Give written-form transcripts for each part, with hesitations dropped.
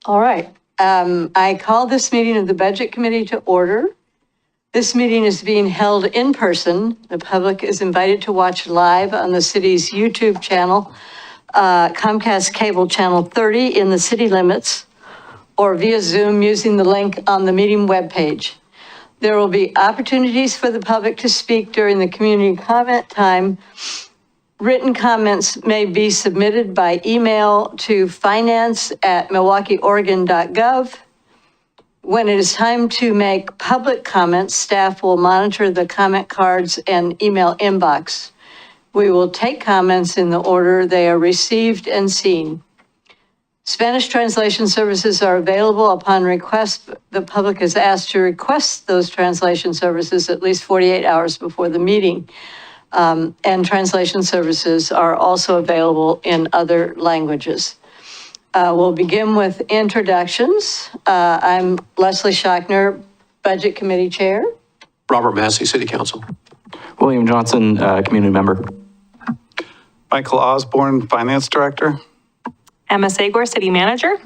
All right. I call this meeting of the Budget Committee to order. This meeting is being held in person. The public is invited to watch live on the city's YouTube channel, Comcast Cable Channel 30 in the city limits, or via Zoom using the link on the meeting webpage. There will be opportunities for the public to speak during the community comment time. Written comments may be submitted by email to finance@milwaukieoregon.gov. When it is time to make public comments, staff will monitor the comment cards and email inbox. We will take comments in the order they are received and seen. Spanish translation services are available upon request. The public is asked to request those translation services at least 48 hours before the meeting. And translation services are also available in other languages. We'll begin with introductions. I'm Leslie Schachner, Budget Committee Chair. Robert Massey, City Council. William Johnson, Community Member. Michael Osborne, Finance Director. Emma Sagor, City Manager.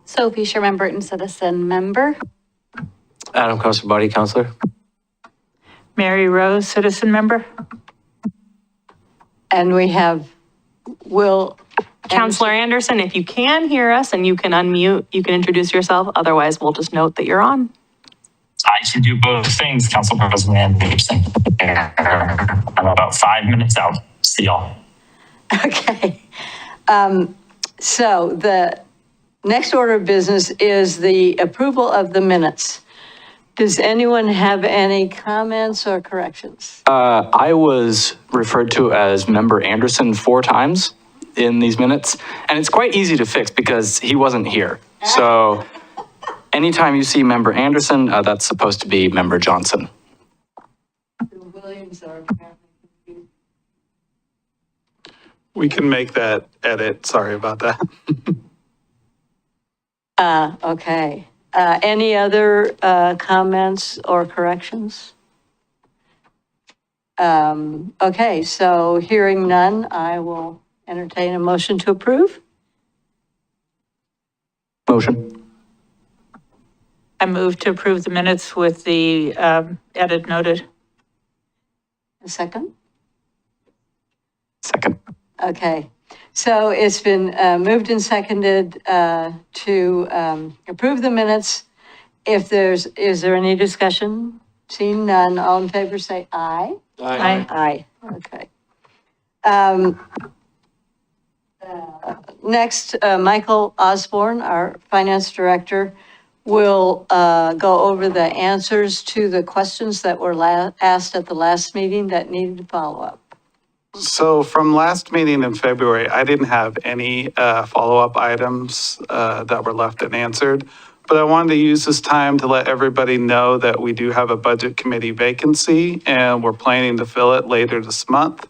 Sophie Sherman-Burton, Citizen Member. Adam Costa, Body Councilor. Mary Rose, Citizen Member. And we have Will. Councilor Anderson, if you can hear us and you can unmute, you can introduce yourself. Otherwise, we'll just note that you're on. I should do both things, Council President Anderson. I'm about 5 minutes out. See y'all. Okay. So the next order of business is the approval of the minutes. Does anyone have any comments or corrections? I was referred to as Member Anderson 4 times in these minutes, and it's quite easy to fix because he wasn't here. So anytime you see Member Anderson, that's supposed to be Member Johnson. The Williams are apparently confused. We can make that edit. Sorry about that. Okay. Any other comments or corrections? Okay, so hearing none, I will entertain a motion to approve. Motion. I move to approve the minutes with the edit noted. A second? Second. Okay, so it's been moved and seconded to approve the minutes. Is there any discussion? Seeing none, all in favor say aye. Aye. Aye, okay. Next, Michael Osborne, our Finance Director, will go over the answers to the questions that were asked at the last meeting that needed follow-up. So from last meeting in February, I didn't have any follow-up items that were left unanswered, but I wanted to use this time to let everybody know that we do have a Budget Committee vacancy and we're planning to fill it later this month.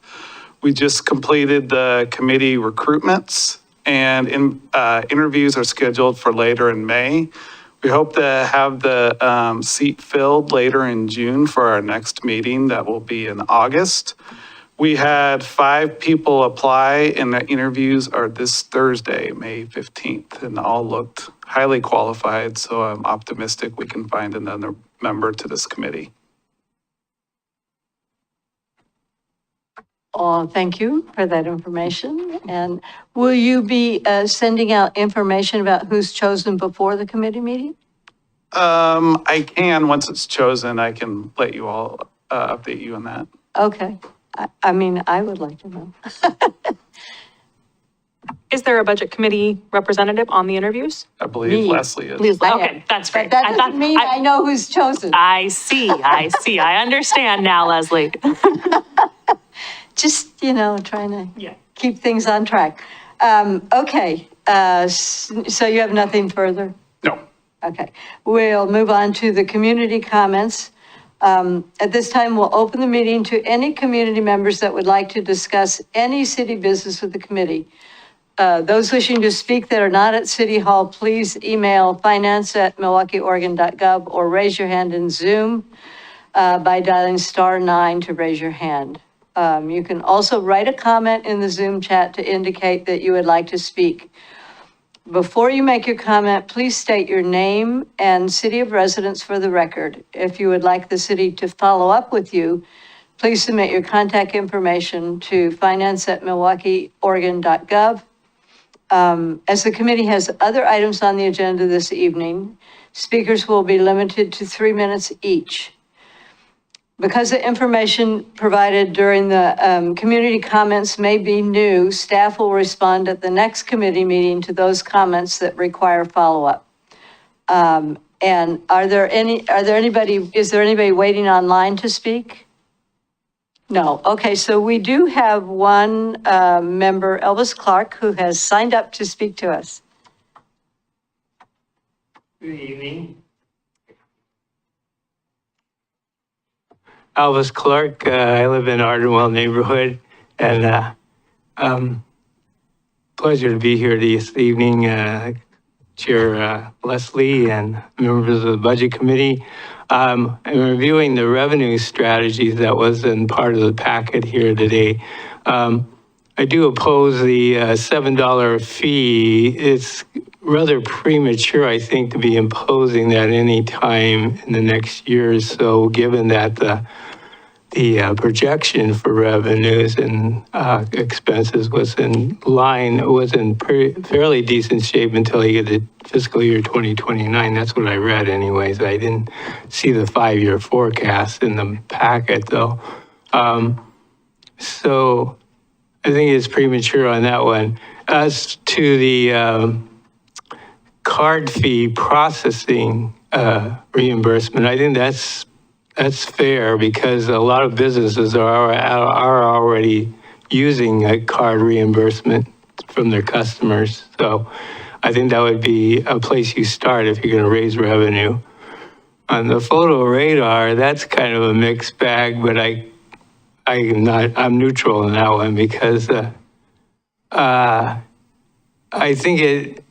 We just completed the committee recruitments and interviews are scheduled for later in May. We hope to have the seat filled later in June for our next meeting that will be in August. We had 5 people apply and the interviews are this Thursday, May 15th, and all looked highly qualified. So I'm optimistic we can find another member to this committee. Oh, thank you for that information. And will you be sending out information about who's chosen before the committee meeting? I can, once it's chosen, I can let you all update you on that. Okay. I mean, I would like to know. Is there a Budget Committee representative on the interviews? I believe Me. Leslie is. Okay, that's great. But that doesn't mean I know who's chosen. I see. I understand now, Leslie. Just, trying to keep things on track. Okay, so you have nothing further? No. Okay, we'll move on to the community comments. At this time, we'll open the meeting to any community members that would like to discuss any city business with the committee. Those wishing to speak that are not at City Hall, please email finance@milwaukeeoregon.gov or raise your hand in Zoom by dialing *9 to raise your hand. You can also write a comment in the Zoom chat to indicate that you would like to speak. Before you make your comment, please state your name and city of residence for the record. If you would like the city to follow up with you, please submit your contact information to finance@milwaukeeoregon.gov. As the committee has other items on the agenda this evening, speakers will be limited to 3 minutes each. Because the information provided during the community comments may be new, staff will respond at the next committee meeting to those comments that require follow-up. And is there anybody waiting online to speak? No. Okay, so we do have one member, Elvis Clark, who has signed up to speak to us. Good evening. Elvis Clark. I live in Ardenwell neighborhood, and pleasure to be here this evening, Chair Leslie and members of the Budget Committee. I'm reviewing the revenue strategies that wasn't part of the packet here today. I do oppose the $7 fee. It's rather premature, I think, to be imposing that any time in the next year or so, given that the projection for revenues and expenses was in fairly decent shape until you get to fiscal year 2029. That's what I read anyways. I didn't see the 5-year forecast in the packet though. So I think it's premature on that one. As to the card fee processing reimbursement, I think that's fair because a lot of businesses are already using a card reimbursement from their customers. So I think that would be a place you start if you're going to raise revenue. On the photo radar, that's kind of a mixed bag, but I'm neutral in that one because I think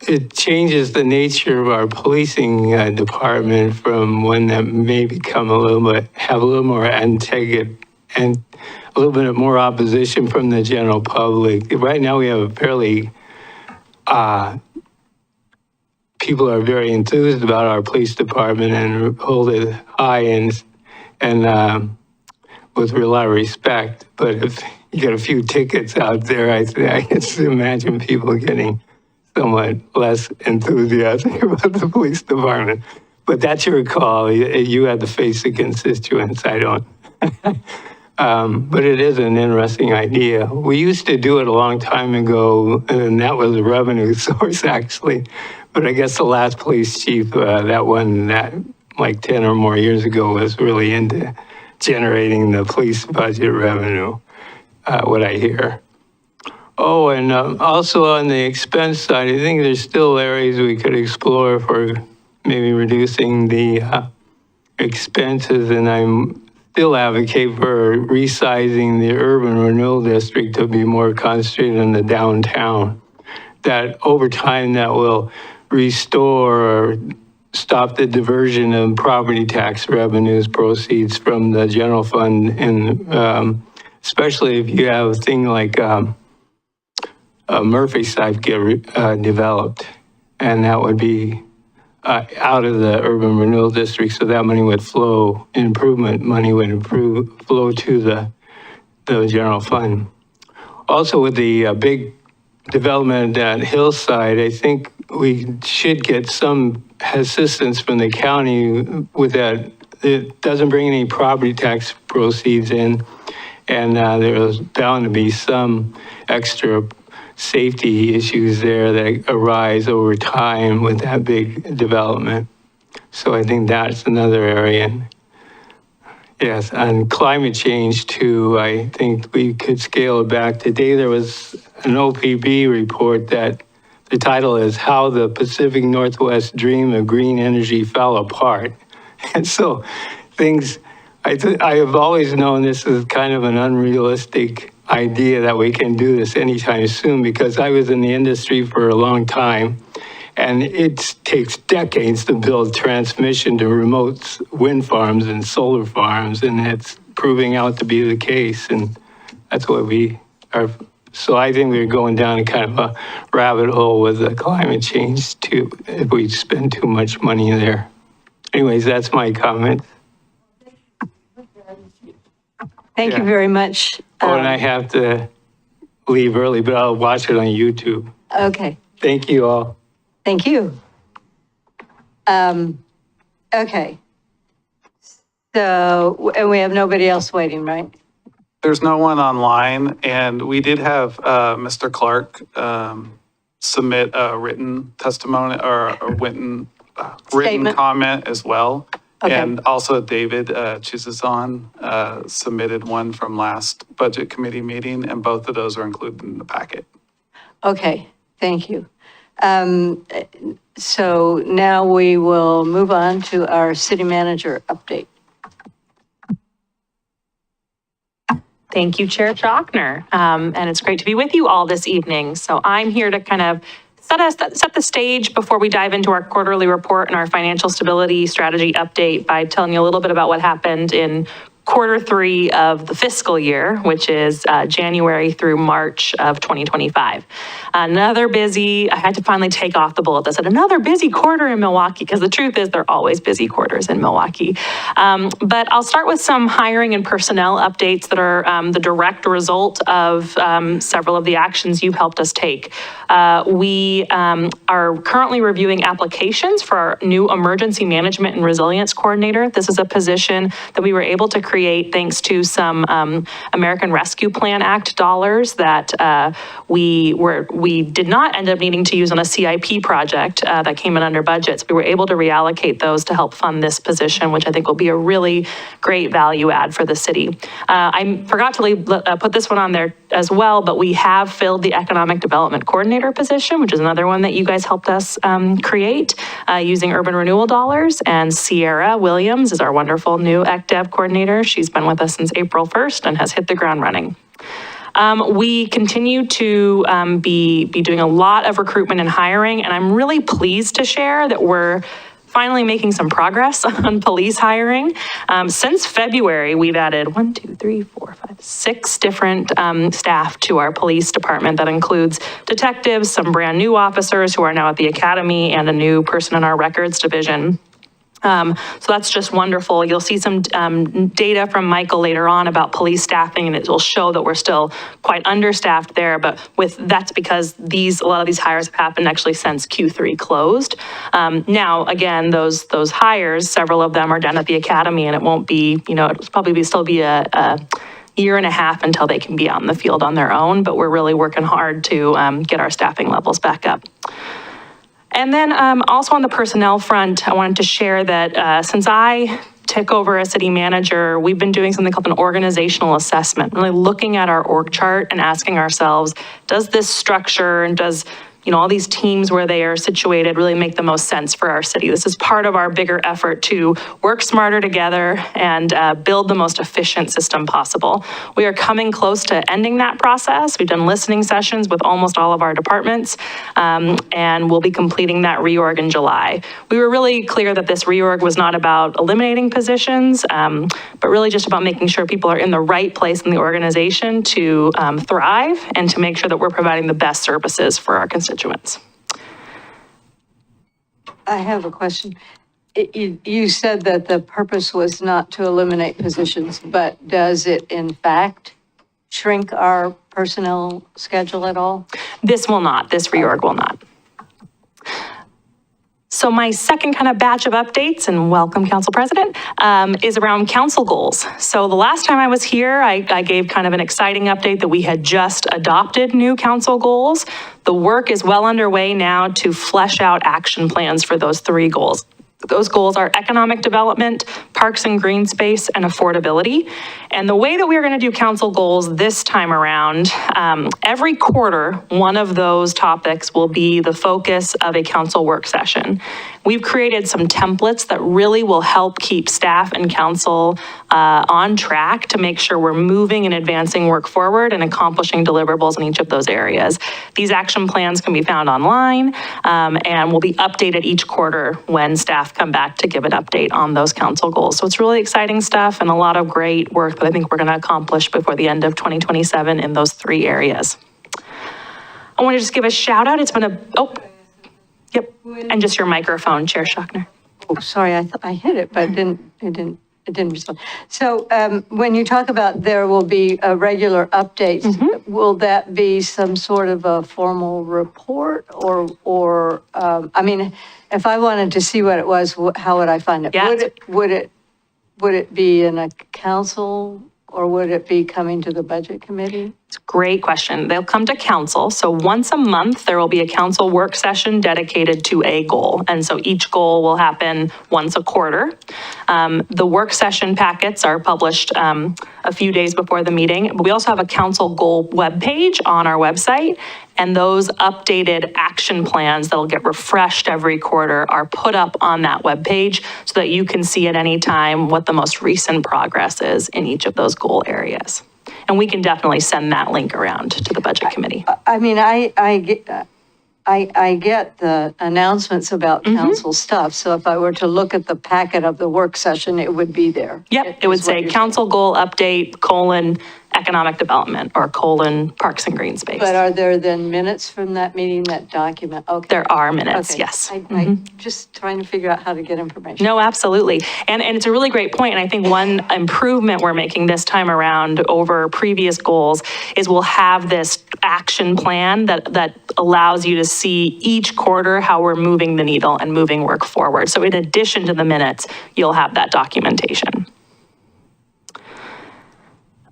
it changes the nature of our policing department from one that may become have a little more antagonistic and a little bit more opposition from the general public. Right now we have a fairly, people are very enthused about our police department and hold it high and with a lot of respect. But if you get a few tickets out there, I can imagine people getting somewhat less enthusiastic about the police department. But that's your call. You have to face the constituents. I don't. But it is an interesting idea. We used to do it a long time ago, and that was a revenue source, actually. But I guess the last police chief, that like 10 or more years ago, was really into generating the police budget revenue, what I hear. Oh, and also on the expense side, I think there's still areas we could explore for maybe reducing the expenses, and I'm still advocate for resizing the urban renewal district to be more concentrated in the downtown. That over time that will restore or stop the diversion of property tax revenues proceeds from the general fund, and especially if you have a thing like Murphy site get developed, and that would be out of the urban renewal district, so that money would flow, improvement money would flow to the general fund. Also with the big development at Hillside, I think we should get some assistance from the county with that. It doesn't bring any property tax proceeds in, and there's bound to be some extra safety issues there that arise over time with that big development. So I think that's another area. Yes, and climate change too, I think we could scale it back. Today there was an OPB report that the title is How the Pacific Northwest Dream of Green Energy Fell Apart. And so things, I have always known this is kind of an unrealistic idea that we can do this anytime soon, because I was in the industry for a long time, and it takes decades to build transmission to remote wind farms and solar farms, and proving out to be the case, and that's what we are. So I think we're going down kind of a rabbit hole with the climate change too, if we spend too much money there. Anyways, that's my comment. Thank you Yeah. very much. Oh, and I have to leave early, but I'll watch it on YouTube. Okay, Thank you all. thank you. Okay. So, and we have nobody else waiting, right? There's no one online, and we did have Mr. Clark submit a written testimony or a written Statement. comment as well. Okay. And also David Chizazon submitted one from last budget committee meeting, and both of those are included in the packet. Okay, thank you. So now we will move on to our city manager update. Thank you, Chair Chalkner. And it's great to be with you all this evening. So I'm here to kind of set the stage before we dive into our quarterly report and our financial stability strategy update by telling you a little bit about what happened in Q3 of the fiscal year, which is January through March of 2025. Another busy, I had to finally take off the bullet that said another busy quarter in Milwaukie, because the truth is they're always busy quarters in Milwaukie. But I'll start with some hiring and personnel updates that are the direct result of several of the actions you've helped us take. We are currently reviewing applications for our new emergency management and resilience coordinator. This is a position that we were able to create thanks to some American Rescue Plan Act dollars that we did not end up needing to use on a CIP project that came in under budget. So we were able to reallocate those to help fund this position, which I think will be a really great value add for the city. I forgot to put this one on there as well, but we have filled the economic development coordinator position, which is another one that you guys helped us create using urban renewal dollars. And Sierra Williams is our wonderful new ECDev coordinator. She's been with us since April 1st and has hit the ground running. We continue to be doing a lot of recruitment and hiring, and I'm really pleased to share that we're finally making some progress on police hiring. Since February, we've added 6 different staff to our police department. That includes detectives, some brand new officers who are now at the academy, and a new person in our records division. So that's just wonderful. You'll see some data from Michael later on about police staffing, and it will show that we're still quite understaffed there. But that's because a lot of these hires have happened actually since Q3 closed. Now, again, those hires, several of them are done at the academy, and it won't be, it'll probably still be a year and a half until they can be out in the field on their own. But we're really working hard to get our staffing levels back up. And then also on the personnel front, I wanted to share that since I took over as city manager, we've been doing something called an organizational assessment, really looking at our org chart and asking ourselves, does this structure and does all these teams where they are situated really make the most sense for our city? This is part of our bigger effort to work smarter together and build the most efficient system possible. We are coming close to ending that process. We've done listening sessions with almost all of our departments, and we'll be completing that reorg in July. We were really clear that this reorg was not about eliminating positions, but really just about making sure people are in the right place in the organization to thrive and to make sure that we're providing the best services for our constituents. I have a question. You said that the purpose was not to eliminate positions, but does it in fact shrink our personnel schedule at all? This will not, this reorg will not. So my second kind of batch of updates, and welcome Council President, is around council goals. So the last time I was here, I gave kind of an exciting update that we had just adopted new council goals. The work is well underway now to flesh out action plans for those 3 goals. Those goals are economic development, parks and green space, and affordability. And the way that we are going to do council goals this time around, every quarter, one of those topics will be the focus of a council work session. we've created some templates that really will help keep staff and council on track to make sure we're moving and advancing work forward and accomplishing deliverables in each of those areas. These action plans can be found online and will be updated each quarter when staff come back to give an update on those council goals. So it's really exciting stuff and a lot of great work that I think we're going to accomplish before the end of 2027 in those 3 areas. I want to just give a shout out. It's been yep, and just your microphone, Chair Schachner. Oh, sorry, I thought I hit it, but it didn't respond. So when you talk about there will be a regular updates, will that be some sort of a formal report or I mean, if I wanted to see what it was, how would I find it? Yeah. Would it be in a council or would it be coming to the budget committee? It's a great question. They'll come to council. So once a month, there will be a council work session dedicated to a goal. And so each goal will happen once a quarter. The work session packets are published a few days before the meeting. But we also have a council goal webpage on our website. And those updated action plans that'll get refreshed every quarter are put up on that webpage so that you can see at any time what the most recent progress is in each of those goal areas. And we can definitely send that link around to the budget committee. I mean, I get the announcements about council stuff. So if I were to look at the packet of the work session, it would be there. Yep, it would say council goal update, economic development, or parks and green space. But are there then minutes from that meeting that document? Okay. There are minutes, Okay. yes. I'm just trying to figure out how to get information. No, absolutely. And it's a really great point. And I think one improvement we're making this time around over previous goals is we'll have this action plan that allows you to see each quarter how we're moving the needle and moving work forward. So in addition to the minutes, you'll have that documentation.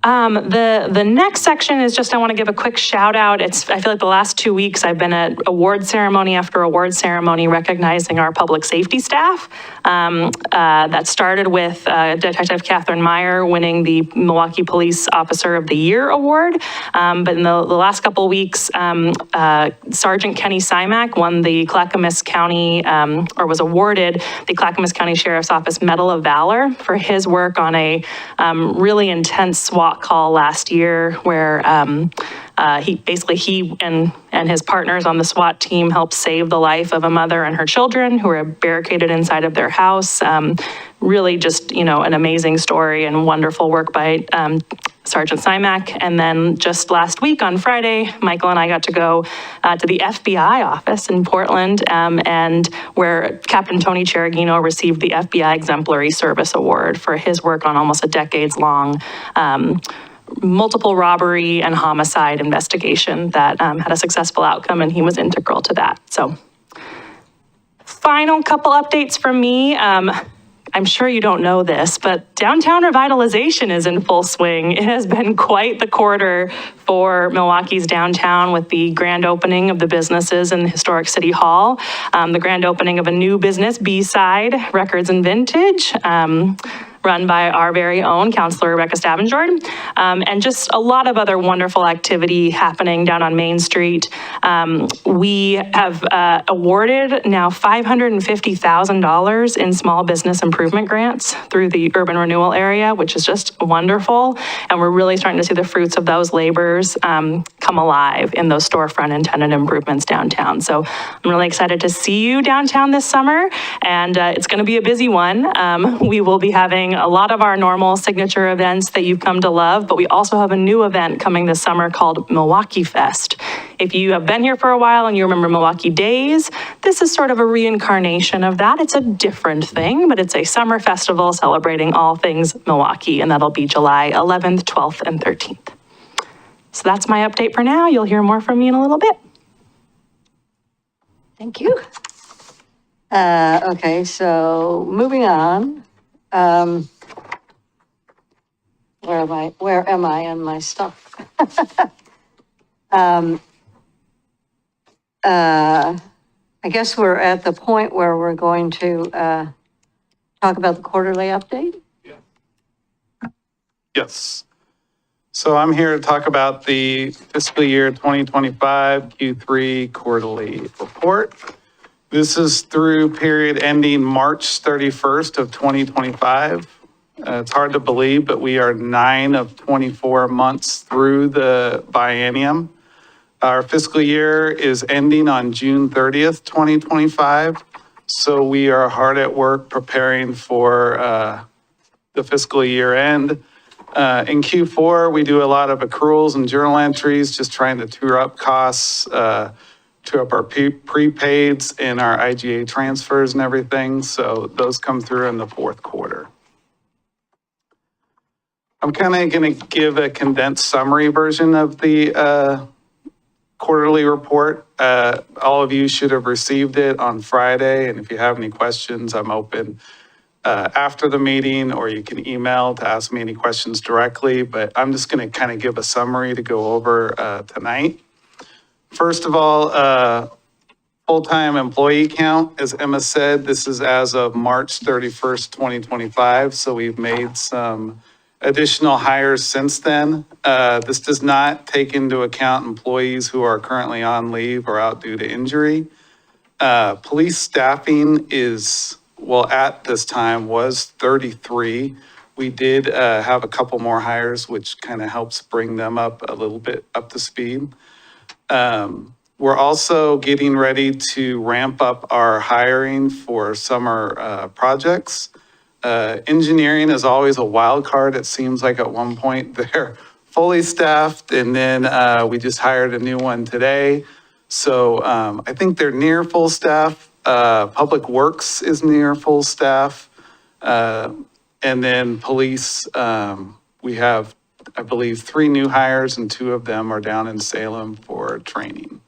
The next section is just, I want to give a quick shout out. I feel like the last 2 weeks I've been at award ceremony after award ceremony recognizing our public safety staff. That started with Detective Catherine Meyer winning the Milwaukie Police Officer of the Year award. But in the last couple of weeks, Sergeant Kenny Simak won the Clackamas County, or was awarded the Clackamas County Sheriff's Office Medal of Valor for his work on a really intense SWAT call last year where he and his partners on the SWAT team helped save the life of a mother and her children who were barricaded inside of their house. Really just, an amazing story and wonderful work by Sergeant Simak. And then just last week on Friday, Michael and I got to go to the FBI office in Portland, and where Captain Tony Cheragino received the FBI Exemplary Service Award for his work on almost a decades-long multiple robbery and homicide investigation that had a successful outcome, and he was integral to that. So, final couple updates from me. I'm sure you don't know this, but downtown revitalization is in full swing. It has been quite the quarter for Milwaukee's downtown with the grand opening of the businesses in the historic City Hall, the grand opening of a new business, B-Side Records and Vintage, run by our very own Councilor Rebecca Stavengard, and just a lot of other wonderful activity happening down on Main Street. We have awarded now $550,000 in small business improvement grants through the urban renewal area, which is just wonderful. And we're really starting to see the fruits of those labors come alive in those storefront and tenant improvements downtown. So I'm really excited to see you downtown this summer, and it's going to be a busy one. We will be having a lot of our normal signature events that you've come to love, but we also have a new event coming this summer called Milwaukie Fest. If you have been here for a while and you remember Milwaukie Days, this is sort of a reincarnation of that. It's a different thing, but it's a summer festival celebrating all things Milwaukie, and that'll be July 11th, 12th, and 13th. So that's my update for now. You'll hear more from me in a little bit. Thank you. Okay, so moving on. Where am I in my stuff? I guess we're at the point where we're going to talk about the quarterly update. Yes. So I'm here to talk about the fiscal year 2025 Q3 quarterly report. This is through period ending March 31st of 2025. It's hard to believe, but we are 9 of 24 months through the biennium. Our fiscal year is ending on June 30th, 2025. So we are hard at work preparing for the fiscal year end. In Q4, we do a lot of accruals and journal entries, just trying to true up costs, true up our prepaids and our IGA transfers and everything. So those come through in the fourth quarter. I'm kind of going to give a condensed summary version of the quarterly report. All of you should have received it on Friday. And if you have any questions, I'm open after the meeting, or you can email to ask me any questions directly. But I'm just going to kind of give a summary to go over tonight. First of all, full-time employee count, as Emma said, this is as of March 31st, 2025. So we've made some additional hires since then. This does not take into account employees who are currently on leave or out due to injury. Police staffing is, well, at this time was 33. We did have a couple more hires, which kind of helps bring them up a little bit up to speed. We're also getting ready to ramp up our hiring for summer projects. Engineering is always a wild card. It seems like at one point they're fully staffed, and then we just hired a new one today. So I think they're near full staff. Public Works is near full staff. And then police, we have, I believe, 3 new hires, and 2 of them are down in Salem for training.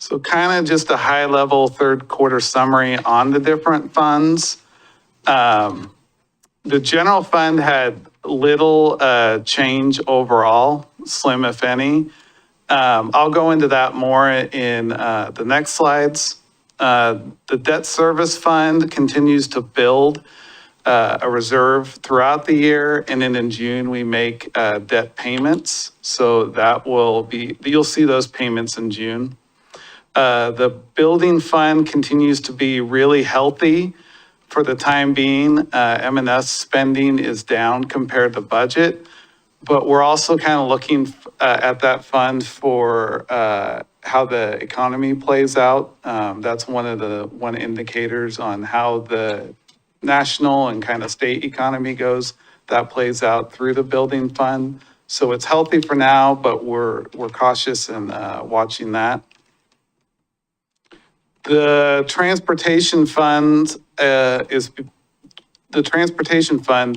So kind of just a high level third quarter summary on the different funds. The general fund had little change overall, slim if any. I'll go into that more in the next slides. The debt service fund continues to build a reserve throughout the year, and then in June we make debt payments. So that will be, you'll see those payments in June. The building fund continues to be really healthy for the time being. M&S spending is down compared to budget, but we're also kind of looking at that fund for how the economy plays out. That's one of the indicators on how the national and kind of state economy goes. That plays out through the building fund. So it's healthy for now, but we're cautious and watching that. The transportation fund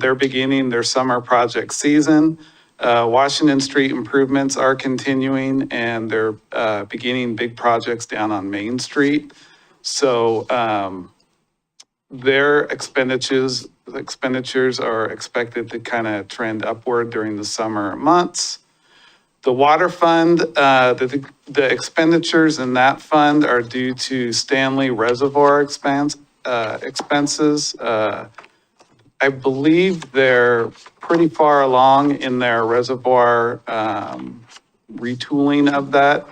they're beginning their summer project season. Washington Street improvements are continuing, and they're beginning big projects down on Main Street. So their expenditures are expected to kind of trend upward during the summer months. The water fund, the expenditures in that fund are due to Stanley Reservoir expenses. I believe they're pretty far along in their reservoir retooling of that.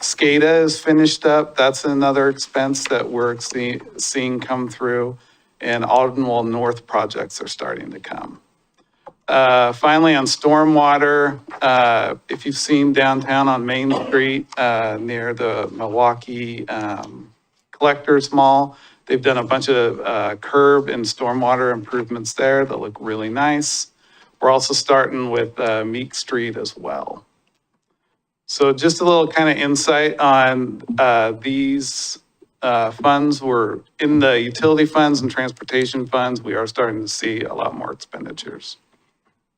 SCADA is finished up. That's another expense that we're seeing come through. And Aldenwell North projects are starting to come. Finally, on stormwater, if you've seen downtown on Main Street near the Milwaukie Collectors Mall, they've done a bunch of curb and stormwater improvements there that look really nice. We're also starting with Meek Street as well. So just a little kind of insight on these funds. We're in the utility funds and transportation funds. We are starting to see a lot more expenditures.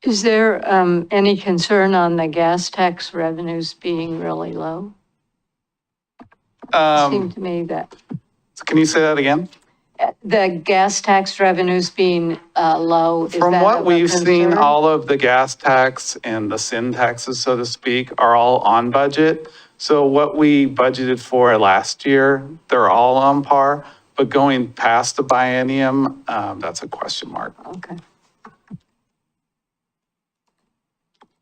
Is there any concern on the gas tax revenues being really low? It seemed to me that. Can you say that again? The gas tax revenues being low. From what we've seen, all of the gas tax and the sin taxes, so to speak, are all on budget. So what we budgeted for last year, they're all on par, but going past the biennium, that's a question mark. Okay.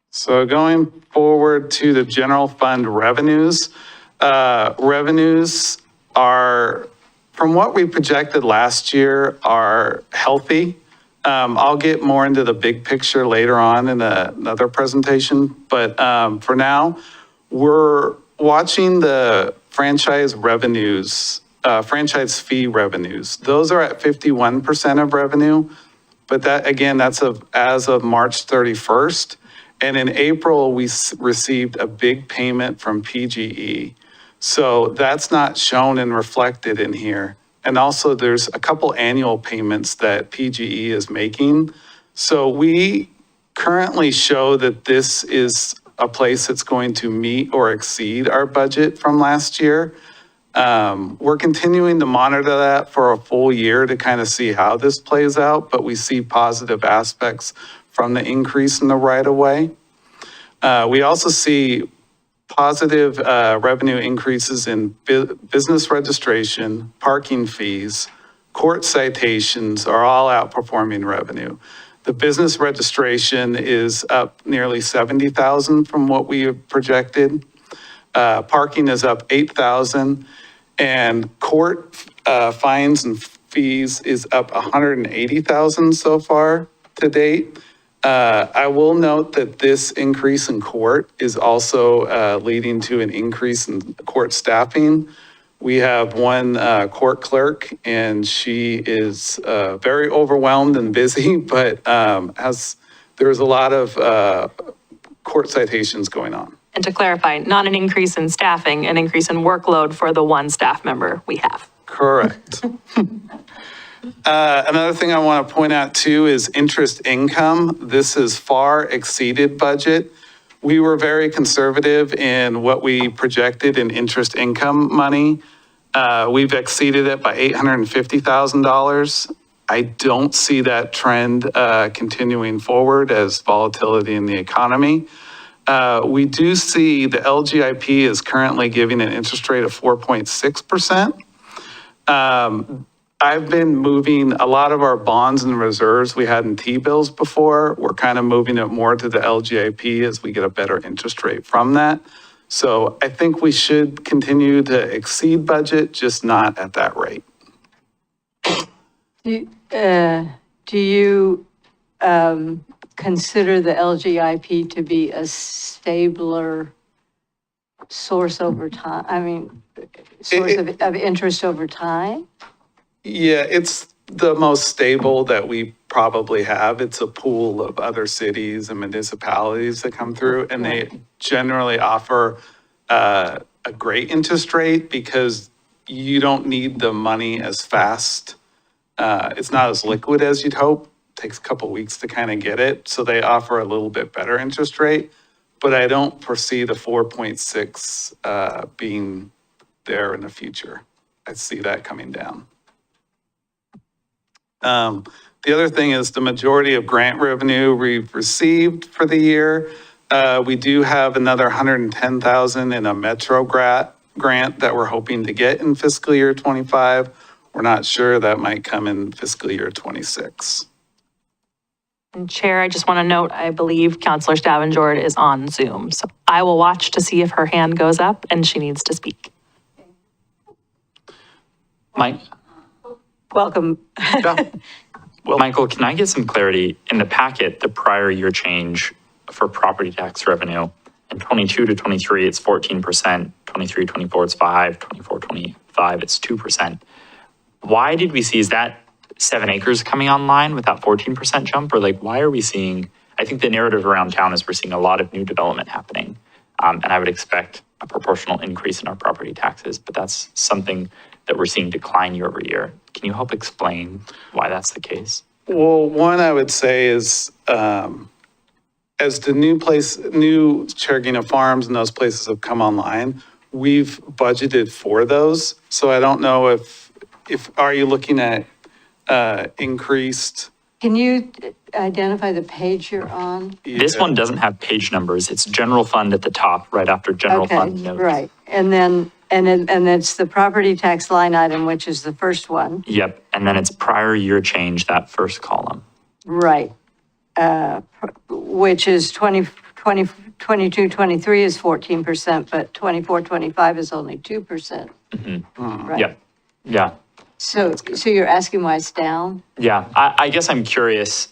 So going forward to the general fund revenues, Revenues are, from what we projected last year, are healthy. I'll get more into the big picture later on in another presentation, but for now, we're watching the franchise revenues, franchise fee revenues. Those are at 51% of revenue, but that, again, that's as of March 31st. And in April, we received a big payment from PGE. So that's not shown and reflected in here. And also there's a couple annual payments that PGE is making. So we currently show that this is a place that's going to meet or exceed our budget from last year. We're continuing to monitor that for a full year to kind of see how this plays out, but we see positive aspects from the increase in the right-of-way. We also see positive revenue increases in business registration, parking fees, court citations are all outperforming revenue. The business registration is up nearly 70,000 from what we have projected. Parking is up 8,000, and court fines and fees is up 180,000 so far to date. I will note that this increase in court is also leading to an increase in court staffing. We have one court clerk, and she is very overwhelmed and busy, but there's a lot of court citations going on. And to clarify, not an increase in staffing, an increase in workload for the one staff member we have. Correct. Another thing I want to point out too is interest income. This has far exceeded budget. We were very conservative in what we projected in interest income money. We've exceeded it by $850,000. I don't see that trend continuing forward as volatility in the economy. We do see the LGIP is currently giving an interest rate of 4.6%. I've been moving a lot of our bonds and reserves we had in T-bills before. We're kind of moving it more to the LGIP as we get a better interest rate from that. So I think we should continue to exceed budget, just not at that rate. Do you consider the LGIP to be a stabler source over time? I mean, source of interest over time? Yeah, it's the most stable that we probably have. It's a pool of other cities and municipalities that come through, and they generally offer a great interest rate because you don't need the money as fast. It's not as liquid as you'd hope. It takes a couple weeks to kind of get it. So they offer a little bit better interest rate, but I don't foresee the 4.6 being there in the future. I see that coming down. The other thing is the majority of grant revenue we've received for the year. We do have another 110,000 in a Metro grant that we're hoping to get in fiscal year 25. We're not sure, that might come in fiscal year 26. And Chair, I just want to note, I believe Councillor Stavengerd is on Zoom. So I will watch to see if her hand goes up and she needs to speak. Mike, Welcome. Michael, can I get some clarity? In the packet, the prior year change for property tax revenue, in 22 to 23, it's 14%, 23, 24, it's 5, 24, 25, it's 2%. Why did we see, is that 7 acres coming online with that 14% jump? Or like, why are we seeing, I think the narrative around town is we're seeing a lot of new development happening. And I would expect a proportional increase in our property taxes, but that's something that we're seeing decline year over year. Can you help explain why that's the case? Well, one I would say is as the new Cherokee Farms and those places have come online, we've budgeted for those. So I don't know if are you looking at increased? Can you identify the page you're on? This one doesn't have page numbers. It's general fund at the top, right after general fund notes. Right. And then, and it's the property tax line item, which is the first one. Yep, and then it's prior year change, that first column. Right. Which is 22 22, 23 is 14%, but 24, 25 is only 2%. Right. Yeah, yeah. So you're asking why it's down? Yeah, I guess I'm curious.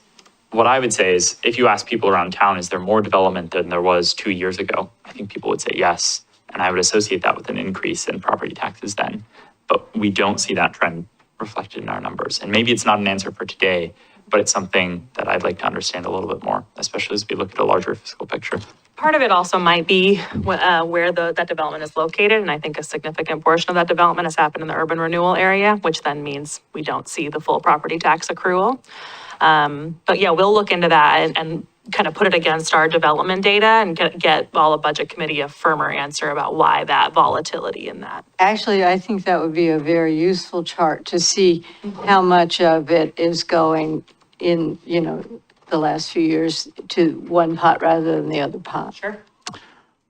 What I would say is if you ask people around town, is there more development than there was 2 years ago? I think people would say yes. And I would associate that with an increase in property taxes then. But we don't see that trend reflected in our numbers. And maybe it's not an answer for today, but it's something that I'd like to understand a little bit more, especially as we look at a larger fiscal picture. Part of it also might be where that development is located, and I think a significant portion of that development has happened in the urban renewal area, which then means we don't see the full property tax accrual. But yeah, we'll look into that and kind of put it against our development data and get all of budget committee a firmer answer about why that volatility in that. Actually, I think that would be a very useful chart to see how much of it is going in, the last few years to one pot rather than the other pot. Sure.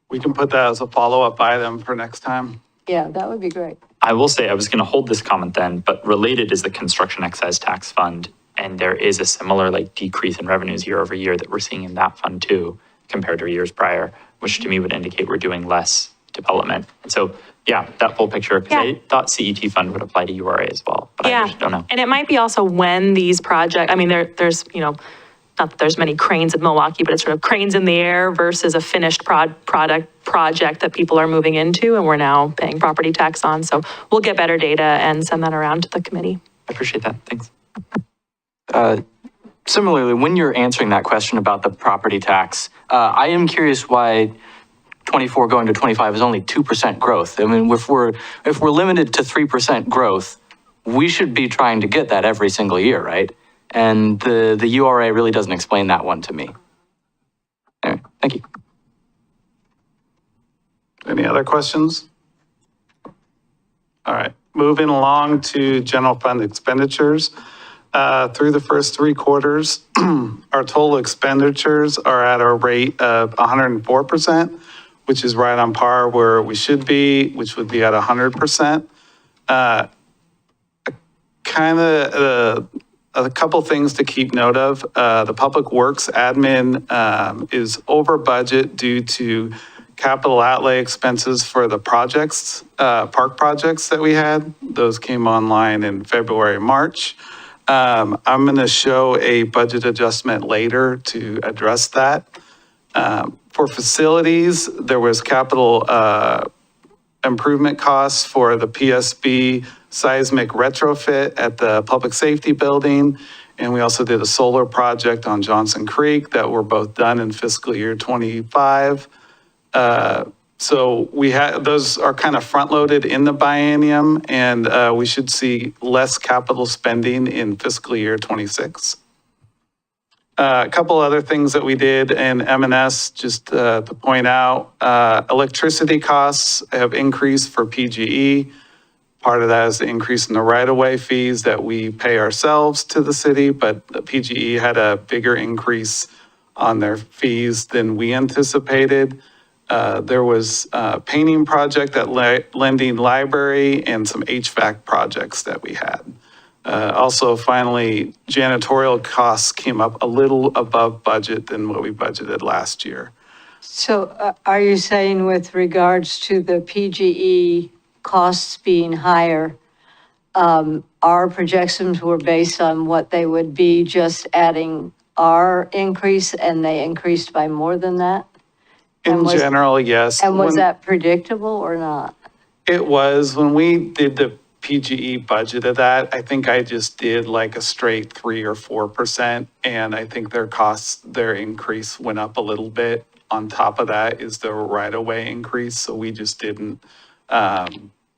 We can put that as a follow-up item for next time. Yeah, that would be great. I will say I was going to hold this comment then, but related is the construction excise tax fund. And there is a similar decrease in revenues year over year that we're seeing in that fund too, compared to years prior, which to me would indicate we're doing less development. And so, yeah, that full picture, because I thought CET fund would apply to URA as well, but I just don't know. And it might be also when these projects, I mean, there's, not that there's many cranes in Milwaukie, but it's sort of cranes in the air versus a finished project that people are moving into and we're now paying property tax on. So we'll get better data and send that around to the committee. I appreciate that. Thanks. Similarly, when you're answering that question about the property tax, I am curious why 24 going to 25 is only 2% growth. I mean, if we're limited to 3% growth, we should be trying to get that every single year, right? And the URA really doesn't explain that one to me. Anyway, thank you. Any other questions? All right, moving along to general fund expenditures. Through the first 3 quarters, our total expenditures are at a rate of 104%, which is right on par where we should be, which would be at 100%. A couple things to keep note of. The Public Works admin is over budget due to capital outlay expenses for the projects, park projects that we had. Those came online in February, March. I'm going to show a budget adjustment later to address that. For facilities, there was capital improvement costs for the PSB seismic retrofit at the Public Safety Building. And we also did a solar project on Johnson Creek that were both done in fiscal year 25. So those are kind of front-loaded in the biennium, and we should see less capital spending in fiscal year 26. A couple other things that we did in M&S, just to point out, electricity costs have increased for PGE. Part of that is the increase in the right-of-way fees that we pay ourselves to the city, but the PGE had a bigger increase on their fees than we anticipated. There was a painting project at Lending Library and some HVAC projects that we had. Also, finally, janitorial costs came up a little above budget than what we budgeted last year. So are you saying with regards to the PGE costs being higher, our projections were based on what they would be just adding our increase and they increased by more than that? In general, yes. And was that predictable or not? It was. When we did the PGE budget of that, I think I just did like a straight 3 or 4%. And I think their increase went up a little bit. On top of that is the right-of-way increase. So we just didn't,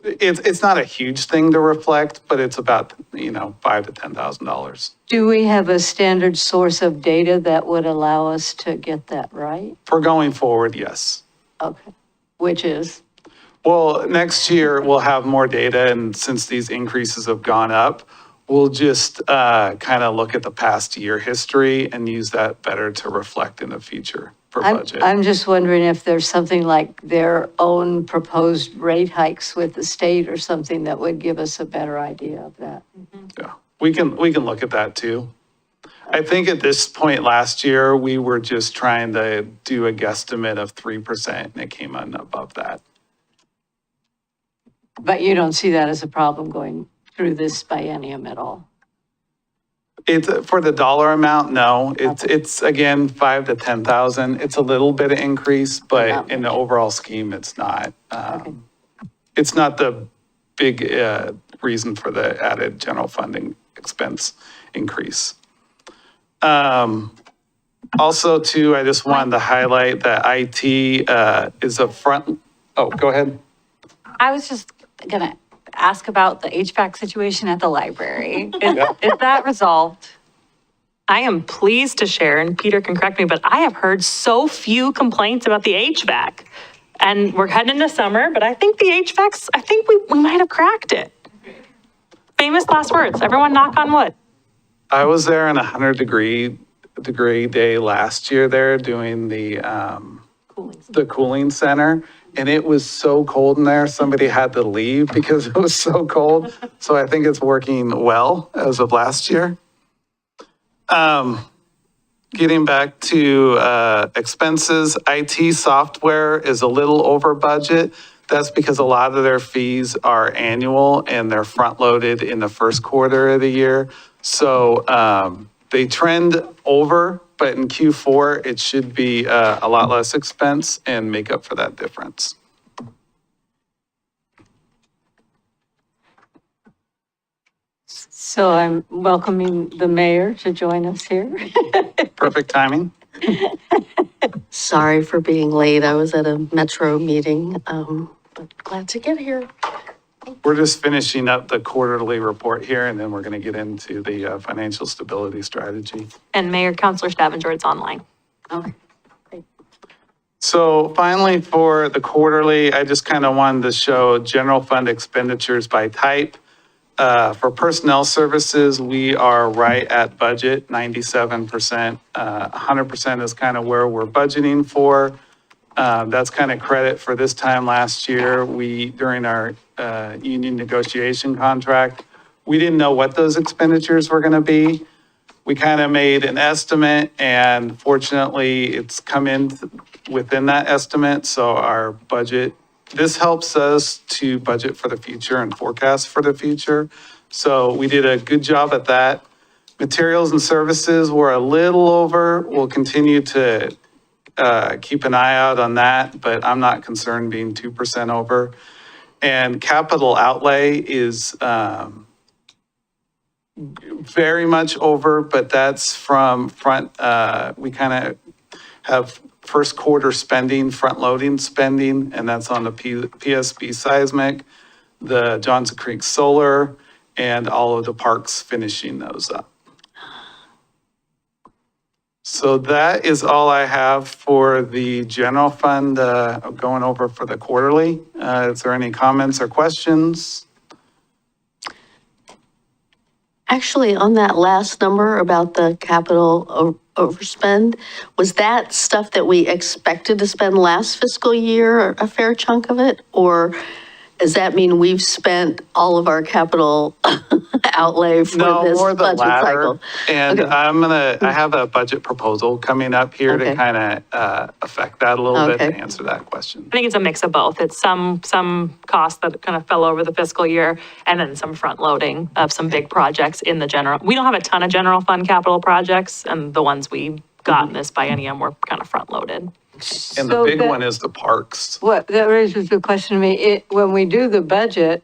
it's not a huge thing to reflect, but it's about, $5,000 to $10,000. Do we have a standard source of data that would allow us to get that right? For going forward, yes. Okay, which is? Well, next year we'll have more data, and since these increases have gone up, we'll just kind of look at the past year history and use that better to reflect in the future for budget. I'm just wondering if there's something like their own proposed rate hikes with the state or something that would give us a better idea of that. Yeah, we can look at that too. I think at this point last year, we were just trying to do a guesstimate of 3% and it came in above that. But you don't see that as a problem going through this biennium at all? It's for the dollar amount, no. It's again, 5 to 10,000. It's a little bit of increase, but in the overall scheme, it's not. It's not the big reason for the added general funding expense increase. Also too, I just wanted to highlight that IT is a front, oh, go ahead. I was just gonna ask about the HVAC situation at the library. Is that resolved? I am pleased to share, and Peter can correct me, but I have heard so few complaints about the HVAC. And we're heading into summer, but I think the HVAC's, I think we might have cracked it. Famous last words. Everyone knock on wood. I was there on a 100-degree day last year there doing the cooling center. And it was so cold in there, somebody had to leave because it was so cold. So I think it's working well as of last year. Getting back to expenses, IT software is a little over budget. That's because a lot of their fees are annual and they're front-loaded in the first quarter of the year. So they trend over, but in Q4, it should be a lot less expense and make up for that difference. So I'm welcoming the mayor to join us here. Perfect timing. Sorry for being late. I was at a Metro meeting, but glad to get here. We're just finishing up the quarterly report here, and then we're going to get into the financial stability strategy. And Mayor Councilor Stavanger, it's online. Okay. So finally, for the quarterly, I just kind of wanted to show general fund expenditures by type. For personnel services, we are right at budget, 97%. 100% is kind of where we're budgeting for. That's kind of credit for this time last year. During our union negotiation contract, we didn't know what those expenditures were going to be. We kind of made an estimate, and fortunately, it's come in within that estimate. So our budget, this helps us to budget for the future and forecast for the future. So we did a good job at that. Materials and services were a little over. We'll continue to keep an eye out on that, but I'm not concerned being 2% over. And capital outlay is very much over, but that's from we kind of have first quarter spending, front loading spending, and that's on the PSB seismic, the Johnson Creek Solar, and all of the parks finishing those up. So that is all I have for the general fund going over for the quarterly. Is there any comments or questions? Actually, on that last number about the capital overspend, was that stuff that we expected to spend last fiscal year, a fair chunk of it? Or does that mean we've spent all of our capital outlay for this more the budget latter. cycle? And Okay. I have a budget proposal coming up here to Okay. kind of affect that a little bit Okay. to answer that question. I think it's a mix of both. It's some costs that kind of fell over the fiscal year and then some front loading of some big projects in the general. We don't have a ton of general fund capital projects, and the ones we got in this biennium were kind of front loaded. And the So big that- one is the parks. That raises the question to me, when we do the budget,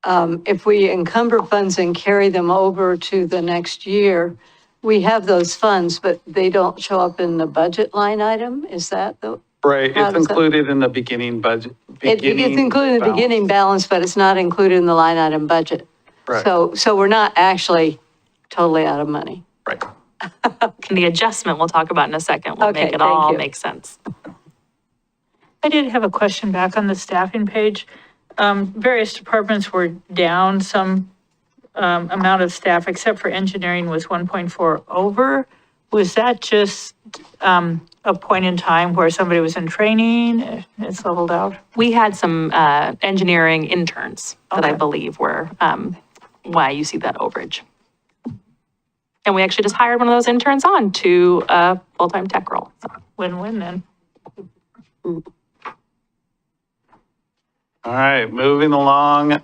if we encumber funds and carry them over to the next year, we have those funds, but they don't show up in the budget line item? Is that the? Right, How it's does that- included in the beginning budget. It's included in the beginning balance, but it's not included in the line item budget. Right. So we're not actually totally out of money. Right. And the adjustment we'll talk about in a second will Okay, make it thank all you. make sense. I did have a question back on the staffing page. Various departments were down some amount of staff, except for engineering was 1.4 over. Was that just a point in time where somebody was in training? It's leveled out? We had some engineering interns that I Okay. believe were why you see that overage. And we actually just hired one of those interns on to a full-time tech role. So, Win-win then. All right, moving along.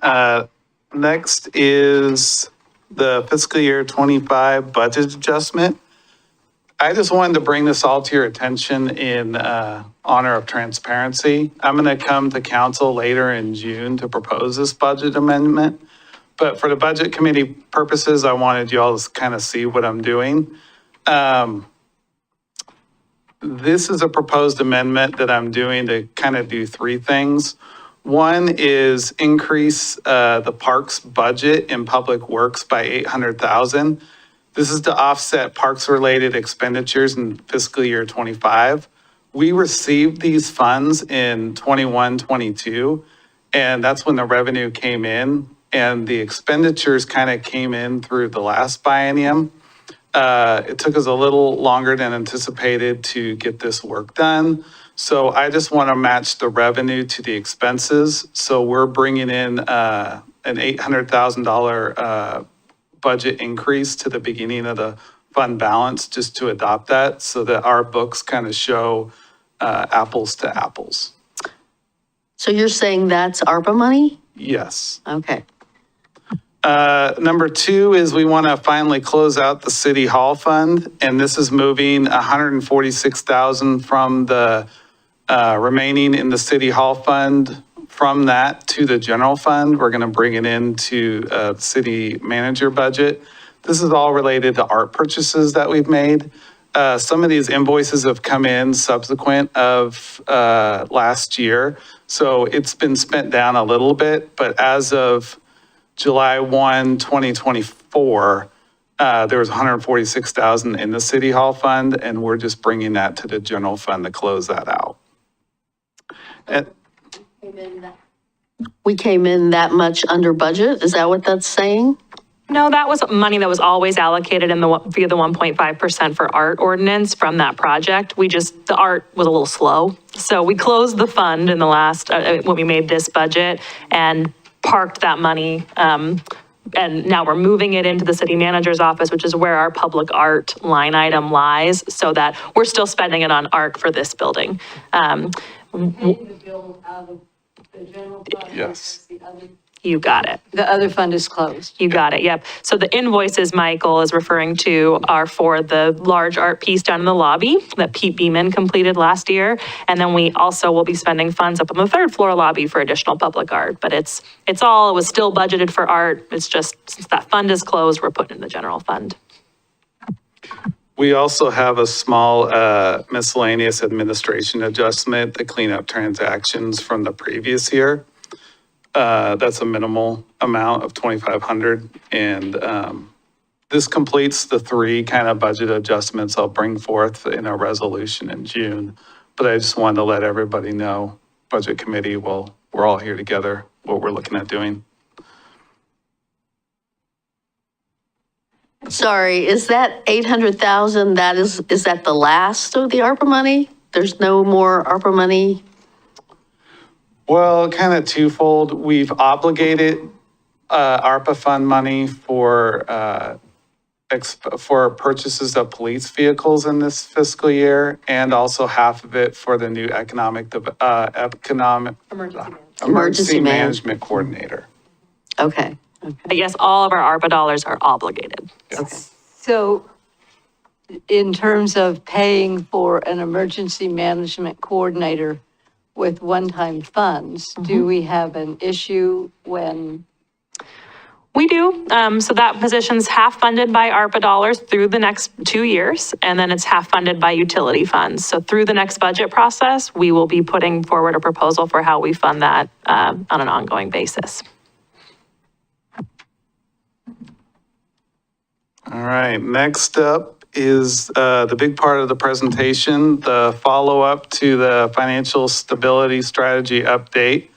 Next is the fiscal year 25 budget adjustment. I just wanted to bring this all to your attention in honor of transparency. I'm going to come to council later in June to propose this budget amendment. But for the budget committee purposes, I wanted you all to kind of see what I'm doing. This is a proposed amendment that I'm doing to kind of do three things. One is increase the parks budget in public works by 800,000. This is to offset parks-related expenditures in fiscal year 25. We received these funds in 21, 22, and that's when the revenue came in, and the expenditures kind of came in through the last biennium. It took us a little longer than anticipated to get this work done. So I just want to match the revenue to the expenses. So we're bringing in an $800,000 budget increase to the beginning of the fund balance just to adopt that so that our books kind of show apples to apples. So you're saying that's ARPA money? Yes. Okay. Number two is we want to finally close out the City Hall Fund, and this is moving 146,000 from the remaining in the City Hall Fund from that to the general fund. We're going to bring it into the city manager budget. This is all related to art purchases that we've made. Some of these invoices have come in subsequent of last year, so it's been spent down a little bit, but as of July 1, 2024, there was 146,000 in the City Hall Fund, and we're just bringing that to the general fund to close that out. And We came in that much under budget? Is that what that's saying? no, that was money that was always allocated in via the 1.5% for art ordinance from that project. The art was a little slow. So we closed the fund in the last, when we made this budget and parked that money. And now we're moving it into the city manager's office, which is where our public art line item lies, so that we're still spending it on art for this building. Yes. You got it. The other fund is closed. You got it, yep. So the invoices Michael is referring to are for the large art piece down in the lobby that Pete Beeman completed last year. And then we also will be spending funds up on the third floor lobby for additional public art. But it was still budgeted for art. It's just, since that fund is closed, we're putting it in the general fund. We also have a small miscellaneous administration adjustment to clean up transactions from the previous year. That's a minimal amount of 2,500. And this completes the three kind of budget adjustments I'll bring forth in a resolution in June. But I just wanted to let everybody know, Budget Committee, we're all here together, what we're looking at doing. Sorry, is that 800,000, is that the last of the ARPA money? There's no more ARPA money? Well, kind of twofold. We've obligated ARPA fund money for purchases of police vehicles in this fiscal year, and also half of it for the new emergency management coordinator. Okay. But yes, all of our ARPA dollars are obligated. Okay. So in terms of paying for an emergency management coordinator with one-time funds, do we have an issue when? We do. So that position's half funded by ARPA dollars through the next 2 years, and then it's half funded by utility funds. So through the next budget process, we will be putting forward a proposal for how we fund that on an ongoing basis. All right, next up is the big part of the presentation, the follow-up to the financial stability strategy update.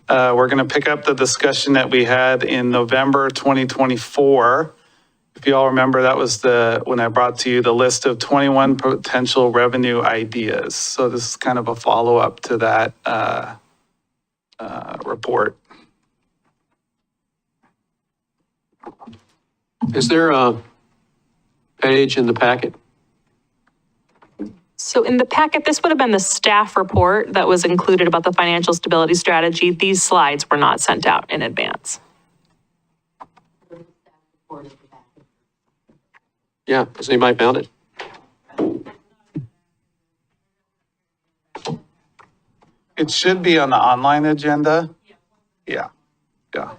We're going to pick up the discussion that we had in November 2024. If you all remember, that was when I brought to you the list of 21 potential revenue ideas. So this is kind of a follow-up to that report. Is there page in the packet? So in the packet, this would have been the staff report that was included about the financial stability strategy. These slides were not sent out in advance. Yeah, has anybody found it? It should be on the online agenda. Yeah, yeah.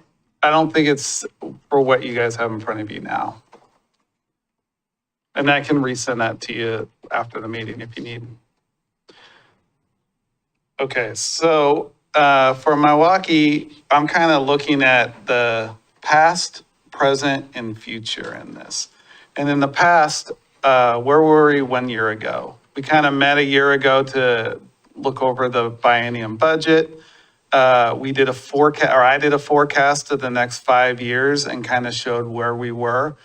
I don't think it's for what you guys have in front of you now. And I can resend that to you after the meeting if you need. Okay, so for Milwaukie, I'm kind of looking at the past, present, and future in this. And in the past, where were we 1 year ago? We kind of met a year ago to look over the biennium budget. We did a forecast, or I did a forecast of the next 5 years and kind of showed where we were.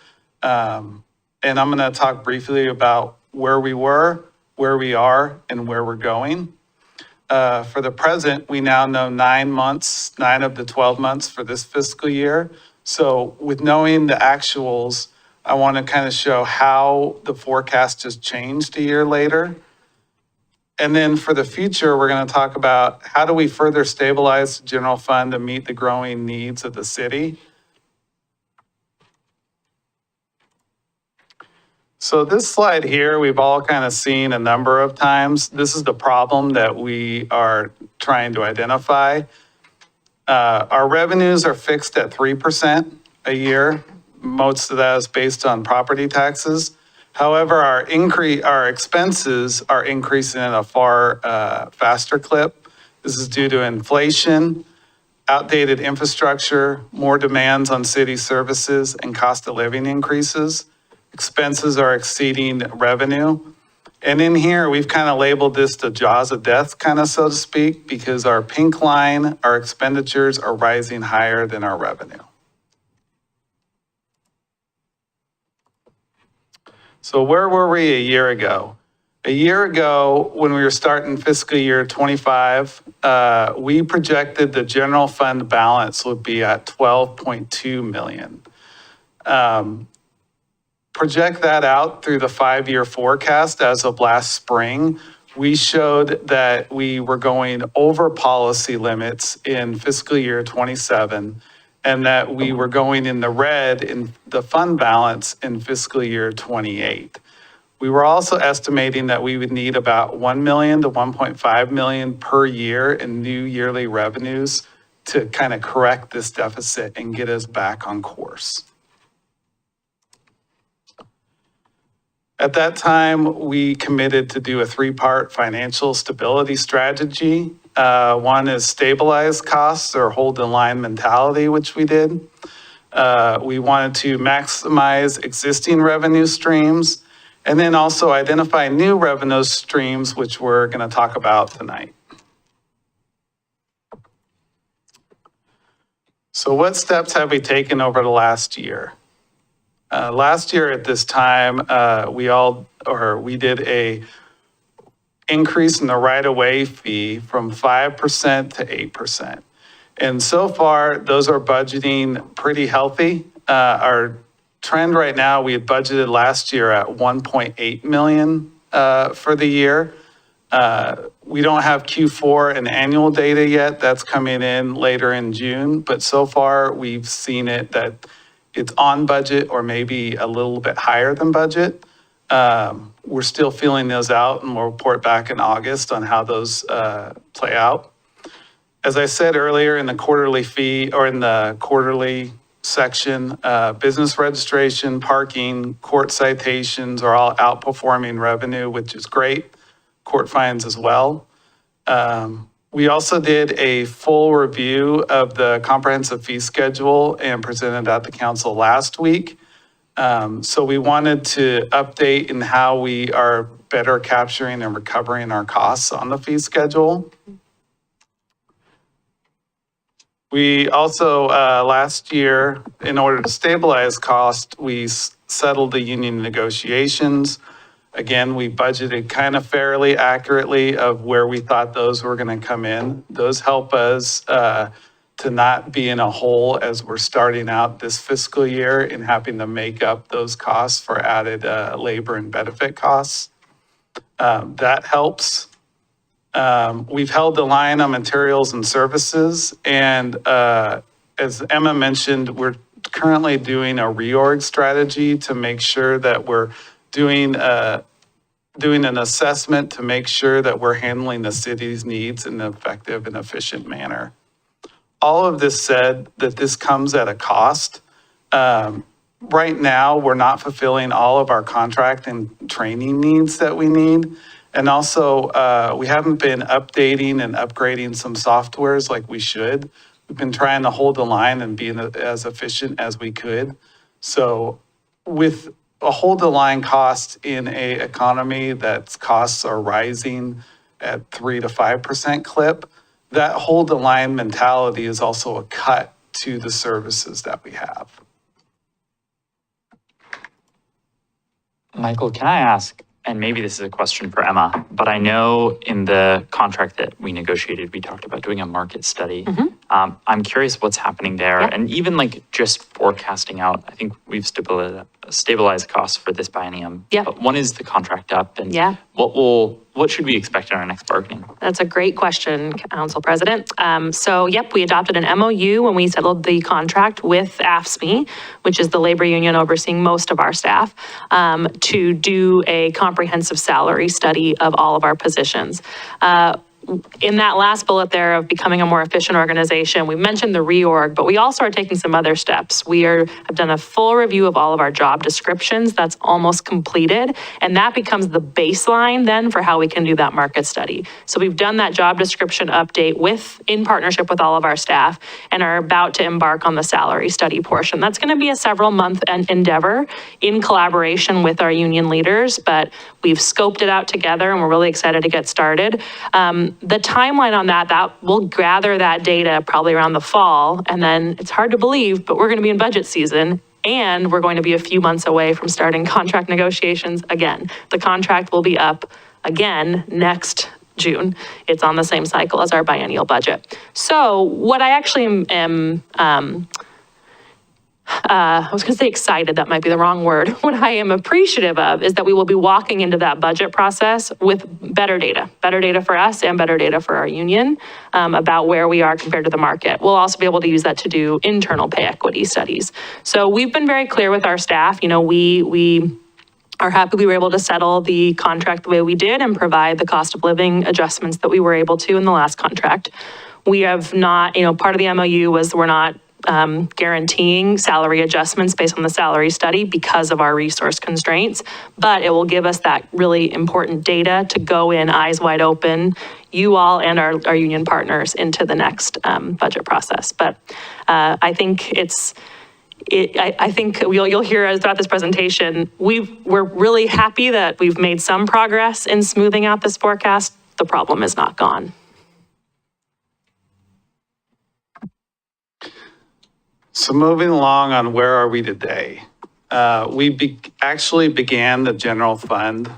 And I'm going to talk briefly about where we were, where we are, and where we're going. For the present, we now know 9 months, 9 of the 12 months for this fiscal year. So with knowing the actuals, I want to kind of show how the forecast has changed a year later. And then for the future, we're going to talk about how do we further stabilize the general fund to meet the growing needs of the city. So this slide here, we've all kind of seen a number of times. This is the problem that we are trying to identify. Our revenues are fixed at 3% a year. Most of that is based on property taxes. However, our expenses are increasing at a far faster clip. This is due to inflation, outdated infrastructure, more demands on city services, and cost of living increases. Expenses are exceeding revenue. And in here, we've kind of labeled this the jaws of death, kind of so to speak, because our pink line, our expenditures are rising higher than our revenue. So where were we a year ago? A year ago, when we were starting fiscal year 25, we projected the general fund balance would be at 12.2 million. Project that out through the 5-year forecast as of last spring, we showed that we were going over policy limits in fiscal year 27 and that we were going in the red in the fund balance in fiscal year 28. We were also estimating that we would need about 1 million to 1.5 million per year in new yearly revenues to kind of correct this deficit and get us back on course. At that time, we committed to do a 3-part financial stability strategy. One is stabilize costs or hold the line mentality, which we did. We wanted to maximize existing revenue streams and then also identify new revenue streams, which we're going to talk about tonight. So what steps have we taken over the last year? Last year at this time, we did a increase in the right-of-way fee from 5% to 8%. And so far, those are budgeting pretty healthy. Our trend right now, we had budgeted last year at 1.8 million for the year. We don't have Q4 and annual data yet. That's coming in later in June. But so far, we've seen it that it's on budget or maybe a little bit higher than budget. We're still feeling those out and we'll report back in August on how those play out. As I said earlier in the quarterly fee or in the quarterly section, business registration, parking, court citations are all outperforming revenue, which is great. Court fines as well. We also did a full review of the comprehensive fee schedule and presented that to council last week. So we wanted to update in how we are better capturing and recovering our costs on the fee schedule. We also, last year, in order to stabilize cost, we settled the union negotiations. Again, we budgeted kind of fairly accurately of where we thought those were going to come in. Those help us to not be in a hole as we're starting out this fiscal year and having to make up those costs for added labor and benefit costs. That helps. We've held the line on materials and services, and as Emma mentioned, we're currently doing a reorg strategy to make sure that we're doing an assessment to make sure that we're handling the city's needs in an effective and efficient manner. All of this said, that this comes at a cost. Right now, we're not fulfilling all of our contract and training needs that we need. And also, we haven't been updating and upgrading some softwares like we should. We've been trying to hold the line and be as efficient as we could. So with a hold the line cost in a economy that's costs are rising at 3 to 5% clip, that hold the line mentality is also a cut to the services that we have. Michael, can I ask, and maybe this is a question for Emma, but I know in the contract that we negotiated, we talked about doing a market study. I'm curious what's happening there, and even like just forecasting out. I think we've stabilized costs for this biennium. But when is the contract up, and what should we expect in our next bargaining? That's a great question, Council President. So, we adopted an MOU when we settled the contract with AFSCME, which is the labor union overseeing most of our staff, to do a comprehensive salary study of all of our positions. In that last bullet there of becoming a more efficient organization, we mentioned the reorg, but we also are taking some other steps. Have done a full review of all of our job descriptions. That's almost completed. And that becomes the baseline then for how we can do that market study. So we've done that job description update in partnership with all of our staff and are about to embark on the salary study portion. That's going to be a several month endeavor in collaboration with our union leaders, but we've scoped it out together and we're really excited to get started. The timeline on that we'll gather that data probably around the fall, and then it's hard to believe, but we're going to be in budget season, and we're going to be a few months away from starting contract negotiations again. The contract will be up again next June. It's on the same cycle as our biennial budget. So what I actually am I was going to say excited, that might be the wrong word. What I am appreciative of is that we will be walking into that budget process with better data for us and better data for our union about where we are compared to the market. We'll also be able to use that to do internal pay equity studies. So we've been very clear with our staff. We are happy we were able to settle the contract the way we did and provide the cost of living adjustments that we were able to in the last contract. We have not, part of the MOU was we're not guaranteeing salary adjustments based on the salary study because of our resource constraints, but it will give us that really important data to go in eyes wide open, you all and our union partners, into the next budget process. But I think I think you'll hear us throughout this presentation, we're really happy that we've made some progress in smoothing out this forecast. The problem is not gone. So moving along on where are we today? We actually began the general fund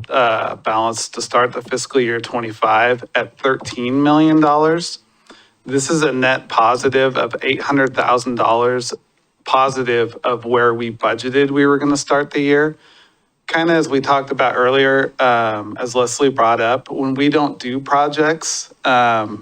balance to start the fiscal year 25 at $13 million. This is a net positive of $800,000 positive of where we budgeted we were going to start the year. Kind of as we talked about earlier, as Leslie brought up, when we don't do projects, that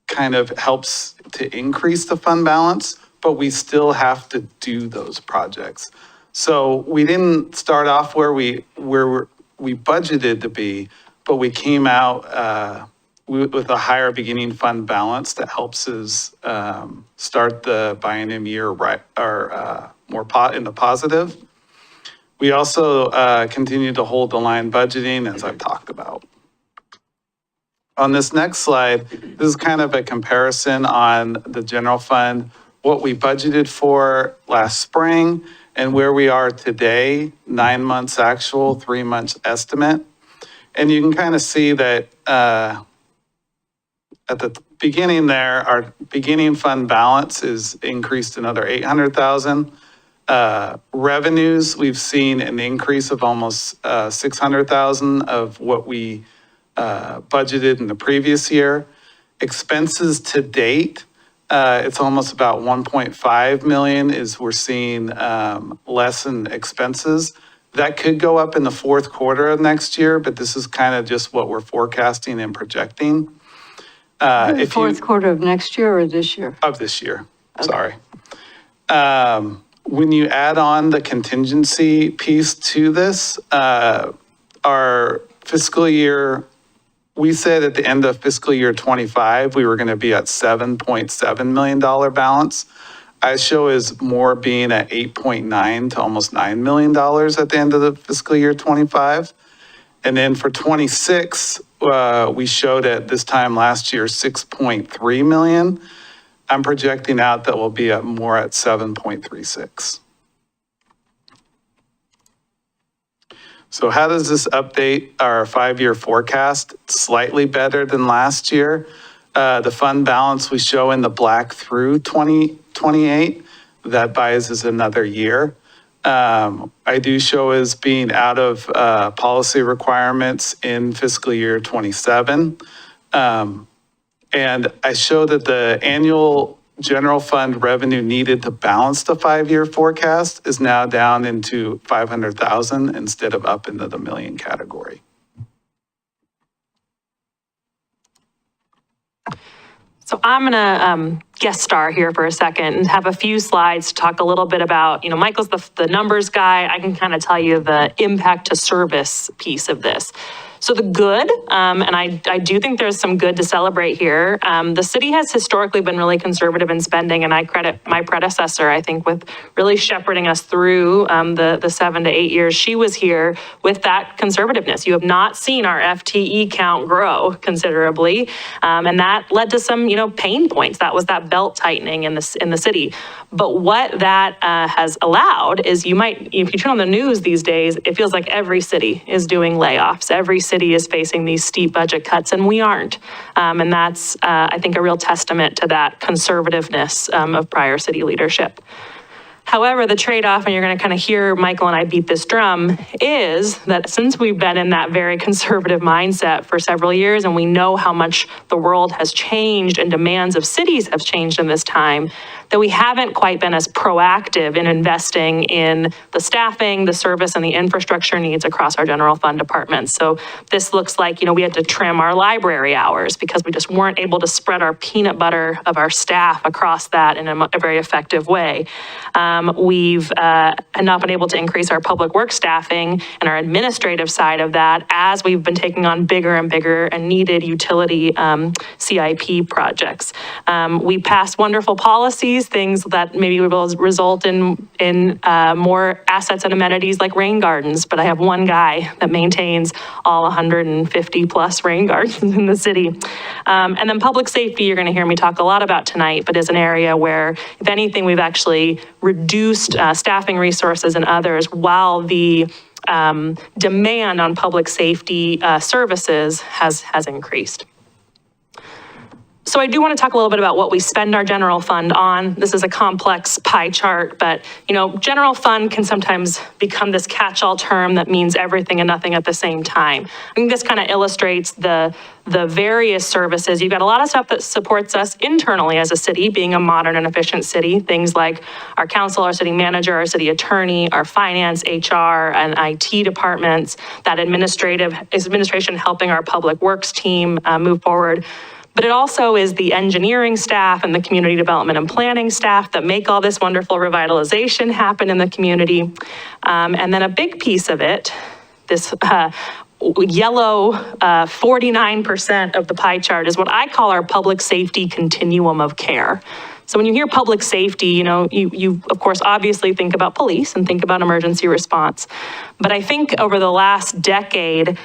kind of helps to increase the fund balance, but we still have to do those projects. So we didn't start off where we budgeted to be, but we came out with a higher beginning fund balance that helps us start the biennium year right, or more in the positive. We also continue to hold the line budgeting, as I've talked about. On this next slide, this is kind of a comparison on the general fund, what we budgeted for last spring and where we are today, 9 months actual, 3 months estimate. And you can kind of see that at the beginning there, our beginning fund balance is increased another 800,000. Revenues, we've seen an increase of almost 600,000 of what we budgeted in the previous year. Expenses to date, it's almost about 1.5 million is we're seeing less in expenses. That could go up in the fourth quarter of next year, but this is kind of just what we're forecasting and projecting. The fourth quarter of next year or this year? Of this year, sorry. When you add on the contingency piece to this, our fiscal year, we said at the end of fiscal year 25, we were going to be at $7.7 million balance. I show is more being at 8.9 to almost $9 million at the end of the fiscal year 25. And then for 26, we showed at this time last year, 6.3 million. I'm projecting out that we'll be at more at 7.36. So how does this update our 5-year forecast? Slightly better than last year. The fund balance we show in the black through 2028, that buys us another year. I do show as being out of policy requirements in fiscal year 27. And I show that the annual general fund revenue needed to balance the 5-year forecast is now down into 500,000 instead of up into the million category. So I'm going to guest star here for a second and have a few slides to talk a little bit about, Michael's the numbers guy. I can kind of tell you the impact to service piece of this. So the good, and I do think there's some good to celebrate here. The city has historically been really conservative in spending, and I credit my predecessor, I think, with really shepherding us through the 7 to 8 years she was here with that conservativeness. You have not seen our FTE count grow considerably, and that led to some, pain points. That was that belt tightening in the city. But what that has allowed is if you turn on the news these days, it feels like every city is doing layoffs. Every city is facing these steep budget cuts, and we aren't. And that's, I think, a real testament to that conservativeness of prior city leadership. However, the trade-off, and you're going to kind of hear Michael and I beat this drum, is that since we've been in that very conservative mindset for several years, and we know how much the world has changed and demands of cities have changed in this time, that we haven't quite been as proactive in investing in the staffing, the service, and the infrastructure needs across our general fund departments. So this looks like, we had to trim our library hours because we just weren't able to spread our peanut butter of our staff across that in a very effective way. We've not been able to increase our public works staffing and our administrative side of that as we've been taking on bigger and bigger and needed utility CIP projects. We passed wonderful policies, things that maybe will result in more assets and amenities like rain gardens, but I have one guy that maintains all 150 plus rain gardens in the city. And then public safety, you're going to hear me talk a lot about tonight, but is an area where, if anything, we've actually reduced staffing resources and others while the demand on public safety services has increased. So I do want to talk a little bit about what we spend our general fund on. This is a complex pie chart, but general fund can sometimes become this catch-all term that means everything and nothing at the same time. I think this kind of illustrates the various services. You've got a lot of stuff that supports us internally as a city, being a modern and efficient city. Things like our council, our city manager, our city attorney, our finance, HR, and IT departments, that administration helping our public works team move forward. But it also is the engineering staff and the community development and planning staff that make all this wonderful revitalization happen in the community. And then a big piece of it, this yellow 49% of the pie chart, is what I call our public safety continuum of care. So when you hear public safety, you of course obviously think about police and think about emergency response. But I think over the last decade,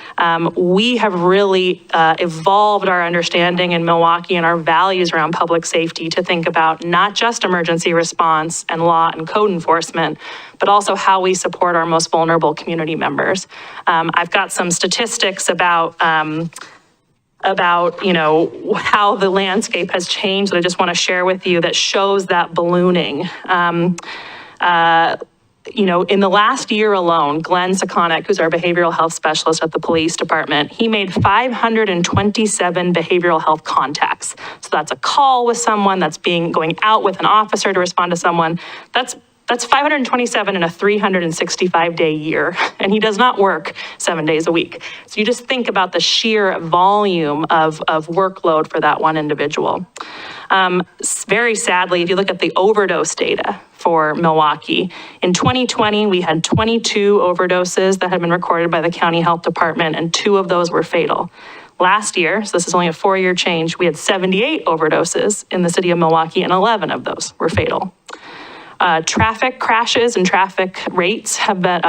we have really evolved our understanding in Milwaukie and our values around public safety to think about not just emergency response and law and code enforcement, but also how we support our most vulnerable community members. I've got some statistics about how the landscape has changed that I just want to share with you that shows that ballooning. in the last year alone, Glenn Sekonic, who's our behavioral health specialist at the police department, he made 527 behavioral health contacts. So that's a call with someone, that's going out with an officer to respond to someone. That's 527 in a 365-day year, and he does not work 7 days a week. So you just think about the sheer volume of workload for that one individual. Very sadly, if you look at the overdose data for Milwaukie, in 2020, we had 22 overdoses that had been recorded by the county health department, and 2 of those were fatal. Last year, so this is only a 4-year change, we had 78 overdoses in the city of Milwaukie, and 11 of those were fatal. Traffic crashes and traffic rates have been,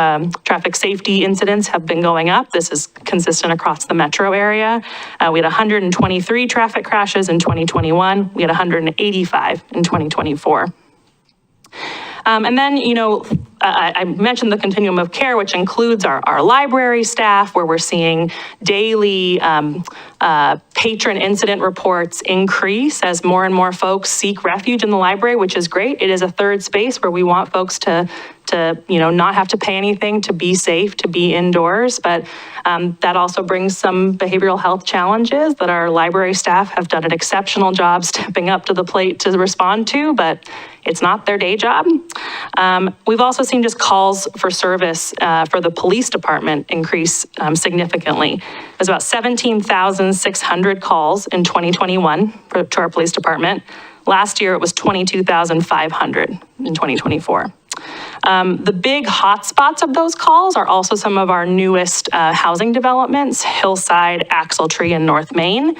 traffic safety incidents have been going up. This is consistent across the metro area. We had 123 traffic crashes in 2021. We had 185 in 2024. And then, I mentioned the continuum of care, which includes our library staff, where we're seeing daily patron incident reports increase as more and more folks seek refuge in the library, which is great. It is a third space where we want folks to not have to pay anything, to be safe, to be indoors. But that also brings some behavioral health challenges that our library staff have done an exceptional job stepping up to the plate to respond to, but it's not their day job. We've also seen just calls for service for the police department increase significantly. There's about 17,600 calls in 2021 to our police department. Last year, it was 22,500 in 2024. The big hotspots of those calls are also some of our newest housing developments, Hillside, Axletree, and North Main.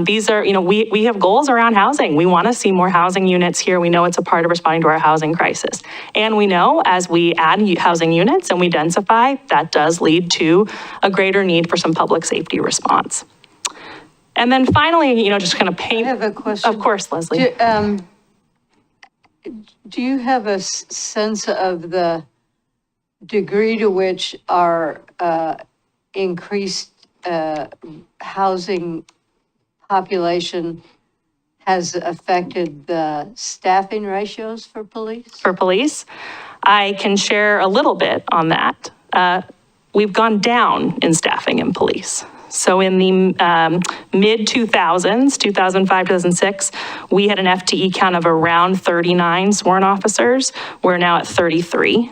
These are, we have goals around housing. We want to see more housing units here. We know it's a part of responding to our housing crisis. And we know as we add housing units and we densify, that does lead to a greater need for some public safety response. And then finally, just kind of paint. I have a question. Of course, Leslie. Do you have a sense of the degree to which our increased housing population has affected the staffing ratios for police? For police, I can share a little bit on that. We've gone down in staffing in police. So in the mid-2000s, 2005, 2006, we had an FTE count of around 39 sworn officers. We're now at 33.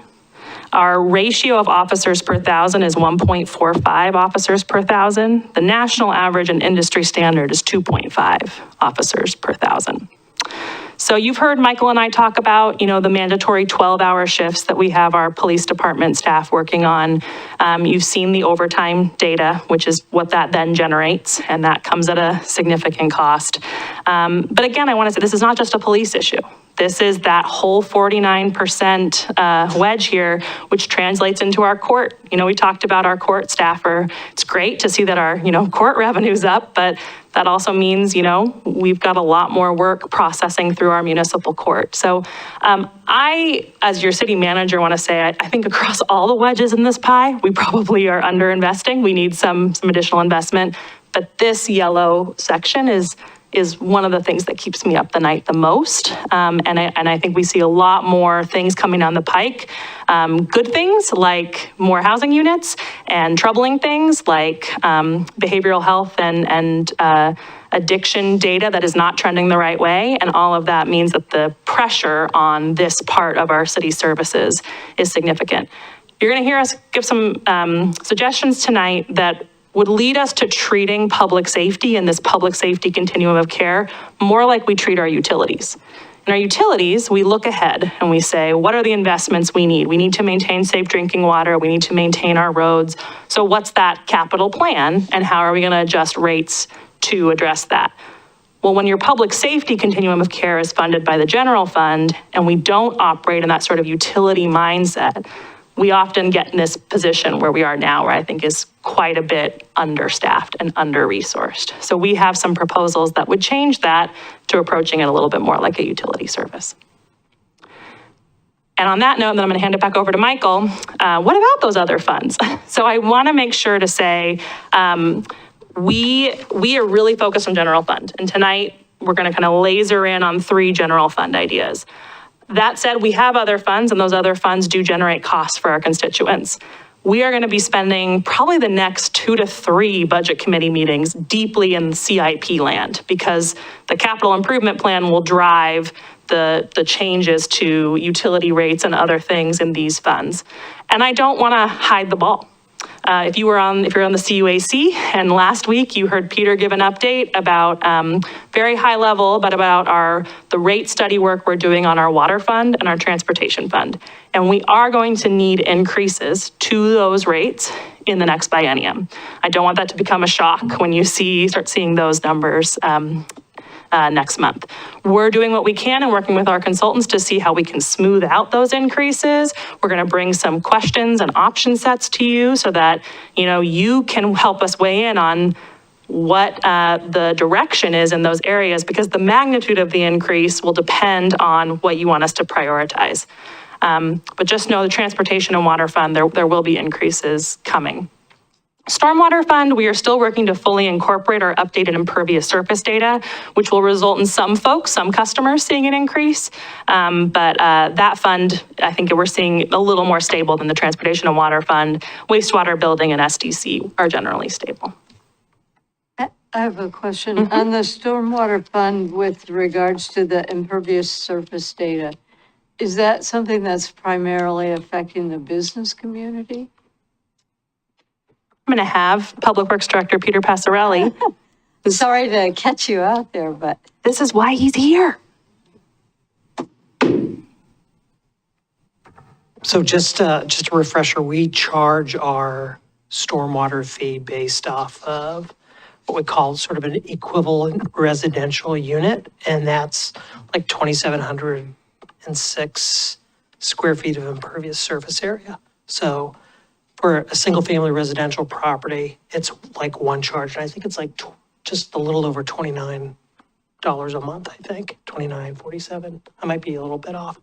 Our ratio of officers per 1,000 is 1.45 officers per 1,000. The national average and industry standard is 2.5 officers per 1,000. So you've heard Michael and I talk about, the mandatory 12-hour shifts that we have our police department staff working on. You've seen the overtime data, which is what that then generates, and that comes at a significant cost. But again, I want to say this is not just a police issue. This is that whole 49% wedge here, which translates into our court. We talked about our court staffer. It's great to see that our, court revenue's up, but that also means, we've got a lot more work processing through our municipal court. So I, as your city manager, want to say, I think across all the wedges in this pie, we probably are underinvesting. We need some additional investment, but this yellow section is one of the things that keeps me up the night the most. And I think we see a lot more things coming down the pike. Good things like more housing units, and troubling things like behavioral health and addiction data that is not trending the right way. And all of that means that the pressure on this part of our city services is significant. You're going to hear us give some suggestions tonight that would lead us to treating public safety and this public safety continuum of care more like we treat our utilities. In our utilities, we look ahead and we say, what are the investments we need? We need to maintain safe drinking water. We need to maintain our roads. So what's that capital plan, and how are we going to adjust rates to address that? Well, when your public safety continuum of care is funded by the general fund and we don't operate in that sort of utility mindset, we often get in this position where we are now, where I think is quite a bit understaffed and under-resourced. So we have some proposals that would change that to approaching it a little bit more like a utility service. And on that note, then I'm going to hand it back over to Michael. What about those other funds? So I want to make sure to say, we are really focused on general fund. And tonight, we're going to kind of laser in on 3 general fund ideas. That said, we have other funds, and those other funds do generate costs for our constituents. We are going to be spending probably the next 2 to 3 budget committee meetings deeply in CIP land, because the capital improvement plan will drive the changes to utility rates and other things in these funds. And I don't want to hide the ball. If you're on the CUAC, and last week you heard Peter give an update about, very high level, but about the rate study work we're doing on our water fund and our transportation fund. And we are going to need increases to those rates in the next biennium. I don't want that to become a shock when you start seeing those numbers next month. We're doing what we can and working with our consultants to see how we can smooth out those increases. We're going to bring some questions and option sets to you so that, you can help us weigh in on what the direction is in those areas, because the magnitude of the increase will depend on what you want us to prioritize. But just know the transportation and water fund, there will be increases coming. Stormwater fund, we are still working to fully incorporate our updated impervious surface data, which will result in some customers seeing an increase. But that fund, I think we're seeing a little more stable than the transportation and water fund. Wastewater building and SDC are generally stable. I have a question. On the stormwater fund with regards to the impervious surface data, is that something that's primarily affecting the business community? I'm going to have Public Works Director Peter Passarelli. Sorry to catch you out there, but. This is why he's here. So just a refresher, we charge our stormwater fee based off of what we call sort of an equivalent residential unit, and that's like 2,706 square feet of impervious surface area. So for a single family residential property, it's like one charge. And I think it's like just a little over $29 a month, I think, $29.47. I might be a little bit off,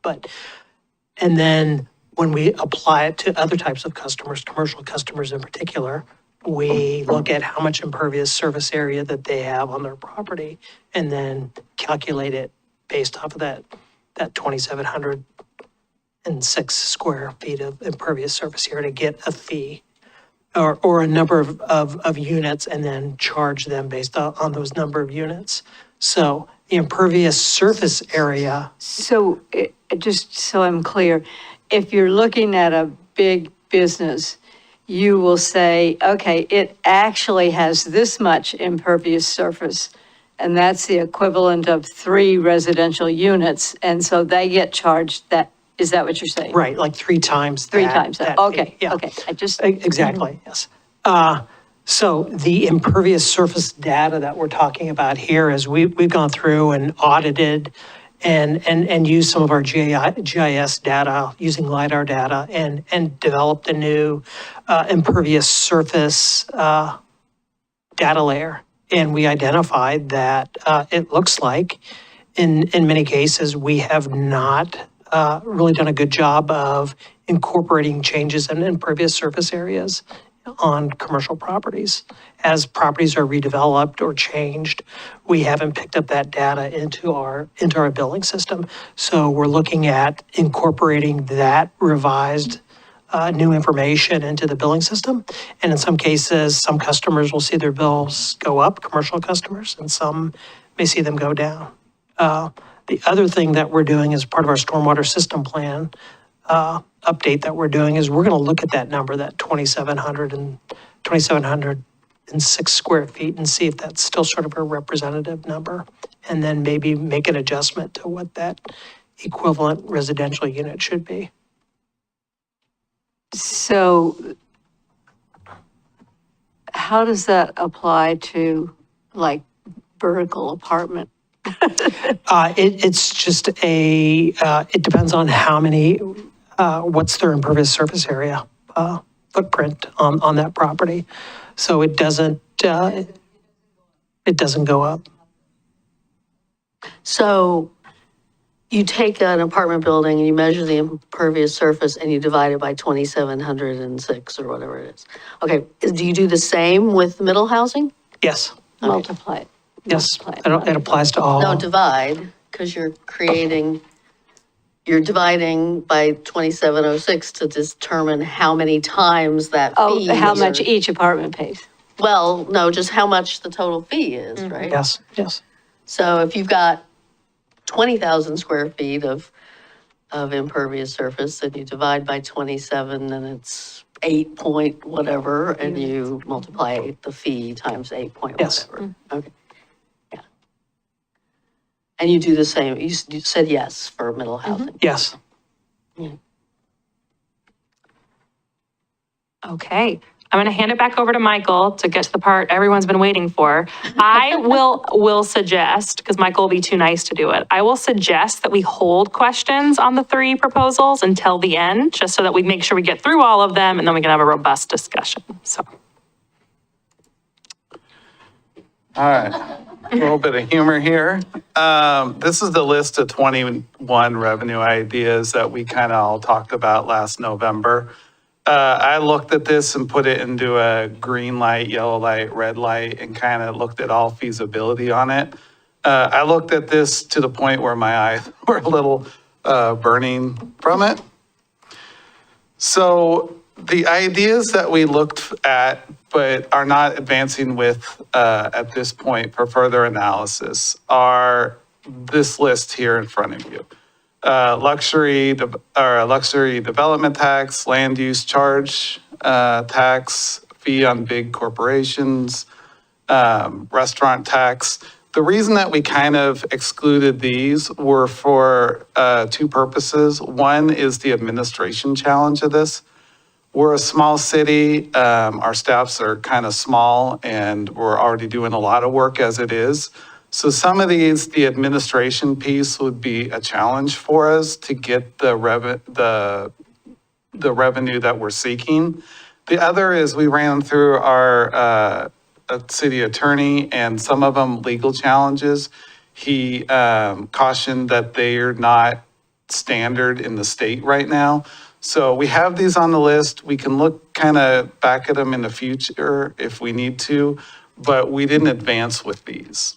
and then when we apply it to other types of customers, commercial customers in particular, we look at how much impervious surface area that they have on their property and then calculate it based off of that 2,706 square feet of impervious surface area to get a fee or a number of units, and then charge them based on those number of units. So the impervious surface area. So just so I'm clear, if you're looking at a big business, you will say, okay, it actually has this much impervious surface, and that's the equivalent of 3 residential units, and so they get charged that. Is that what you're saying? Right, like 3 times that. 3 times that, okay, fee, yeah. okay. Exactly, yes. So the impervious surface data that we're talking about here is we've gone through and audited and used some of our GIS data, using LiDAR data, and developed a new impervious surface data layer. And we identified that it looks like in many cases we have not really done a good job of incorporating changes in impervious surface areas on commercial properties. As properties are redeveloped or changed, we haven't picked up that data into our billing system. So we're looking at incorporating that revised new information into the billing system. And in some cases, some customers will see their bills go up, commercial customers, and some may see them go down. The other thing that we're doing as part of our stormwater system plan update that we're doing is we're going to look at that number, that 2,706 square feet, and see if that's still sort of a representative number, and then maybe make an adjustment to what that equivalent residential unit should be. So how does that apply to like vertical apartment? It's just it depends on how many, what's their impervious surface area footprint on that property. So it doesn't go up. So you take an apartment building and you measure the impervious surface and you divide it by 2,706 or whatever it is. Okay, do you do the same with middle housing? Yes. Multiply it. Yes, it applies to all. No, divide, because you're creating, you're dividing by 2706 to determine how many times that Oh, fee. how is. much each apartment pays. Well, no, just how much the total fee is, right? Yes, yes. So if you've got 20,000 square feet of impervious surface, and you divide by 27, and it's 8 point whatever, and you multiply the fee times 8 point Yes. whatever. Okay, yeah. And you do the same, you said yes for middle housing. Yes. Okay, I'm going to hand it back over to Michael to get to the part everyone's been waiting for. I will suggest, because Michael will be too nice to do it, I will suggest that we hold questions on the 3 proposals until the end, just so that we make sure we get through all of them, and then we can have a robust discussion, so. All right, a little bit of humor here. This is the list of 21 revenue ideas that we kind of all talked about last November. I looked at this and put it into a green light, yellow light, red light, and kind of looked at all feasibility on it. I looked at this to the point where my eyes were a little burning from it. So the ideas that we looked at but are not advancing with at this point for further analysis are this list here in front of you. Luxury development tax, land use charge tax, fee on big corporations, restaurant tax. The reason that we kind of excluded these were for 2 purposes. One is the administration challenge of this. We're a small city, our staffs are kind of small, and we're already doing a lot of work as it is. So some of these, the administration piece would be a challenge for us to get the revenue that we're seeking. The other is we ran through our city attorney, and some of them legal challenges. He cautioned that they're not standard in the state right now. So we have these on the list. We can look kind of back at them in the future if we need to, but we didn't advance with these.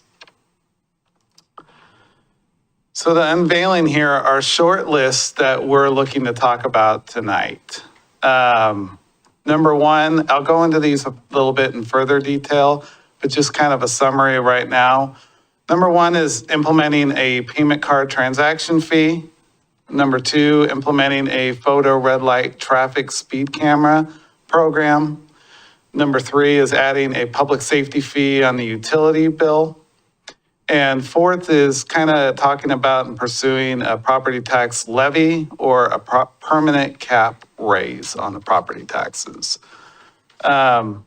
So the unveiling here are short lists that we're looking to talk about tonight. Number 1, I'll go into these a little bit in further detail, but just kind of a summary right now. Number 1 is implementing a payment card transaction fee. Number 2, implementing a photo red light traffic speed camera program. Number 3 is adding a public safety fee on the utility bill. And 4th is kind of talking about and pursuing a property tax levy or a permanent cap raise on the property taxes. Other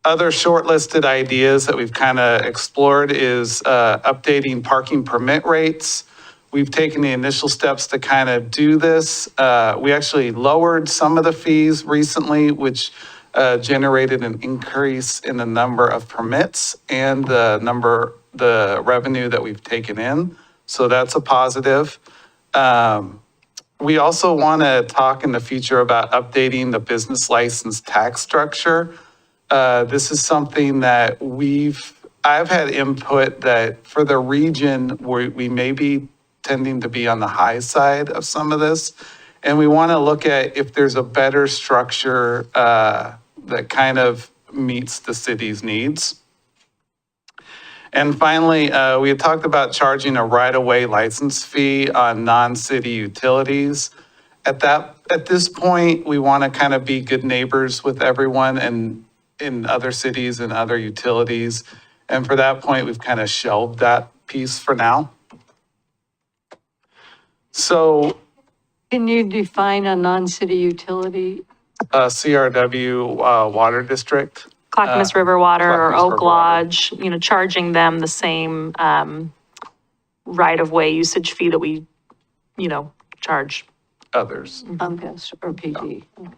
shortlisted ideas that we've kind of explored is updating parking permit rates. We've taken the initial steps to kind of do this. We actually lowered some of the fees recently, which generated an increase in the number of permits and the revenue that we've taken in. So that's a positive. We also want to talk in the future about updating the business license tax structure. This is something that I've had input that for the region, we may be tending to be on the high side of some of this. And we want to look at if there's a better structure that kind of meets the city's needs. And finally, we had talked about charging a right-of-way license fee on non-city utilities. At this point, we want to kind of be good neighbors with everyone and in other cities and other utilities. And for that point, we've kind of shelved that piece for now. So Can you define a non-city utility? CRW Water District. Clackamas River Water or Clackamas Oak River Water. Lodge, charging them the same right-of-way usage fee that we, charge. Others. Comcast or PG? Okay.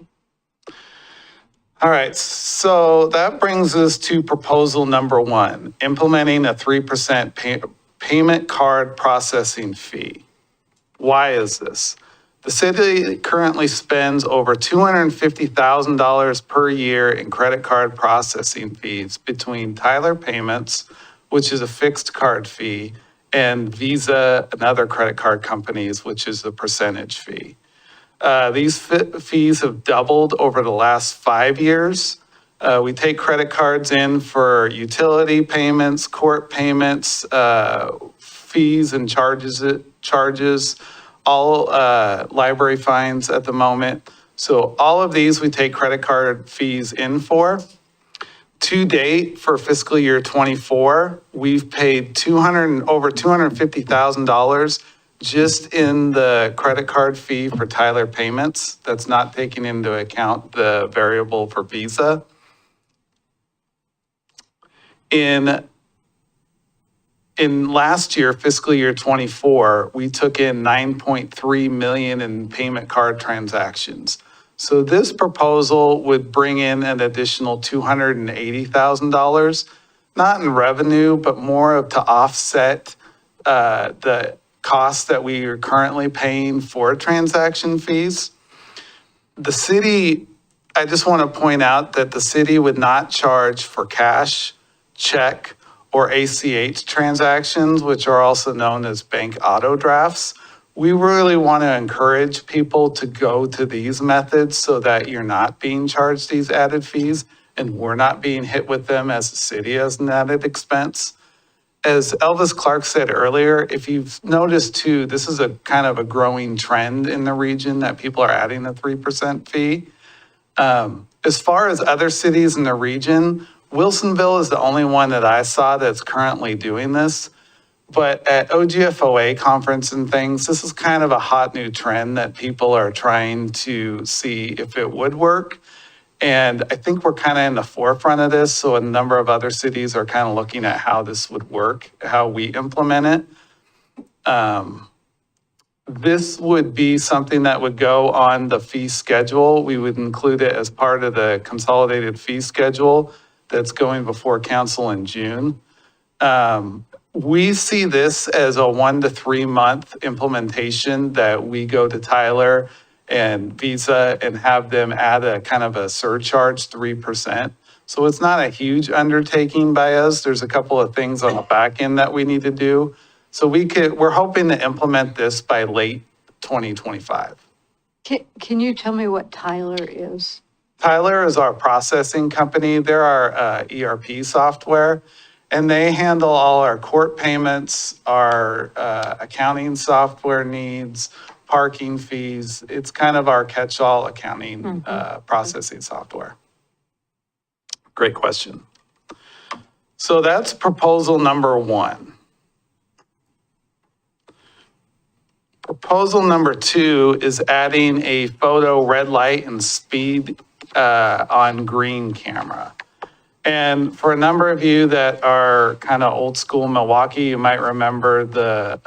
All right, so that brings us to proposal number 1, implementing a 3% payment card processing fee. Why is this? The city currently spends over $250,000 per year in credit card processing fees between Tyler Payments, which is a fixed card fee, and Visa and other credit card companies, which is the percentage fee. These fees have doubled over the last 5 years. We take credit cards in for utility payments, court payments, fees and charges, all library fines at the moment. So all of these we take credit card fees in for. To date, for fiscal year '24, we've paid over $250,000 just in the credit card fee for Tyler payments. That's not taking into account the variable for Visa. In last year, fiscal year '24, we took in 9.3 million in payment card transactions. So this proposal would bring in an additional $280,000, not in revenue, but more to offset the costs that we are currently paying for transaction fees. The city, I just want to point out that the city would not charge for cash, check, or ACH transactions, which are also known as bank auto drafts. We really want to encourage people to go to these methods so that you're not being charged these added fees and we're not being hit with them as a city as an added expense. As Elvis Clark said earlier, if you've noticed too, this is a kind of a growing trend in the region that people are adding a 3% fee. As far as other cities in the region, Wilsonville is the only one that I saw that's currently doing this. But at OGFOA conference and things, this is kind of a hot new trend that people are trying to see if it would work. And I think we're kind of in the forefront of this. So a number of other cities are kind of looking at how this would work, how we implement it. This would be something that would go on the fee schedule. We would include it as part of the consolidated fee schedule that's going before council in June. We see this as a 1 to 3 month implementation that we go to Tyler and Visa and have them add a kind of a surcharge 3%. So it's not a huge undertaking by us. There's a couple of things on the back end that we need to do. So we're hoping to implement this by late 2025. Can you tell me what Tyler is? Tyler is our processing company. They're our ERP software. And they handle all our court payments, our accounting software needs, parking fees. It's kind of our catch-all accounting processing software. Great question. So that's proposal number 1. Proposal number 2 is adding a photo red light and speed on green camera. And for a number of you that are kind of old school Milwaukie, you might remember the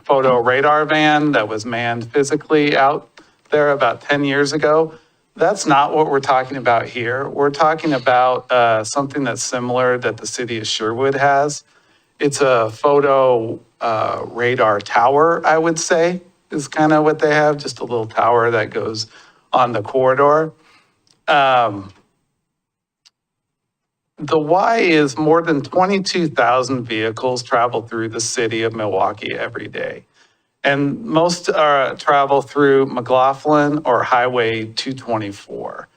photo radar van that was manned physically out there about 10 years ago. That's not what we're talking about here. We're talking about something that's similar that the city of Sherwood has. It's a photo radar tower, I would say, is kind of what they have, just a little tower that goes on the corridor. The why is more than 22,000 vehicles travel through the city of Milwaukie every day. And most travel through McLaughlin or Highway 224.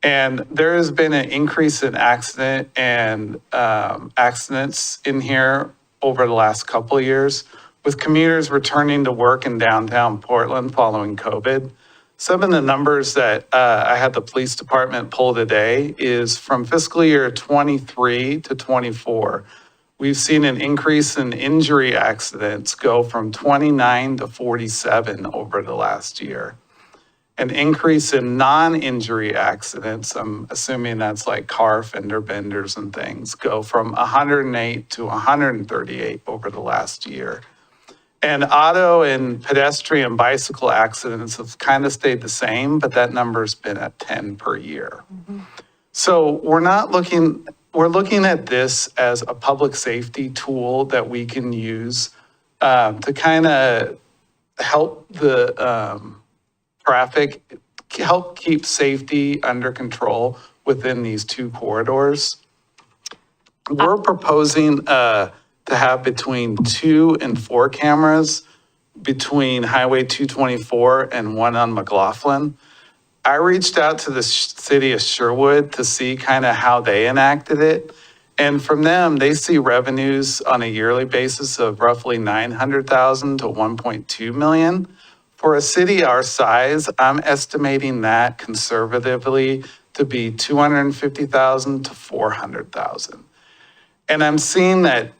And there has been an increase in accidents in here over the last couple of years, with commuters returning to work in downtown Portland following COVID. Some of the numbers that I had the police department pull today is from fiscal year 23 to 24. We've seen an increase in injury accidents go from 29 to 47 over the last year. An increase in non-injury accidents, I'm assuming that's like car fender benders and things, go from 108 to 138 over the last year. And auto and pedestrian bicycle accidents have kind of stayed the same, but that number's been at 10 per year. So we're looking at this as a public safety tool that we can use to kind of help the traffic, help keep safety under control within these two corridors. We're proposing to have between 2 and 4 cameras between Highway 224 and one on McLaughlin. I reached out to the city of Sherwood to see kind of how they enacted it. And from them, they see revenues on a yearly basis of roughly 900,000 to 1.2 million. For a city our size, I'm estimating that conservatively to be 250,000 to 400,000. And I'm seeing that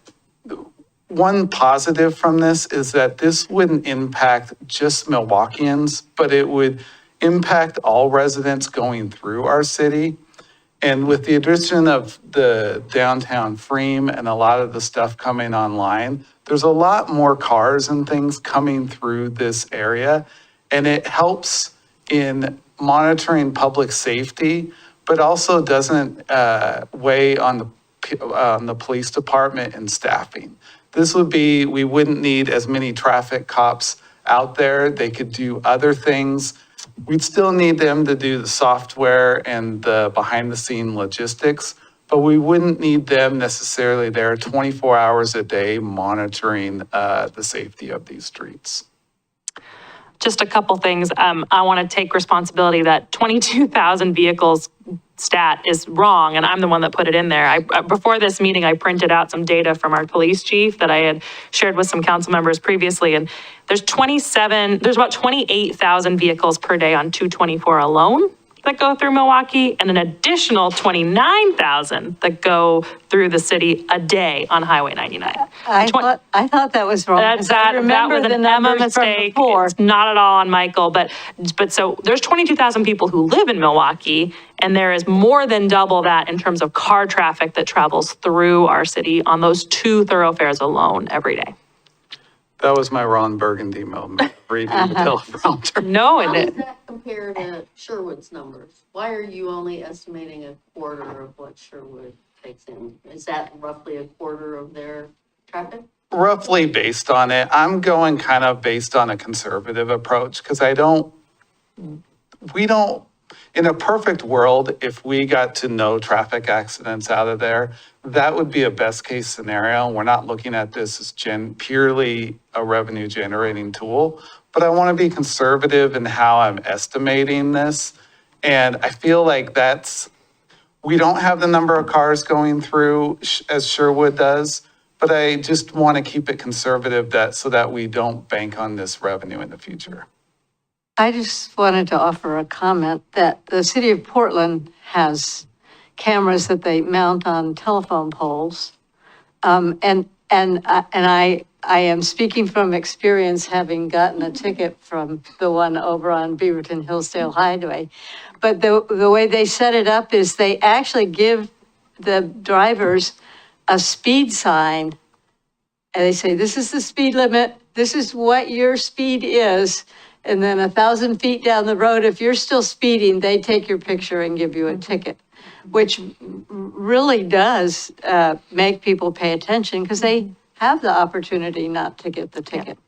one positive from this is that this wouldn't impact just Milwaukeeans, but it would impact all residents going through our city. And with the addition of the downtown Freem and a lot of the stuff coming online, there's a lot more cars and things coming through this area. And it helps in monitoring public safety, but also doesn't weigh on the police department and staffing. This would be, we wouldn't need as many traffic cops out there. They could do other things. We'd still need them to do the software and the behind the scene logistics, but we wouldn't need them necessarily there 24 hours a day monitoring the safety of these streets. Just a couple things. I want to take responsibility that 22,000 vehicles stat is wrong, and I'm the one that put it in there. Before this meeting, I printed out some data from our police chief that I had shared with some council members previously, and there's about 28,000 vehicles per day on 224 alone that go through Milwaukie, and an additional 29,000 that go through the city a day on Highway 99. I thought that was wrong. That's that was an Emma mistake. It's not at all on Michael, but so there's 22,000 people who live in Milwaukie, and there is more than double that in terms of car traffic that travels through our city on those 2 thoroughfares alone every day. That was my Ron Burgundy moment, reading the teleprompter. No, How and does that compare to Sherwood's numbers? Why are you only estimating a quarter of what Sherwood takes in? Is that roughly a quarter of their traffic? Roughly based on it. I'm going kind of based on a conservative approach because we don't, in a perfect world, if we got to no traffic accidents out of there, that would be a best case scenario. We're not looking at this as purely a revenue generating tool, but I want to be conservative in how I'm estimating this. And I feel like we don't have the number of cars going through as Sherwood does, but I just want to keep it conservative so that we don't bank on this revenue in the future. I just wanted to offer a comment that the city of Portland has cameras that they mount on telephone poles. And I am speaking from experience, having gotten a ticket from the one over on Beaverton Hillsdale Highway. But the way they set it up is they actually give the drivers a speed sign. And they say, this is the speed limit. This is what your speed is. And then 1,000 feet down the road, if you're still speeding, they take your picture and give you a ticket, which really does make people pay attention because they have the opportunity not to get the ticket.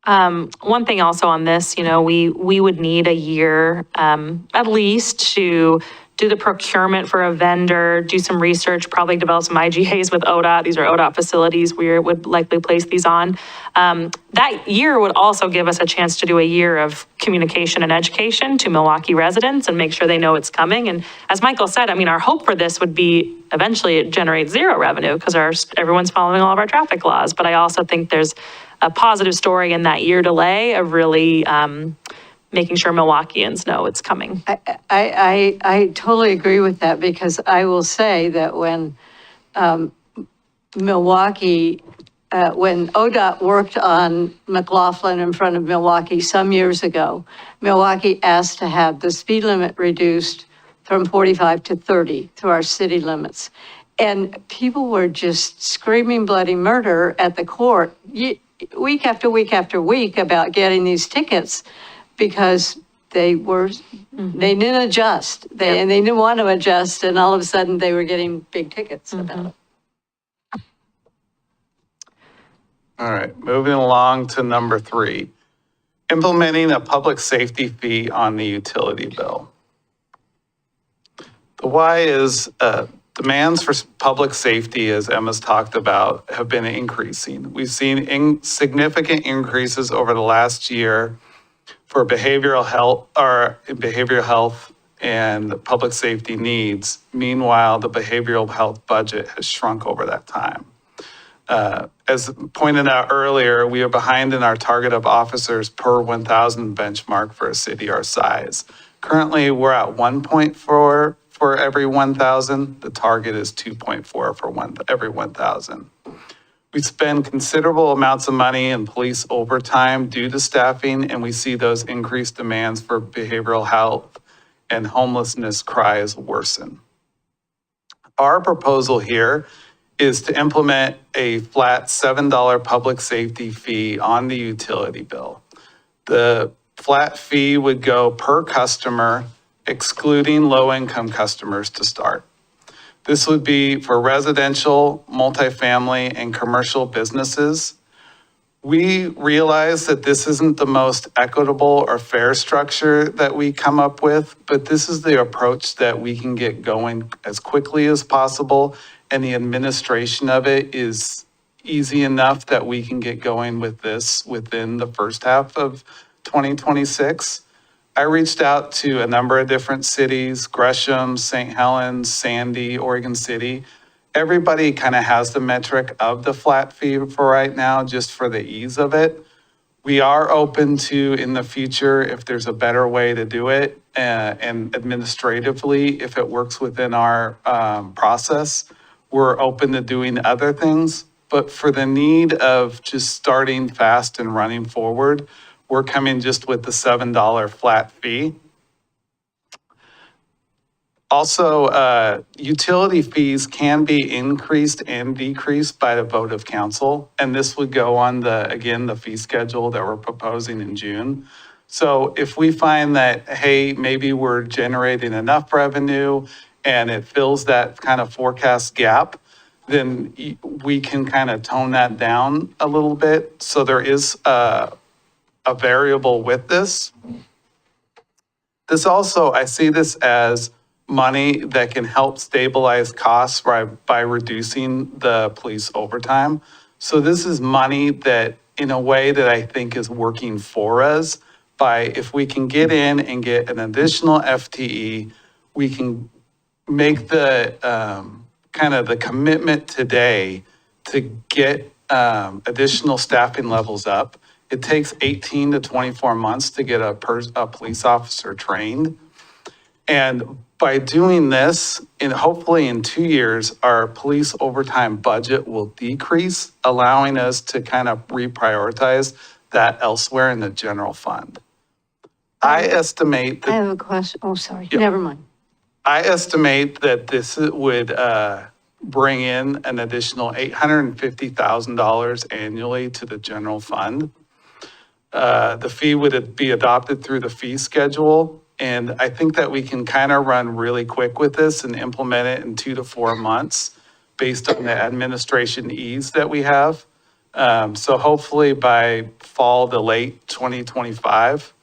one thing also on this, we would need a year at least to do the procurement for a vendor, do some research, probably develop some IGAs with ODOT. These are ODOT facilities we would likely place these on. That year would also give us a chance to do a year of communication and education to Milwaukie residents and make sure they know it's coming. And as Michael said, our hope for this would be eventually it generates zero revenue because everyone's following all of our traffic laws. But I also think there's a positive story in that year delay of really making sure Milwaukeeans know it's coming. I totally agree with that because I will say that when Milwaukie, when ODOT worked on McLaughlin in front of Milwaukie some years ago, Milwaukie asked to have the speed limit reduced from 45 to 30 to our city limits. And people were just screaming bloody murder at the court week after week after week about getting these tickets because they didn't adjust. And they didn't want to adjust, and all of a sudden they were getting big tickets about it. All right, moving along to number 3, implementing a public safety fee on the utility bill. The why is Demands for public safety, as Emma's talked about, have been increasing. We've seen significant increases over the last year for behavioral health and public safety needs. Meanwhile, the behavioral health budget has shrunk over that time. As pointed out earlier, we are behind in our target of officers per 1,000 benchmark for a city our size. Currently, we're at 1.4 for every 1,000. The target is 2.4 for every 1,000. We spend considerable amounts of money in police overtime due to staffing, and we see those increased demands for behavioral health and homelessness cries worsen. Our proposal here is to implement a flat $7 public safety fee on the utility bill. The flat fee would go per customer, excluding low-income customers to start. This would be for residential, multifamily, and commercial businesses. We realize that this isn't the most equitable or fair structure that we come up with, but this is the approach that we can get going as quickly as possible, and the administration of it is easy enough that we can get going with this within the first half of 2026. I reached out to a number of different cities, Gresham, St. Helens, Sandy, Oregon City. Everybody kind of has the metric of the flat fee for right now, just for the ease of it. We are open to, in the future, if there's a better way to do it, and administratively, if it works within our process, we're open to doing other things. But for the need of just starting fast and running forward, we're coming just with the $7 flat fee. Also, utility fees can be increased and decreased by the vote of council. And this would go on the fee schedule that we're proposing in June. So if we find that, hey, maybe we're generating enough revenue and it fills that kind of forecast gap, then we can kind of tone that down a little bit. So there is a variable with this. This also, I see this as money that can help stabilize costs by reducing the police overtime. So this is money that, in a way, that I think is working for us. By, if we can get in and get an additional FTE, we can make the kind of the commitment today to get additional staffing levels up. It takes 18 to 24 months to get a police officer trained. And by doing this, hopefully in 2 years, our police overtime budget will decrease, allowing us to kind of reprioritize that elsewhere in the general fund. I estimate that. I have a question. Oh, sorry. Yeah. Never mind. I estimate that this would bring in an additional $850,000 annually to the general fund. The fee would be adopted through the fee schedule. And I think that we can kind of run really quick with this and implement it in 2 to 4 months based on the administration ease that we have. So hopefully by fall to late 2025,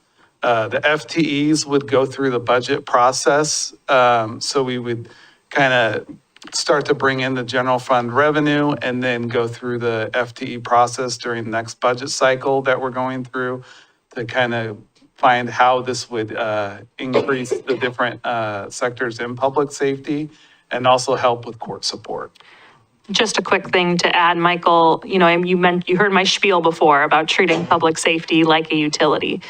the FTEs would go through the budget process. So we would kind of start to bring in the general fund revenue and then go through the FTE process during the next budget cycle that we're going through to kind of find how this would increase the different sectors in public safety and also help with court support. Just a quick thing to add, Michael, you heard my spiel before about treating public safety like a utility.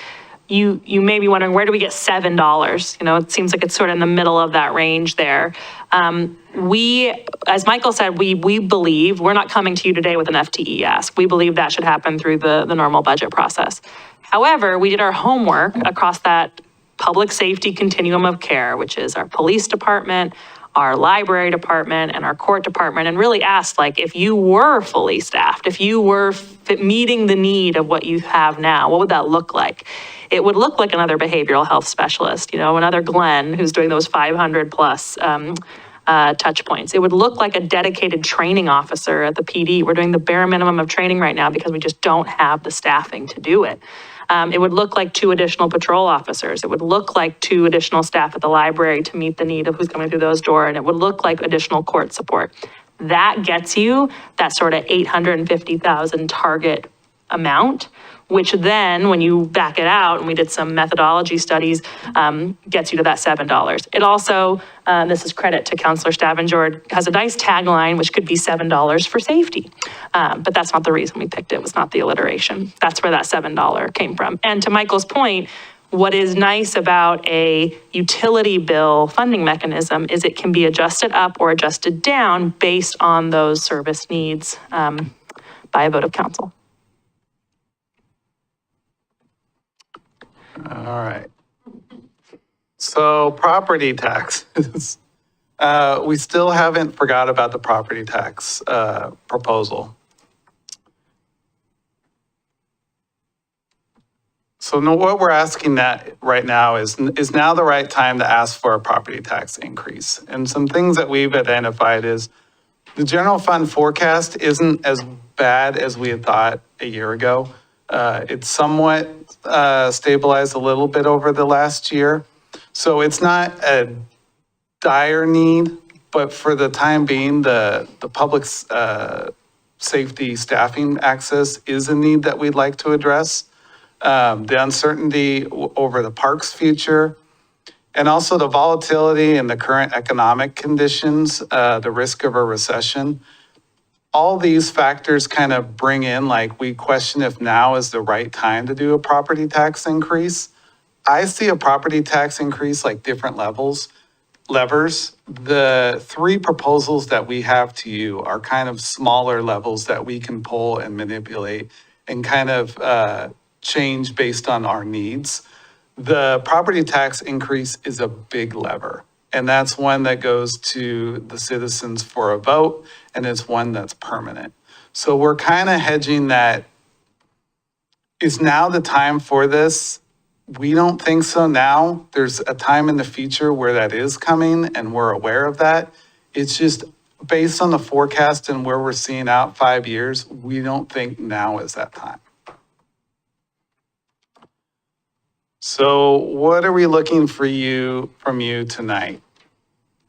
You may be wondering, where do we get $7? It seems like it's sort of in the middle of that range there. As Michael said, we believe, we're not coming to you today with an FTE ask. We believe that should happen through the normal budget process. However, we did our homework across that public safety continuum of care, which is our police department, our library department, and our court department, and really asked, if you were fully staffed, if you were meeting the need of what you have now, what would that look like? It would look like another behavioral health specialist, another Glenn who's doing those 500 plus touch points. It would look like a dedicated training officer at the PD. We're doing the bare minimum of training right now because we just don't have the staffing to do it. It would look like 2 additional patrol officers. It would look like 2 additional staff at the library to meet the need of who's coming through those doors. And it would look like additional court support. That gets you that sort of 850,000 target amount, which then, when you back it out, and we did some methodology studies, gets you to that $7. It also, this is credit to Counselor Stavanger, has a nice tagline, which could be $7 for safety. But that's not the reason we picked it. It was not the alliteration. That's where that $7 came from. And to Michael's point, what is nice about a utility bill funding mechanism is it can be adjusted up or adjusted down based on those service needs by a vote of council. All right. So property taxes. We still haven't forgot about the property tax proposal. So what we're asking that right now is now the right time to ask for a property tax increase? And some things that we've identified is the general fund forecast isn't as bad as we had thought a year ago. It's somewhat stabilized a little bit over the last year. So it's not a dire need, but for the time being, the public safety staffing access is a need that we'd like to address. The uncertainty over the park's future, and also the volatility in the current economic conditions, the risk of a recession. All these factors kind of bring in, like, we question if now is the right time to do a property tax increase. I see a property tax increase like different levers. The 3 proposals that we have to you are kind of smaller levels that we can pull and manipulate and kind of change based on our needs. The property tax increase is a big lever, and that's one that goes to the citizens for a vote, and it's one that's permanent. So we're kind of hedging that. Is now the time for this? We don't think so now. There's a time in the future where that is coming, and we're aware of that. It's just based on the forecast and where we're seeing out 5 years, we don't think now is that time. So what are we looking from you tonight?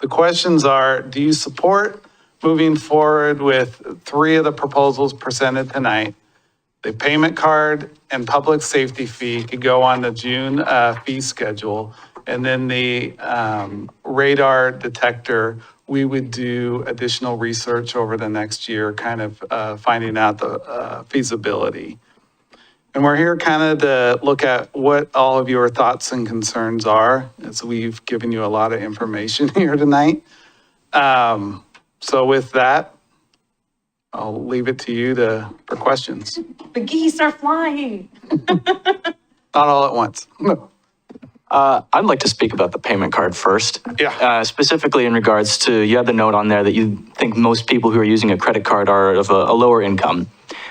The questions are, do you support moving forward with 3 of the proposals presented tonight? The payment card and public safety fee could go on the June fee schedule. And then the radar detector, we would do additional research over the next year, kind of finding out the feasibility. And we're here kind of to look at what all of your thoughts and concerns are, as we've given you a lot of information here tonight. So with that, I'll leave it to you for questions. The geese are flying. Not all at once. I'd like to speak about the payment card first. Yeah. Specifically in regards to, you had the note on there that you think most people who are using a credit card are of a lower income.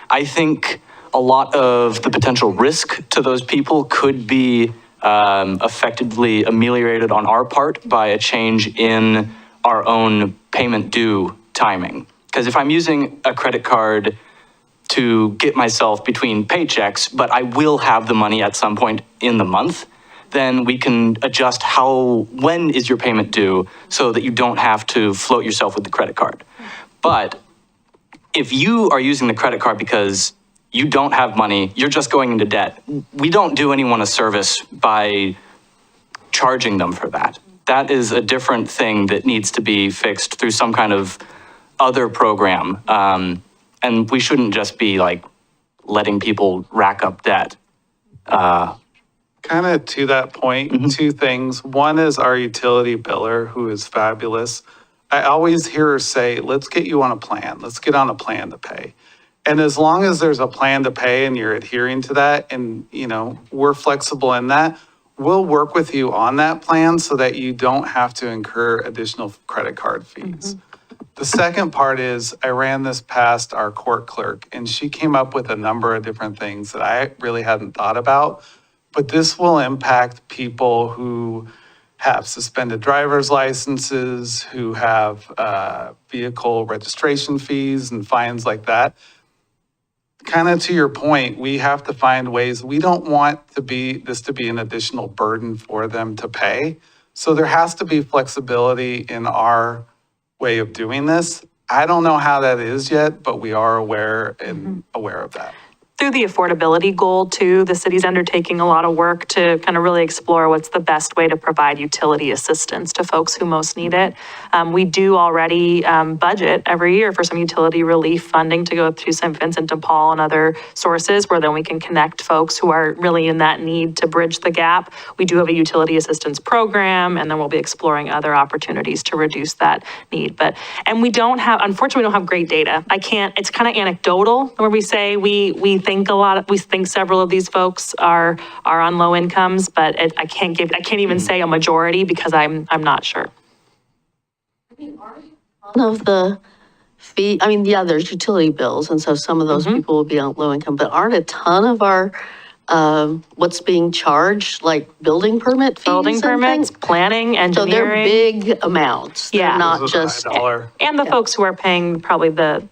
I think a lot of the potential risk to those people could be effectively ameliorated on our part by a change in our own payment due timing. Because if I'm using a credit card to get myself between paychecks, but I will have the money at some point in the month, then we can adjust when is your payment due so that you don't have to float yourself with the credit card. But if you are using the credit card because you don't have money, you're just going into debt, we don't do anyone a service by charging them for that. That is a different thing that needs to be fixed through some kind of other program. And we shouldn't just be like letting people rack up debt. Kind of to that point, 2 things. One is our utility biller, who is fabulous. I always hear her say, let's get you on a plan. Let's get on a plan to pay. And as long as there's a plan to pay and you're adhering to that, and we're flexible in that, we'll work with you on that plan so that you don't have to incur additional credit card fees. The second part is, I ran this past our court clerk, and she came up with a number of different things that I really hadn't thought about. But this will impact people who have suspended driver's licenses, who have vehicle registration fees and fines like that. kind of to your point, we have to find ways, we don't want this to be an additional burden for them to pay. So there has to be flexibility in our way of doing this. I don't know how that is yet, but we are aware of that. Through the affordability goal too, the city's undertaking a lot of work to kind of really explore what's the best way to provide utility assistance to folks who most need it. We do already budget every year for some utility relief funding to go through St. Vincent de Paul and other sources where then we can connect folks who are really in that need to bridge the gap. We do have a utility assistance program, and then we'll be exploring other opportunities to reduce that need. And we don't have, unfortunately, we don't have great data. It's kind of anecdotal where we say we think several of these folks are on low incomes, but I can't even say a majority because I'm not sure. One of the fee, there's utility bills, and so some of those people will be on low income, but aren't a ton of our, what's being charged, like building permit fees? Building and things, things? planning, So they're engineering. big amounts. They're Yeah. not Those are just, $5. And the folks who are paying probably who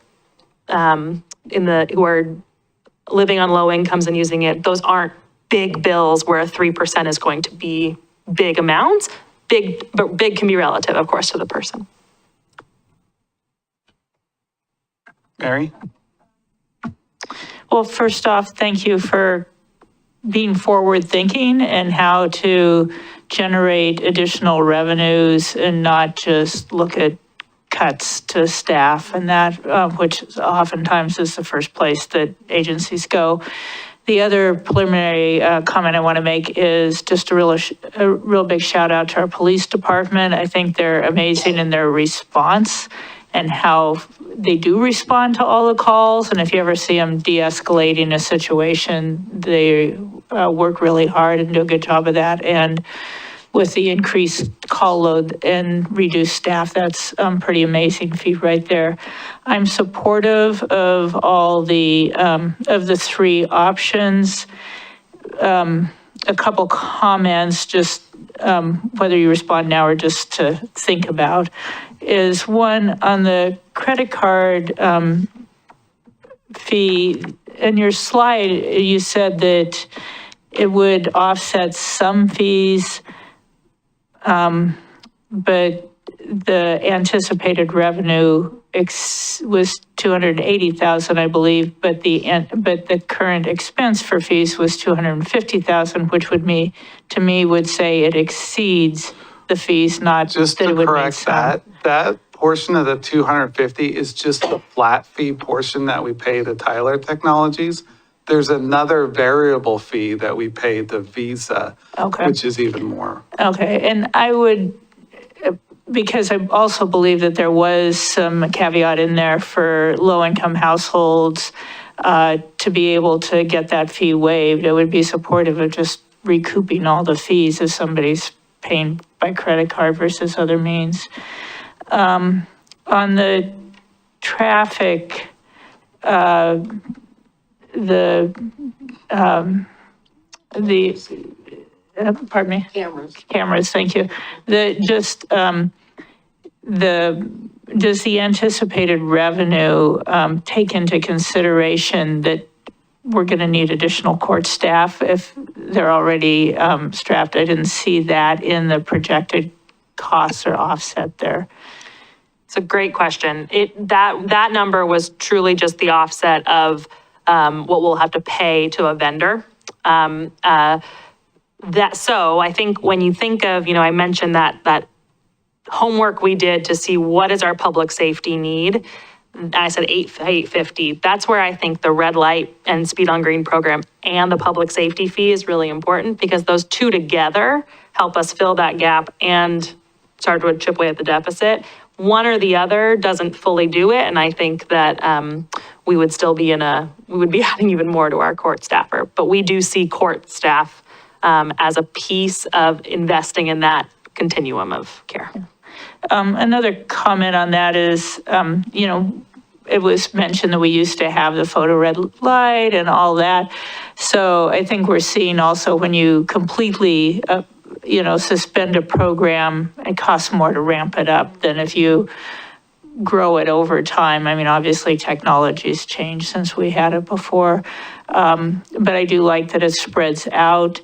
are living on low incomes and using it, those aren't big bills where 3% is going to be big amounts. But big can be relative, of course, to the person. Mary? Well, first off, thank you for being forward thinking and how to generate additional revenues and not just look at cuts to staff and that, which oftentimes is the first place that agencies go. The other preliminary comment I want to make is just a real big shout out to our police department. I think they're amazing in their response and how they do respond to all the calls. And if you ever see them de-escalating a situation, they work really hard and do a good job of that. And with the increased call load and reduced staff, that's pretty amazing feat right there. I'm supportive of all of the three options. A couple comments, just whether you respond now or just to think about, is one on the credit card fee. In your slide, you said that it would offset some fees, but the anticipated revenue was 280,000, I believe, but the current expense for fees was 250,000, which to me would say it exceeds the fees, not Just that to it would make correct some. that portion of the 250 is just the flat fee portion that we pay to Tyler Technologies. There's another variable fee that we pay to Visa, Okay. which is even more. Okay, and I would, because I also believe that there was some caveat in there for low-income households to be able to get that fee waived. I would be supportive of just recouping all the fees if somebody's paying by credit card versus other means. On the traffic, pardon me? Cameras, thank you. Does the anticipated revenue take into consideration that we're going to need additional court staff if they're already strapped? I didn't see that in the projected costs or offset there. It's a great question. That number was truly just the offset of what we'll have to pay to a vendor. So I think when you think of, I mentioned that homework we did to see what is our public safety need. And I said 850. That's where I think the red light and speed on green program and the public safety fee is really important, because those two together help us fill that gap and start to chip away at the deficit. One or the other doesn't fully do it. And I think that we would still be we would be adding even more to our court staffer. But we do see court staff as a piece of investing in that continuum of care. Another comment on that is, it was mentioned that we used to have the photo red light and all that. So I think we're seeing also when you completely, suspend a program, it costs more to ramp it up than if you grow it over time. I mean, obviously technology's changed since we had it before. But I do like that it spreads out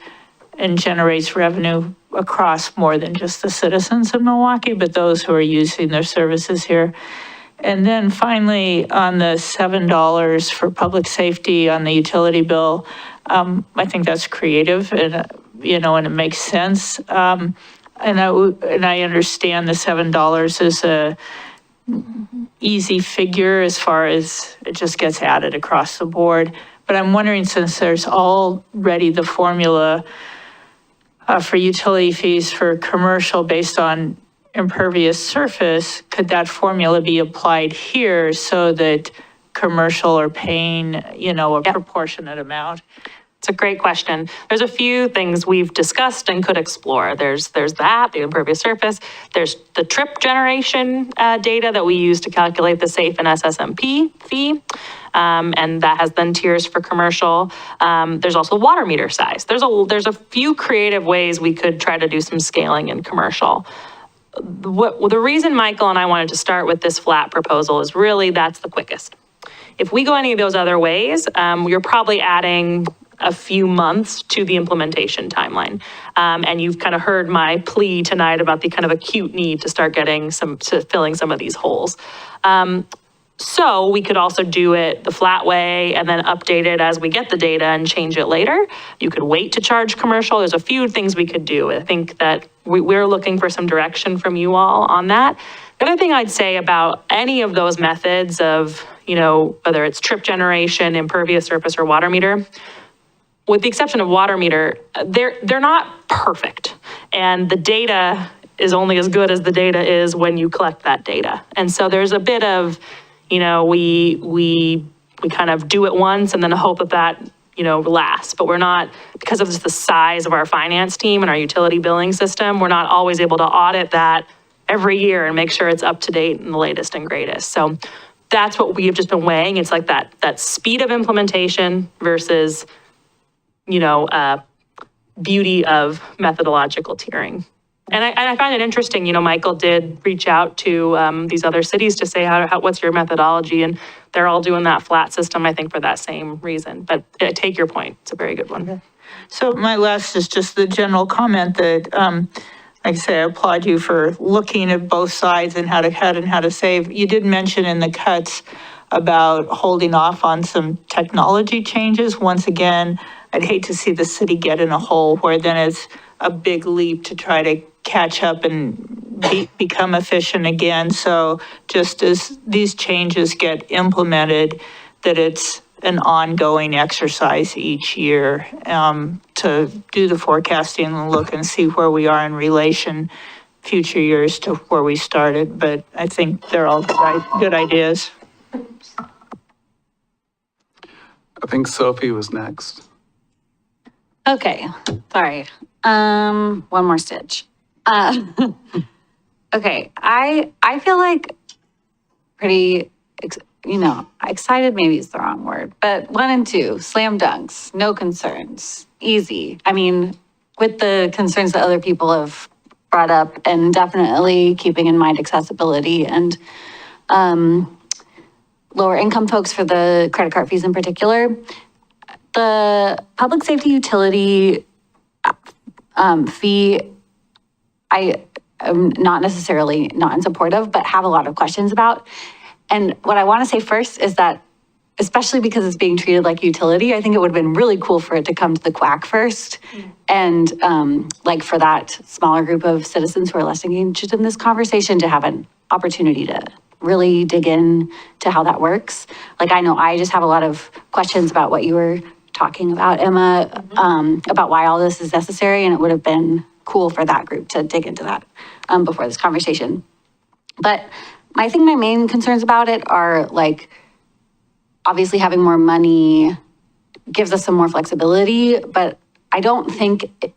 and generates revenue across more than just the citizens of Milwaukee, but those who are using their services here. And then finally, on the $7 for public safety on the utility bill, I think that's creative and, and it makes sense. And I understand the $7 is a easy figure as far as it just gets added across the board. But I'm wondering, since there's already the formula for utility fees for commercial based on impervious surface, could that formula be applied here so that commercial are paying, a proportionate amount? It's a great question. There's a few things we've discussed and could explore. There's that, the impervious surface. There's the trip generation data that we use to calculate the SAFE and SSMP fee. And that has then tiers for commercial. There's also water meter size. There's a few creative ways we could try to do some scaling in commercial. The reason Michael and I wanted to start with this flat proposal is really that's the quickest. If we go any of those other ways, you're probably adding a few months to the implementation timeline. And you've kind of heard my plea tonight about the kind of acute need to start filling some of these holes. So we could also do it the flat way and then update it as we get the data and change it later. You could wait to charge commercial. There's a few things we could do. I think that we're looking for some direction from you all on that. The other thing I'd say about any of those methods of, whether it's trip generation, impervious surface, or water meter, with the exception of water meter, they're not perfect. And the data is only as good as the data is when you collect that data. And so there's a bit of, we kind of do it once and then hope that lasts. But we're not, because of just the size of our finance team and our utility billing system, we're not always able to audit that every year and make sure it's up to date and the latest and greatest. So that's what we have just been weighing. It's like that speed of implementation versus, beauty of methodological tiering. And I find it interesting, Michael did reach out to these other cities to say, what's your methodology? And they're all doing that flat system, I think, for that same reason. But I take your point. It's a very good one. Okay. So my last is just the general comment that, like I say, I applaud you for looking at both sides and how to cut and how to save. You did mention in the cuts about holding off on some technology changes. Once again, I'd hate to see the city get in a hole where then it's a big leap to try to catch up and become efficient again. So just as these changes get implemented, that it's an ongoing exercise each year to do the forecasting and look and see where we are in relation future years to where we started. But I think they're all good ideas. I think Sophie was next. Okay, sorry. One more stitch. Okay, I feel like pretty, excited maybe is the wrong word, but 1 and 2, slam dunks, no concerns, easy. I mean, with the concerns that other people have brought up and definitely keeping in mind accessibility and lower income folks for the credit card fees in particular. The public safety utility fee, I am not necessarily not in support of, but have a lot of questions about. And what I want to say first is that, especially because it's being treated like utility, I think it would have been really cool for it to come to the quack first. And like for that smaller group of citizens who are less engaged in this conversation to have an opportunity to really dig in to how that works. Like, I know I just have a lot of questions about what you were talking about, Emma, about why all this is necessary, and it would have been cool for that group to dig into that before this conversation. But I think my main concerns about it are, like, obviously having more money gives us some more flexibility, but I don't think it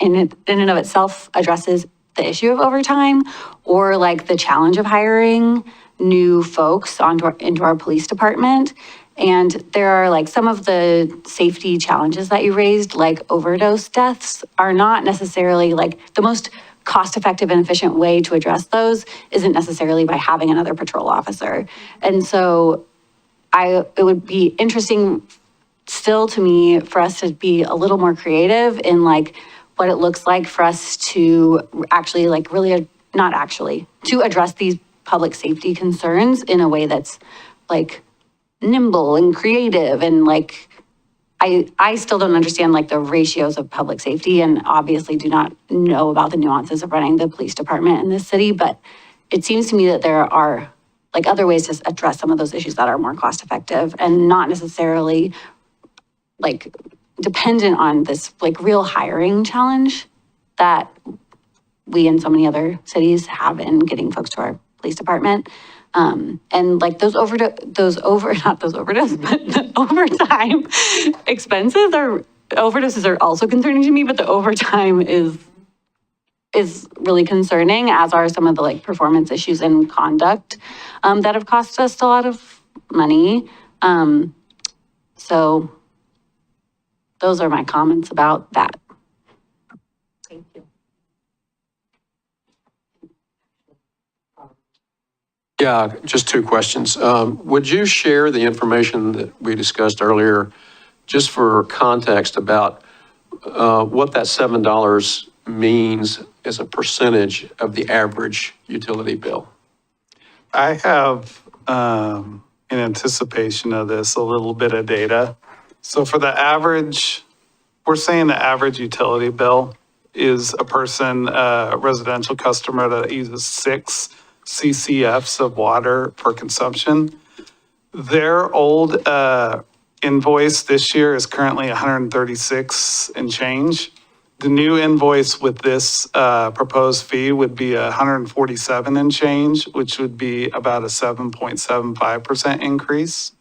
in and of itself addresses the issue of overtime or like the challenge of hiring new folks into our police department. And there are like some of the safety challenges that you raised, like overdose deaths, are not necessarily like the most cost-effective and efficient way to address those isn't necessarily by having another patrol officer. And so it would be interesting still to me for us to be a little more creative in like what it looks like for us to actually like really, not actually, to address these public safety concerns in a way that's like nimble and creative and like, I still don't understand like the ratios of public safety and obviously do not know about the nuances of running the police department in this city, but it seems to me that there are like other ways to address some of those issues that are more cost effective and not necessarily like dependent on this like real hiring challenge that we in so many other cities have in getting folks to our police department. And like not those overdose, but the overtime expenses overdoses are also concerning to me, but the overtime is really concerning, as are some of the like performance issues and conduct that have cost us a lot of money. So those are my comments about that. Thank you. Yeah, just two questions. Would you share the information that we discussed earlier, just for context about what that $7 means as a percentage of the average utility bill? I have, in anticipation of this, a little bit of data. So for the average, we're saying the average utility bill is a person, a residential customer that uses 6 CCFs of water for consumption. Their old invoice this year is currently 136 and change. The new invoice with this proposed fee would be 147 and change, which would be about a 7.75% increase.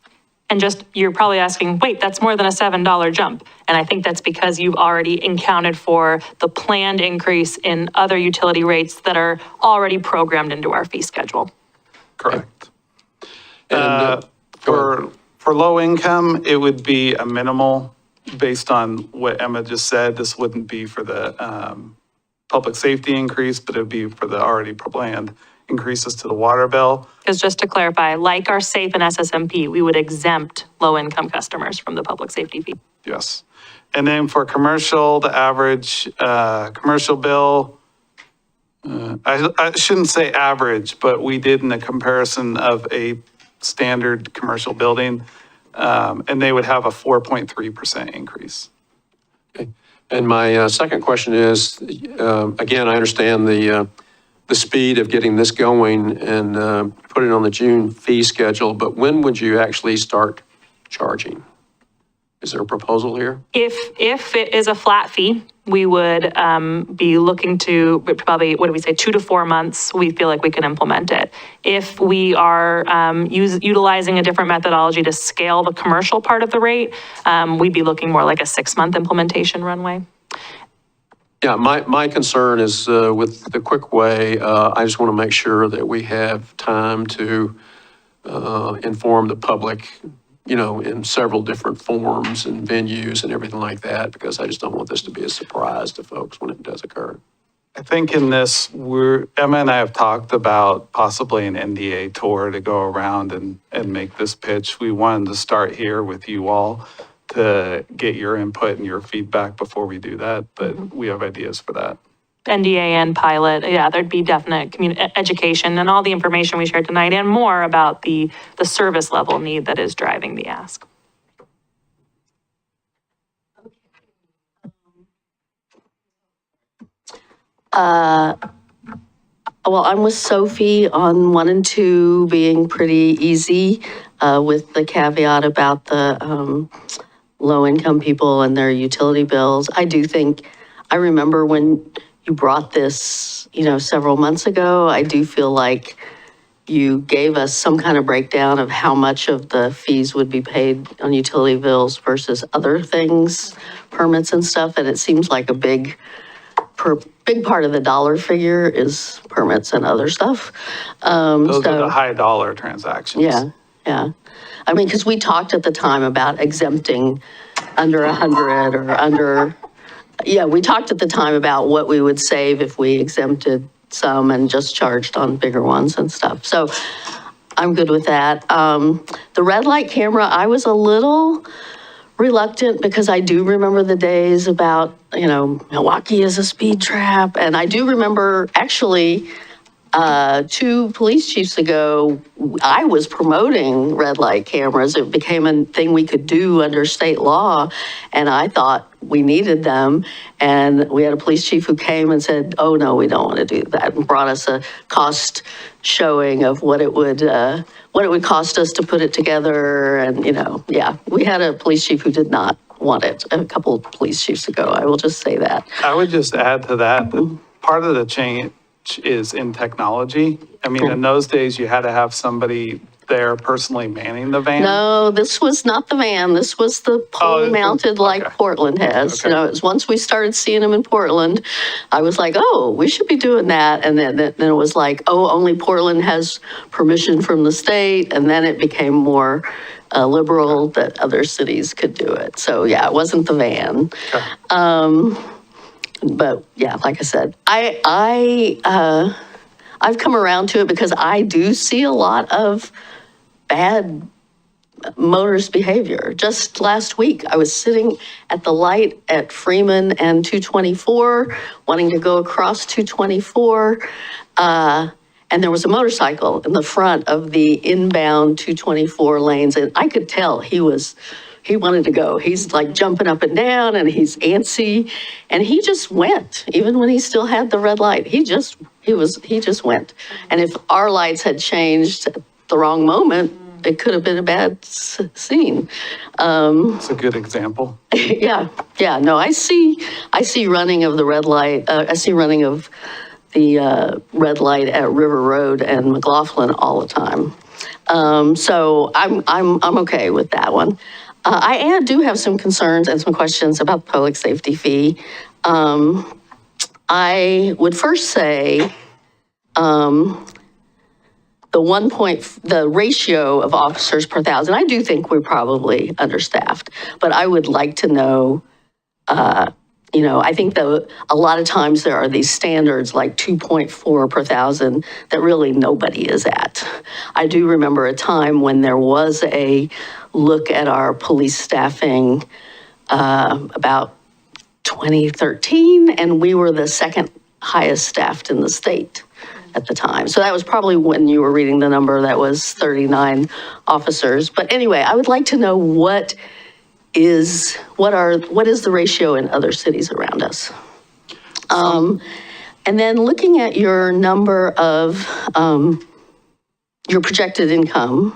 And just, you're probably asking, wait, that's more than a $7 jump. And I think that's because you've already accounted for the planned increase in other utility rates that are already programmed into our fee schedule. Correct. And For low income, it would be a minimal, based on what Emma just said. This wouldn't be for the public safety increase, but it would be for the already planned increases to the water bill. Because just to clarify, like our SAFE and SSMP, we would exempt low-income customers from the public safety fee. Yes. And then for commercial, the average commercial bill, I shouldn't say average, but we did in a comparison of a standard commercial building, and they would have a 4.3% increase. Okay. And my second question is, again, I understand the speed of getting this going and put it on the June fee schedule, but when would you actually start charging? Is there a proposal here? If it is a flat fee, we would be looking to probably, 2 to 4 months, we feel like we can implement it. If we are utilizing a different methodology to scale the commercial part of the rate, we'd be looking more like a 6-month implementation runway. Yeah, my concern is with the quick way, I just want to make sure that we have time to inform the public, in several different forms and venues and everything like that, because I just don't want this to be a surprise to folks when it does occur. I think in this, Emma and I have talked about possibly an NDA tour to go around and make this pitch. We wanted to start here with you all to get your input and your feedback before we do that, but we have ideas for that. NDA and pilot, yeah, there'd be definite education and all the information we shared tonight and more about the service level need that is driving the ask. Well, I'm with Sophie on 1 and 2 being pretty easy, with the caveat about the low-income people and their utility bills. I do think, I remember when you brought this, several months ago, I do feel like you gave us some kind of breakdown of how much of the fees would be paid on utility bills versus other things, permits and stuff, and it seems like a big part of the dollar figure is permits and other stuff. Those are the high dollar transactions. Yeah. I mean, because we talked at the time about exempting under 100 or under yeah, we talked at the time about what we would save if we exempted some and just charged on bigger ones and stuff. So I'm good with that. The red light camera, I was a little reluctant because I do remember the days about, Milwaukie is a speed trap. And I do remember actually 2 police chiefs ago, I was promoting red light cameras. It became a thing we could do under state law, and I thought we needed them. And we had a police chief who came and said, "Oh no, we don't want to do that," and brought us a cost showing of what it would cost us to put it together. And yeah, we had a police chief who did not want it a couple of police chiefs ago. I will just say that. I would just add to that, part of the change is in technology. I mean, in those days, you had to have somebody there personally manning the van. No, this was not the van. This was the pole mounted like Portland has. Okay. It was once we started seeing them in Portland, I was like, oh, we should be doing that. And then it was like, oh, only Portland has permission from the state. And then it became more liberal that other cities could do it. So yeah, it wasn't the van. Okay. But yeah, like I said, I've come around to it because I do see a lot of bad motorist behavior. Just last week, I was sitting at the light at Freeman and 224, wanting to go across 224, and there was a motorcycle in the front of the inbound 224 lanes, and I could tell he wanted to go. He's like jumping up and down and he's antsy, and he just went, even when he still had the red light. He just went. And if our lights had changed at the wrong moment, it could have been a bad scene. It's a good example. Yeah. No, I see running of the red light. I see running of the red light at River Road and McLaughlin all the time. So I'm okay with that one. I do have some concerns and some questions about the public safety fee. I would first say the ratio of officers per thousand, I do think we're probably understaffed, but I would like to know, I think that a lot of times there are these standards like 2.4 per thousand that really nobody is at. I do remember a time when there was a look at our police staffing about 2013, and we were the second highest staffed in the state at the time. So that was probably when you were reading the number that was 39 officers. But anyway, I would like to know what is the ratio in other cities around us. And then looking at your number of your projected income,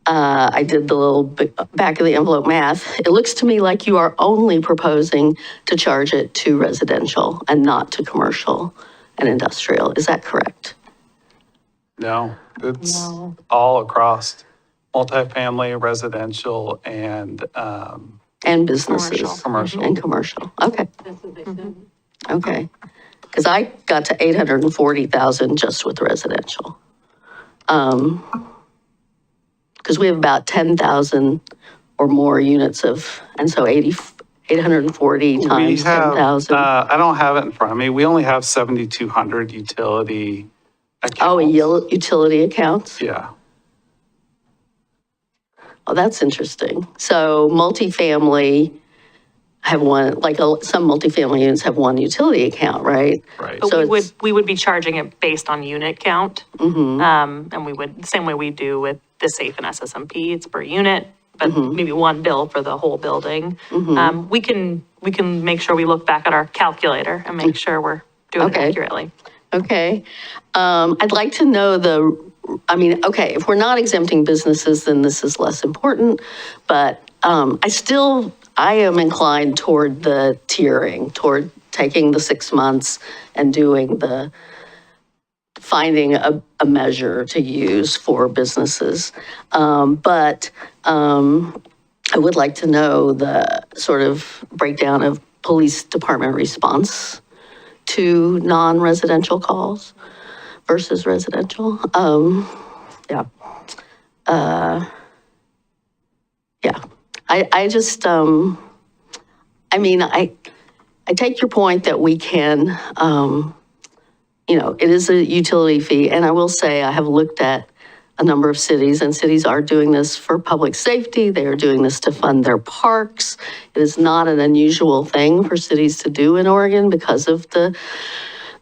I did the little back of the envelope math. It looks to me like you are only proposing to charge it to residential and not to commercial and industrial. Is that correct? No, it's all across multifamily, residential, and businesses. Commercial. And commercial. Okay. Okay. Because I got to 840,000 just with residential. Because we have about 10,000 or more units and so 840 times 10,000. I don't have it in front of me. We only have 7,200 utility accounts. Oh, utility accounts? Yeah. Oh, that's interesting. So multifamily have one, some multifamily units have one utility account, right? Right. But So we would be charging it based on unit count. And we would, the same way we do with the SAFE and SSMP, it's per unit, but maybe one bill for the whole building. We can make sure we look back at our calculator and make sure we're doing it Okay. accurately. Okay. I'd like to know if we're not exempting businesses, then this is less important, but I am inclined toward the tiering, toward taking the 6 months and finding a measure to use for businesses. But I would like to know the sort of breakdown of police department response to non-residential calls versus residential. Yeah. I just, I take your point that we can, it is a utility fee. And I will say, I have looked at a number of cities, and cities are doing this for public safety. They are doing this to fund their parks. It is not an unusual thing for cities to do in Oregon because of the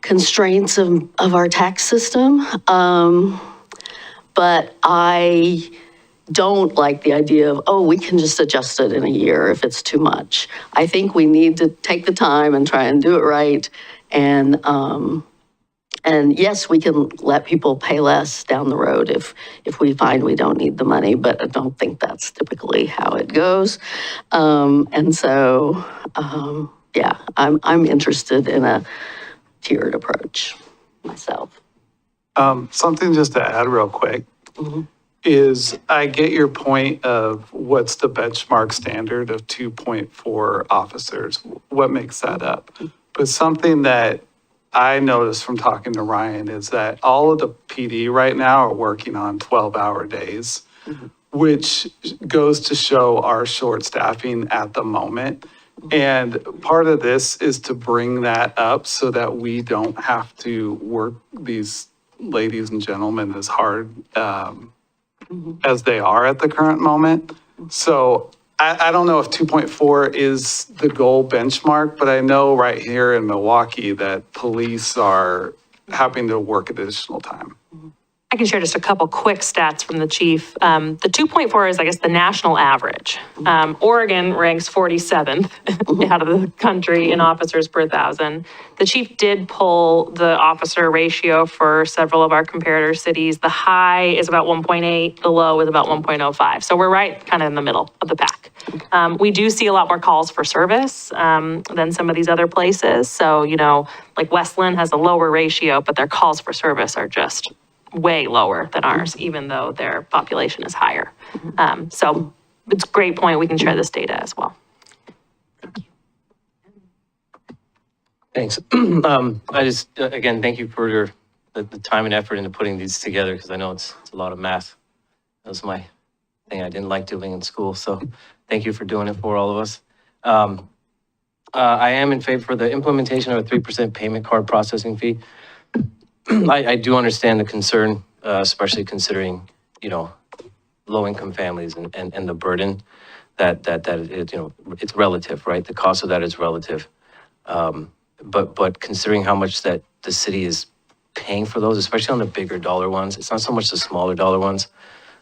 constraints of our tax system. But I don't like the idea of, oh, we can just adjust it in a year if it's too much. I think we need to take the time and try and do it right. And yes, we can let people pay less down the road if we find we don't need the money, but I don't think that's typically how it goes. And so, yeah, I'm interested in a tiered approach myself. Something just to add real quick is I get your point of what's the benchmark standard of 2.4 officers? What makes that up? But something that I noticed from talking to Ryan is that all of the PD right now are working on 12-hour days, which goes to show our short staffing at the moment. And part of this is to bring that up so that we don't have to work these ladies and gentlemen as hard as they are at the current moment. So I don't know if 2.4 is the goal benchmark, but I know right here in Milwaukie that police are having to work additional time. I can share just a couple quick stats from the chief. The 2.4 is, I guess, the national average. Oregon ranks 47th out of the country in officers per 1,000. The chief did pull the officer ratio for several of our comparator cities. The high is about 1.8, the low is about 1.05. So we're right kind of in the middle of the pack. We do see a lot more calls for service than some of these other places. So, like Westland has a lower ratio, but their calls for service are just way lower than ours, even though their population is higher. So it's a great point. We can share this data as well. Thanks. I just, again, thank you for the time and effort into putting these together, because I know it's a lot of math. That was my thing I didn't like doing in school. So thank you for doing it for all of us. I am in favor for the implementation of a 3% payment card processing fee. I do understand the concern, especially considering, low-income families and the burden that it's relative, right? The cost of that is relative. But considering how much that the city is paying for those, especially on the bigger dollar ones, it's not so much the smaller dollar ones,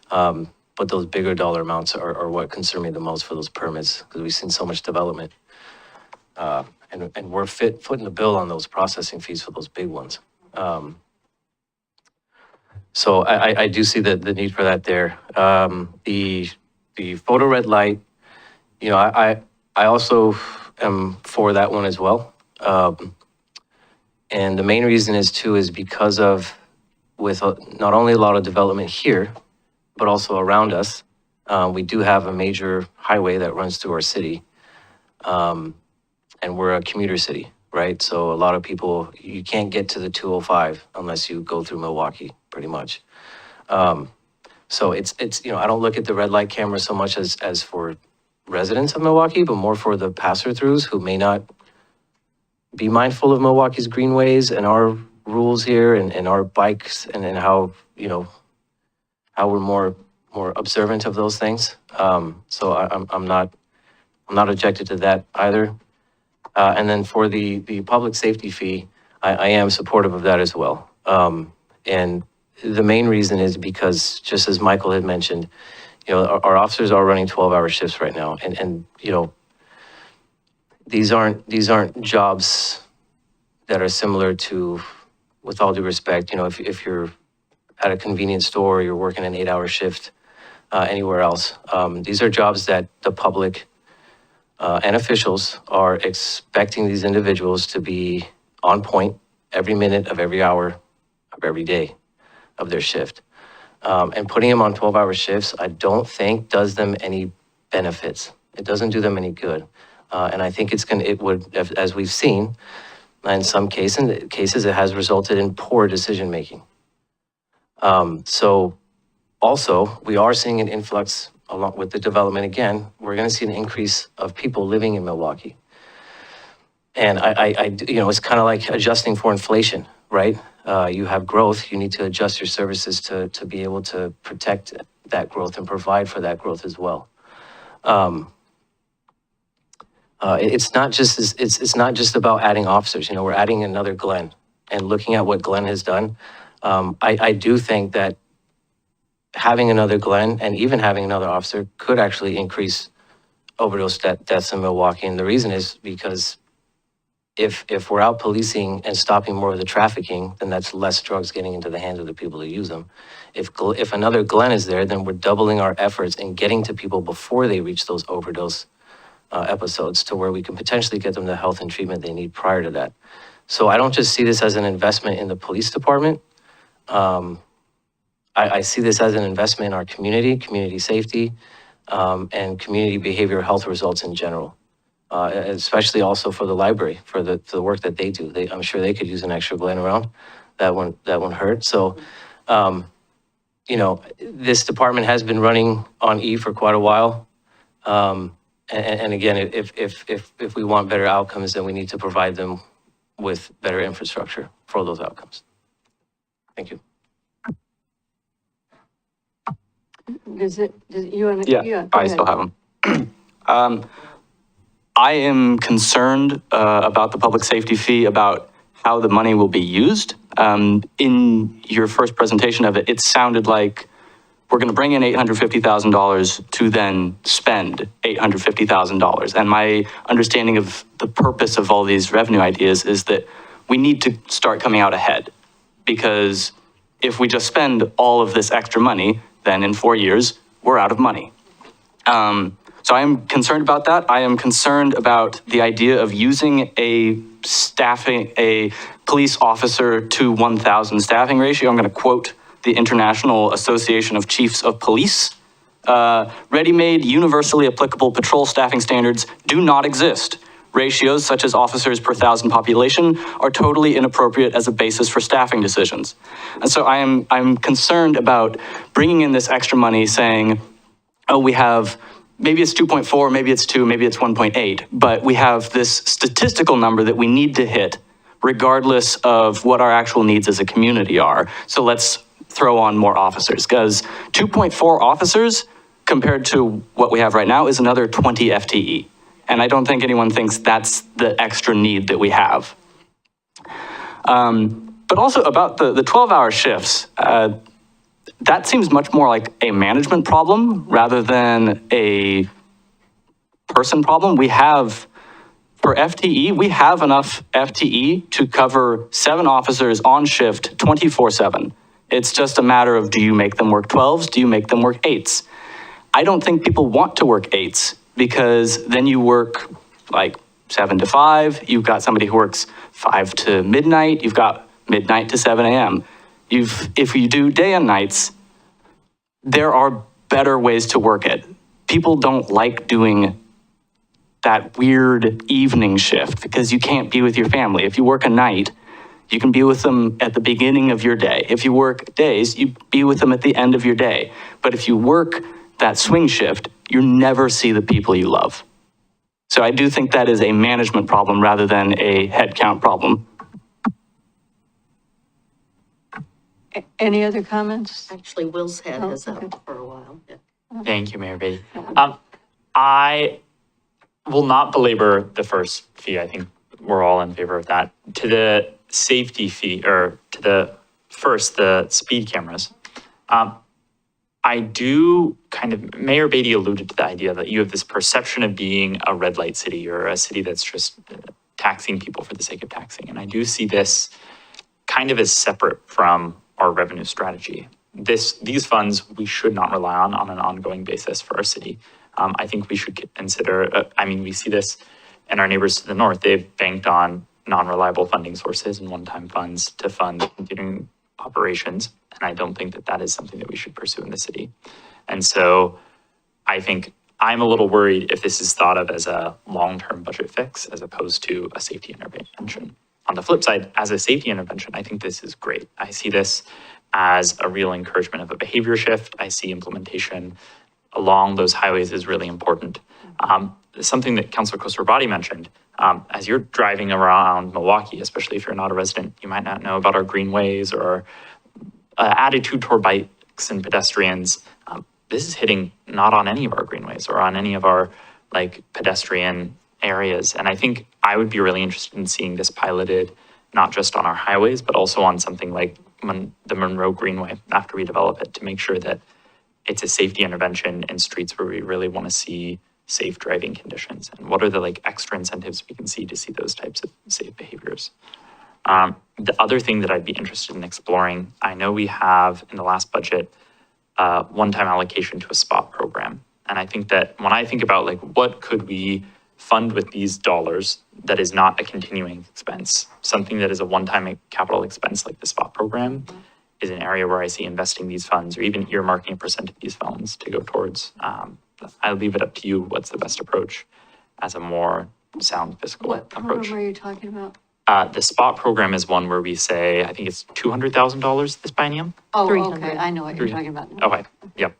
but those bigger dollar amounts are what concern me the most for those permits, because we've seen so much development. And we're footing the bill on those processing fees for those big ones. So I do see the need for that there. The photo red light, I also am for that one as well. And the main reason is because of not only a lot of development here, but also around us. We do have a major highway that runs through our city. And we're a commuter city, right? So a lot of people, you can't get to the 205 unless you go through Milwaukie, pretty much. So it's I don't look at the red light camera so much as for residents of Milwaukie, but more for the passer-throughs who may not be mindful of Milwaukee's greenways and our rules here and our bikes and how, how we're more observant of those things. So I'm not objected to that either. And then for the public safety fee, I am supportive of that as well. And the main reason is because, just as Michael had mentioned, our officers are running 12-hour shifts right now. And these aren't jobs that are similar to, with all due respect, if you're at a convenience store or you're working an 8-hour shift anywhere else. These are jobs that the public and officials are expecting these individuals to be on point every minute of every hour of every day of their shift. And putting them on 12-hour shifts, I don't think does them any benefits. It doesn't do them any good. And I think it would, as we've seen, in some cases, it has resulted in poor decision-making. So also, we are seeing an influx along with the development. Again, we're going to see an increase of people living in Milwaukie. And it's kind of like adjusting for inflation, right? You have growth, you need to adjust your services to be able to protect that growth and provide for that growth as well. It's not just about adding officers. We're adding another Glenn, and looking at what Glenn has done. I do think that having another Glenn and even having another officer could actually increase overdose deaths in Milwaukie. And the reason is because if we're out policing and stopping more of the trafficking, then that's less drugs getting into the hands of the people who use them. If another Glenn is there, then we're doubling our efforts in getting to people before they reach those overdose episodes, to where we can potentially get them the health and treatment they need prior to that. So I don't just see this as an investment in the police department. I see this as an investment in our community safety, and community behavioral health results in general. Especially also for the library, for the work that they do. I'm sure they could use an extra Glenn around. That won't hurt. So, this department has been running on E for quite a while. And again, if we want better outcomes, then we need to provide them with better infrastructure for those outcomes. Thank you. I still have them. I am concerned about the public safety fee, about how the money will be used. In your first presentation of it, it sounded like we're going to bring in $850,000 to then spend $850,000. And my understanding of the purpose of all these revenue ideas is that we need to start coming out ahead. Because if we just spend all of this extra money, then in 4 years, we're out of money. So I am concerned about that. I am concerned about the idea of using a police officer to 1,000 staffing ratio. I'm going to quote the International Association of Chiefs of Police. Ready-made, universally applicable patrol staffing standards do not exist. Ratios such as officers per 1,000 population are totally inappropriate as a basis for staffing decisions. And so I'm concerned about bringing in this extra money, saying, oh, we have, maybe it's 2.4, maybe it's 2, maybe it's 1.8, but we have this statistical number that we need to hit regardless of what our actual needs as a community are. So let's throw on more officers, because 2.4 officers compared to what we have right now is another 20 FTE. And I don't think anyone thinks that's the extra need that we have. But also about the 12-hour shifts, that seems much more like a management problem rather than a person problem. We have, for FTE, we have enough FTE to cover 7 officers on shift 24/7. It's just a matter of, do you make them work 12s? Do you make them work 8s? I don't think people want to work 8s, because then you work like 7 to 5. You've got somebody who works 5 to midnight. You've got midnight to 7 a.m. If you do day and nights, there are better ways to work it. People don't like doing that weird evening shift because you can't be with your family. If you work a night, you can be with them at the beginning of your day. If you work days, you be with them at the end of your day. But if you work that swing shift, you never see the people you love. So I do think that is a management problem rather than a headcount problem. Any other comments? Actually, Will's hand is okay. up for a while. Yeah. Thank you, Mayor Beatty. I will not belabor the first fee. I think we're all in favor of that. To the safety fee, or to the speed cameras. I do Mayor Beatty alluded to the idea that you have this perception of being a red light city, or a city that's just taxing people for the sake of taxing. And I do see this kind of as separate from our revenue strategy. These funds we should not rely on an ongoing basis for our city. I think we should consider, we see this in our neighbors to the north. They've banked on non-reliable funding sources and one-time funds to fund continuing operations. And I don't think that is something that we should pursue in the city. And so I think I'm a little worried if this is thought of as a long-term budget fix as opposed to a safety intervention. On the flip side, as a safety intervention, I think this is great. I see this as a real encouragement of a behavior shift. I see implementation along those highways is really important. something that Councilor Koster-Brady mentioned, as you're driving around Milwaukie, especially if you're not a resident, you might not know about our greenways or attitude toward bikes and pedestrians. This is hitting not on any of our greenways or on any of our like pedestrian areas. And I think I would be really interested in seeing this piloted, not just on our highways, but also on something like the Monroe Greenway after we develop it, to make sure that it's a safety intervention in streets where we really want to see safe driving conditions. And what are the like extra incentives we can see to see those types of safe behaviors? The other thing that I'd be interested in exploring, I know we have in the last budget, one-time allocation to a spot program. And I think that when I think about like, what could we fund with these dollars that is not a continuing expense, something that is a one-time capital expense like the spot program is an area where I see investing these funds or even earmarking a percent of these funds to go towards. I'll leave it up to you. What's the best approach as a more sound fiscal What approach? program are you talking about? The spot program is one where we say, I think it's $200,000 this biennium. Oh, 300. okay, I know what you're talking about. Okay, yep.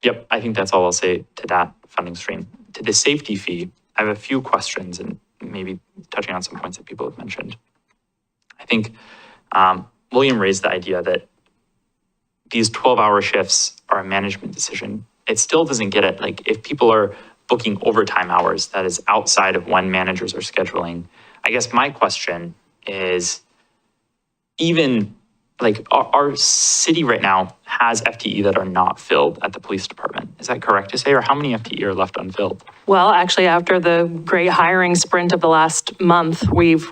Yep, I think that's all I'll say to that funding stream. To the safety fee, I have a few questions and maybe touching on some points that people have mentioned. I think William raised the idea that these 12-hour shifts are a management decision. It still doesn't get it. Like if people are booking overtime hours, that is outside of when managers are scheduling. I guess my question is, even like our city right now has FTE that are not filled at the police department. Is that correct to say, or how many FTE are left unfilled? Well, actually, after the great hiring sprint of the last month, we've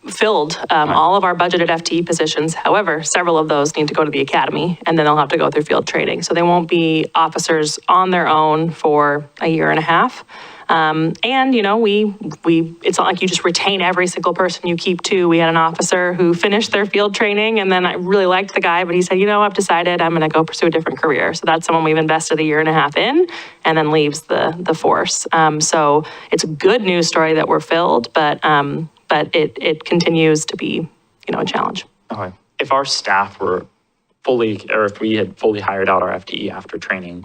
filled all of our budgeted FTE positions. However, several of those need to go to the academy, and then they'll have to go through field training. So they won't be officers on their own for a year and a half. And, you know, it's not like you just retain every single person you keep too. We had an officer who finished their field training, and then I really liked the guy, but he said, you know, I've decided I'm going to go pursue a different career. So that's someone we've invested a year and a half in, and then leaves the force. So it's a good news story that we're filled, but it continues to be, you know, a challenge. Okay. If our staff were if we had fully hired out our FTE after training,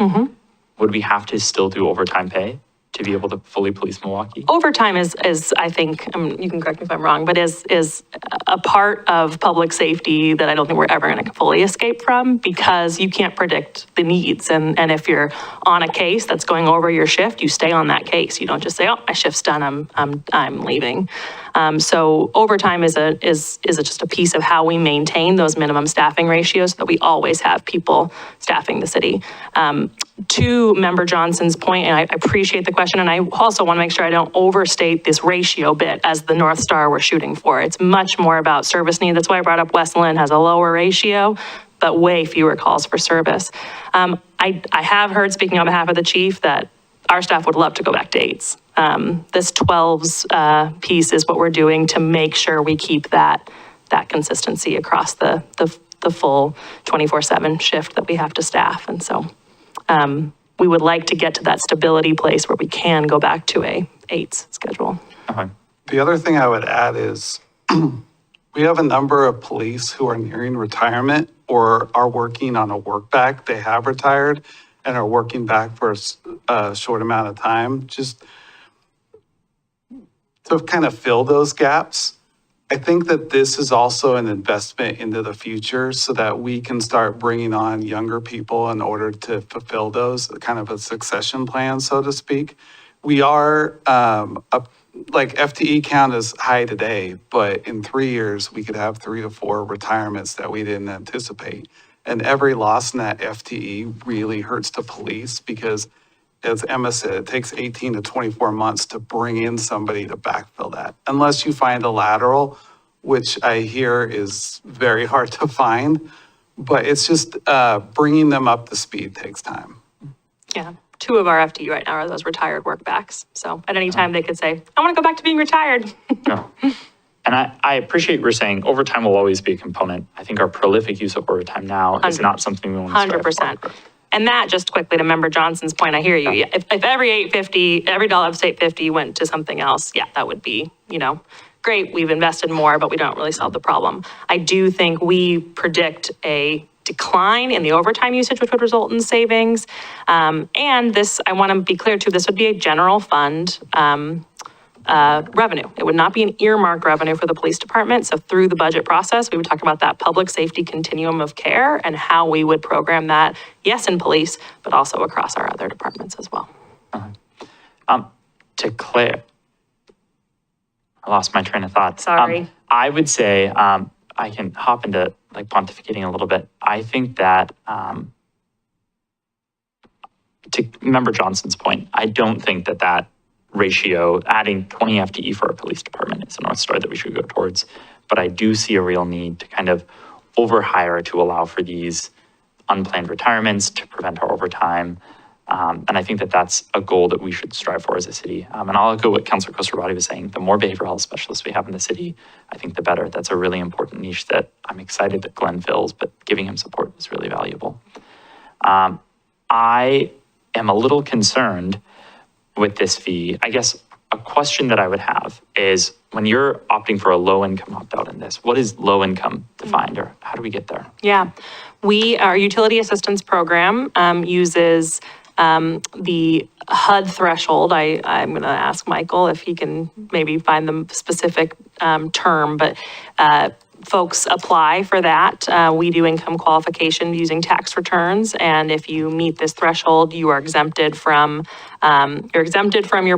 would we have to still do overtime pay to be able to fully police Milwaukie? Overtime is I think, you can correct me if I'm wrong, but is a part of public safety that I don't think we're ever going to fully escape from, because you can't predict the needs. And if you're on a case that's going over your shift, you stay on that case. You don't just say, oh, my shift's done, I'm leaving. So overtime is just a piece of how we maintain those minimum staffing ratios so that we always have people staffing the city. To Member Johnson's point, and I appreciate the question, and I also want to make sure I don't overstate this ratio bit as the North Star we're shooting for. It's much more about service need. That's why I brought up Westland has a lower ratio, but way fewer calls for service. I have heard, speaking on behalf of the chief, that our staff would love to go back to 8s. This 12s piece is what we're doing to make sure we keep that consistency across the full 24/7 shift that we have to staff. And so we would like to get to that stability place where we can go back to a 8s schedule. Okay. The other thing I would add is we have a number of police who are nearing retirement or are working on a work back. They have retired and are working back for a short amount of time, just to kind of fill those gaps. I think that this is also an investment into the future so that we can start bringing on younger people in order to fulfill those, kind of a succession plan, so to speak. We are, like FTE count is high today, but in 3 years, we could have 3 to 4 retirements that we didn't anticipate. And every loss in that FTE really hurts the police because, as Emma said, it takes 18 to 24 months to bring in somebody to backfill that. Unless you find a lateral, which I hear is very hard to find, but it's just bringing them up to speed takes time. Yeah. 2 of our FTE right now are those retired workbacks. So at any time they could say, I want to go back to being retired. Yeah. And I appreciate what you're saying. Overtime will always be a component. I think our prolific use of overtime now is not something we want to strive for. 100%. And that, just quickly to Member Johnson's point, I hear you. Yeah. If every $8.50 of $8.50 went to something else, yeah, that would be, you know, great. We've invested more, but we don't really solve the problem. I do think we predict a decline in the overtime usage, which would result in savings. And this, I want to be clear too, this would be a general fund revenue. It would not be an earmarked revenue for the police department. So through the budget process, we would talk about that public safety continuum of care and how we would program that, yes, in police, but also across our other departments as well. To Claire, I lost my train of thought. Sorry. I would say, I can hop into like pontificating a little bit. I think that, to Member Johnson's point, I don't think that that ratio, adding 20 FTE for our police department is a North Star that we should go towards. But I do see a real need to kind of overhire to allow for these unplanned retirements, to prevent our overtime. And I think that that's a goal that we should strive for as a city. And I'll echo what Councilor Koster-Brody was saying. The more behavioral health specialists we have in the city, I think the better. That's a really important niche that I'm excited that Glenn fills, but giving him support is really valuable. I am a little concerned with this fee. I guess a question that I would have is, when you're opting for a low income opt out in this, what is low income defined, or how do we get there? Yeah, our utility assistance program uses the HUD threshold. I'm going to ask Michael if he can maybe find the specific term, but folks apply for that. We do income qualification using tax returns, and if you meet this threshold, you are exempted from your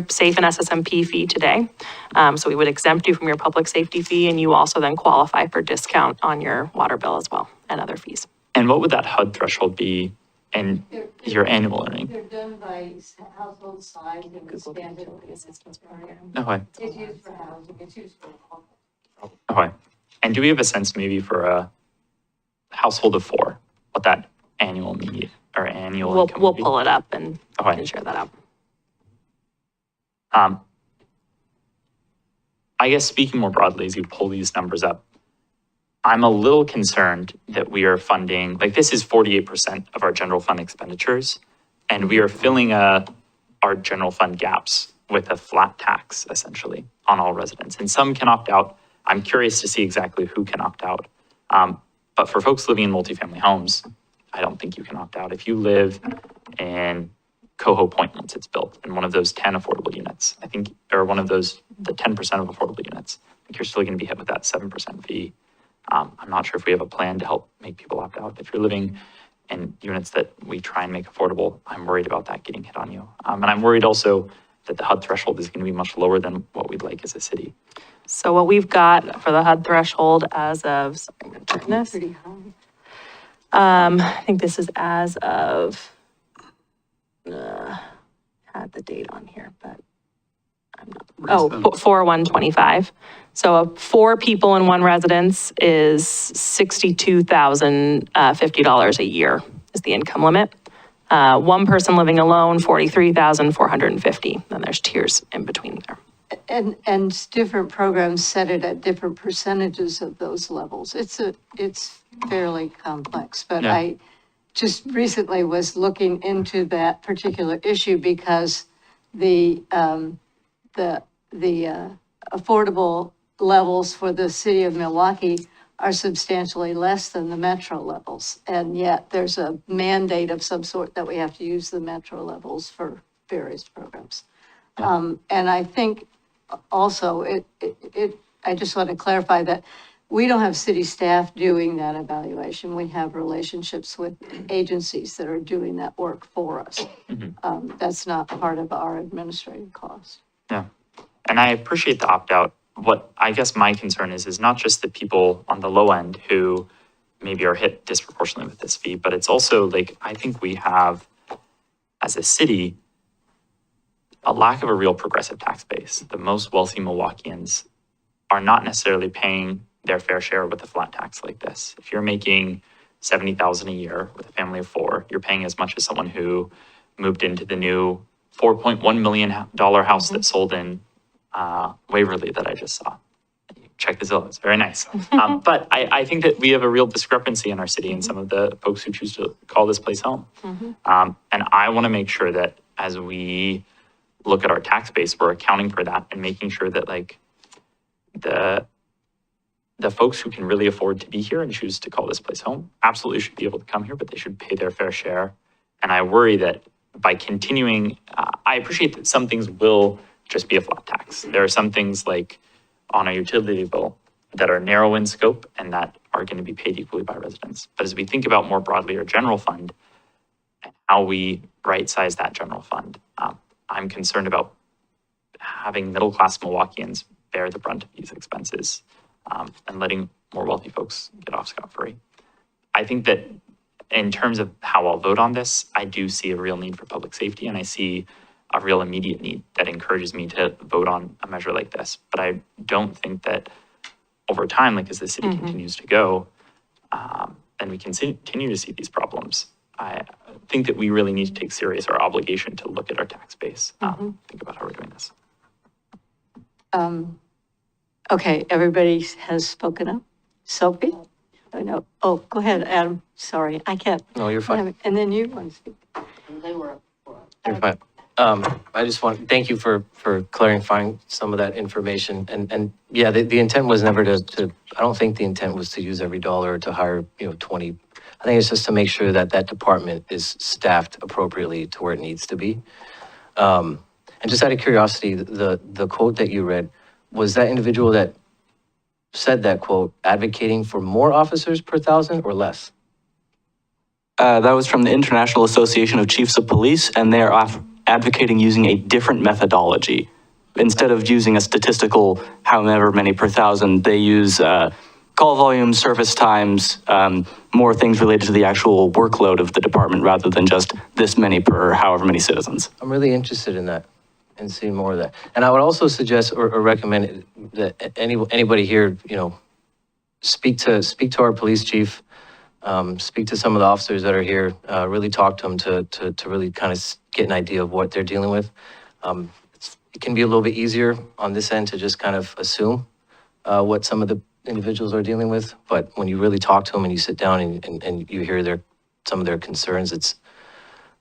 SAFE and SSMP fee today. So we would exempt you from your public safety fee, and you also then qualify for discount on your water bill as well and other fees. And what would that HUD threshold be in your annual earning? They're done by household size and expanded assistance program. Okay. It's used for housing, it's used for. Okay. And do we have a sense maybe for a household of 4, what that annual median or annual income We'll would be? pull it up and Okay. share that out. I guess speaking more broadly, as you pull these numbers up, I'm a little concerned that we are funding, like this is 48% of our general fund expenditures, and we are filling our general fund gaps with a flat tax essentially on all residents. And some can opt out. I'm curious to see exactly who can opt out. But for folks living in multifamily homes, I don't think you can opt out. If you live in Coho Point once it's built, in one of those 10 affordable units, I think, or one of those, the 10% of affordable units, I think you're still going to be hit with that 7% fee. I'm not sure if we have a plan to help make people opt out. If you're living in units that we try and make affordable, I'm worried about that getting hit on you. And I'm worried also that the HUD threshold is going to be much lower than what we'd like as a city. So what we've got for the HUD threshold as of, sorry, I'm going to turn this. Pretty high. I think this is as of, had the date on here, but I'm not, 4/1/25. So 4 people in one residence is $62,050 a year is the income limit. One person living alone, $43,450. Then there's tiers in between there. And different programs set it at different percentages of those levels. It's fairly complex, but Yeah. I just recently was looking into that particular issue because the affordable levels for the city of Milwaukie are substantially less than the metro levels. And yet there's a mandate of some sort that we have to use the metro levels for various programs. And I think also I just want to clarify that we don't have city staff doing that evaluation. We have relationships with agencies that are doing that work for us. That's not part of our administrative cost. Yeah. And I appreciate the opt-out. What I guess my concern is not just the people on the low end who maybe are hit disproportionately with this fee, but it's also like, I think we have, as a city, a lack of a real progressive tax base. The most wealthy Milwaukeeans are not necessarily paying their fair share with a flat tax like this. If you're making $70,000 a year with a family of 4, you're paying as much as someone who moved into the new $4.1 million house that sold in Waverly that I just saw. Check the Zillow, it's very nice. But I think that we have a real discrepancy in our city and some of the folks who choose to call this place home. And I want to make sure that as we look at our tax base, we're accounting for that and making sure that like the folks who can really afford to be here and choose to call this place home absolutely should be able to come here, but they should pay their fair share. And I worry that by continuing, I appreciate that some things will just be a flat tax. There are some things like on a utility bill that are narrow in scope and that are going to be paid equally by residents. But as we think about more broadly our general fund and how we right-size that general fund, I'm concerned about having middle-class Milwaukeeans bear the brunt of these expenses and letting more wealthy folks get off scot-free. I think that in terms of how I'll vote on this, I do see a real need for public safety, and I see a real immediate need that encourages me to vote on a measure like this. But I don't think that over time, like as the city continues to go, and we continue to see these problems, I think that we really need to take serious our obligation to look at our tax base, think about how we're doing this. Okay, everybody has spoken up. Sophie? I know. Oh, go ahead, Adam. Sorry, I can't. No, you're fine. And then you want to speak. You're fine. I just want, thank you for clarifying some of that information. And yeah, the intent was never to, I don't think the intent was to use every dollar to hire, 20. I think it's just to make sure that that department is staffed appropriately to where it needs to be. And just out of curiosity, the quote that you read, was that individual that said that quote advocating for more officers per thousand or less? That was from the International Association of Chiefs of Police, and they're advocating using a different methodology. Instead of using a statistical however many per thousand, they use call volumes, service times, more things related to the actual workload of the department rather than just this many per however many citizens. I'm really interested in that and seeing more of that. And I would also suggest or recommend that anybody here, speak to our police chief, speak to some of the officers that are here, really talk to them to really kind of get an idea of what they're dealing with. It can be a little bit easier on this end to just kind of assume what some of the individuals are dealing with. But when you really talk to them and you sit down and you hear some of their concerns, it's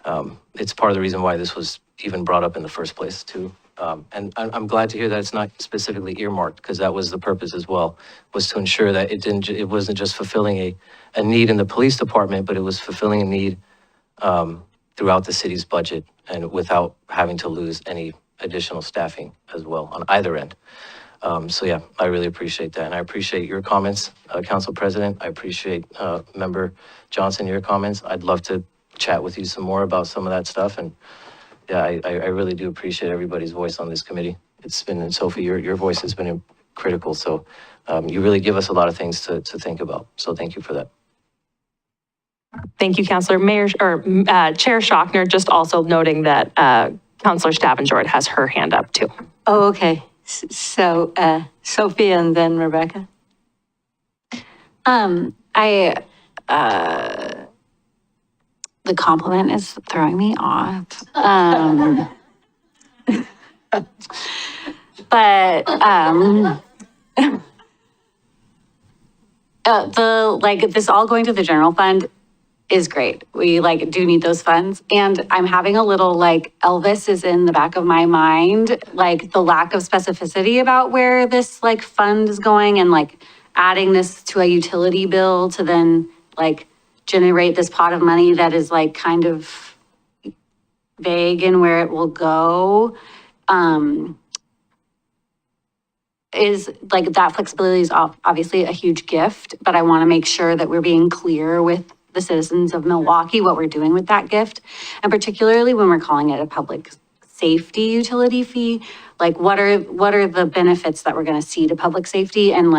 part of the reason why this was even brought up in the first place too. And I'm glad to hear that it's not specifically earmarked, because that was the purpose as well, was to ensure that it wasn't just fulfilling a need in the police department, but it was fulfilling a need throughout the city's budget and without having to lose any additional staffing as well on either end. So yeah, I really appreciate that. And I appreciate your comments, Council President. I appreciate Member Johnson, your comments. I'd love to chat with you some more about some of that stuff. And yeah, I really do appreciate everybody's voice on this committee. It's been, and Sophie, your voice has been critical. So you really give us a lot of things to think about. So thank you for that. Thank you, Chair Schochner, just also noting that Councilor Stavengert has her hand up too. Oh, okay. So Sophie and then Rebecca. The compliment is throwing me off. But this all going to the general fund is great. We do need those funds. And I'm having a little Elvis is in the back of my mind, the lack of specificity about where this fund is going, and adding this to a utility bill to then generate this pot of money that is kind of vague in where it will go. Is that flexibility is obviously a huge gift, but I want to make sure that we're being clear with the citizens of Milwaukie what we're doing with that gift. And particularly when we're calling it a public safety utility fee, what are the benefits that we're going to see to public safety? And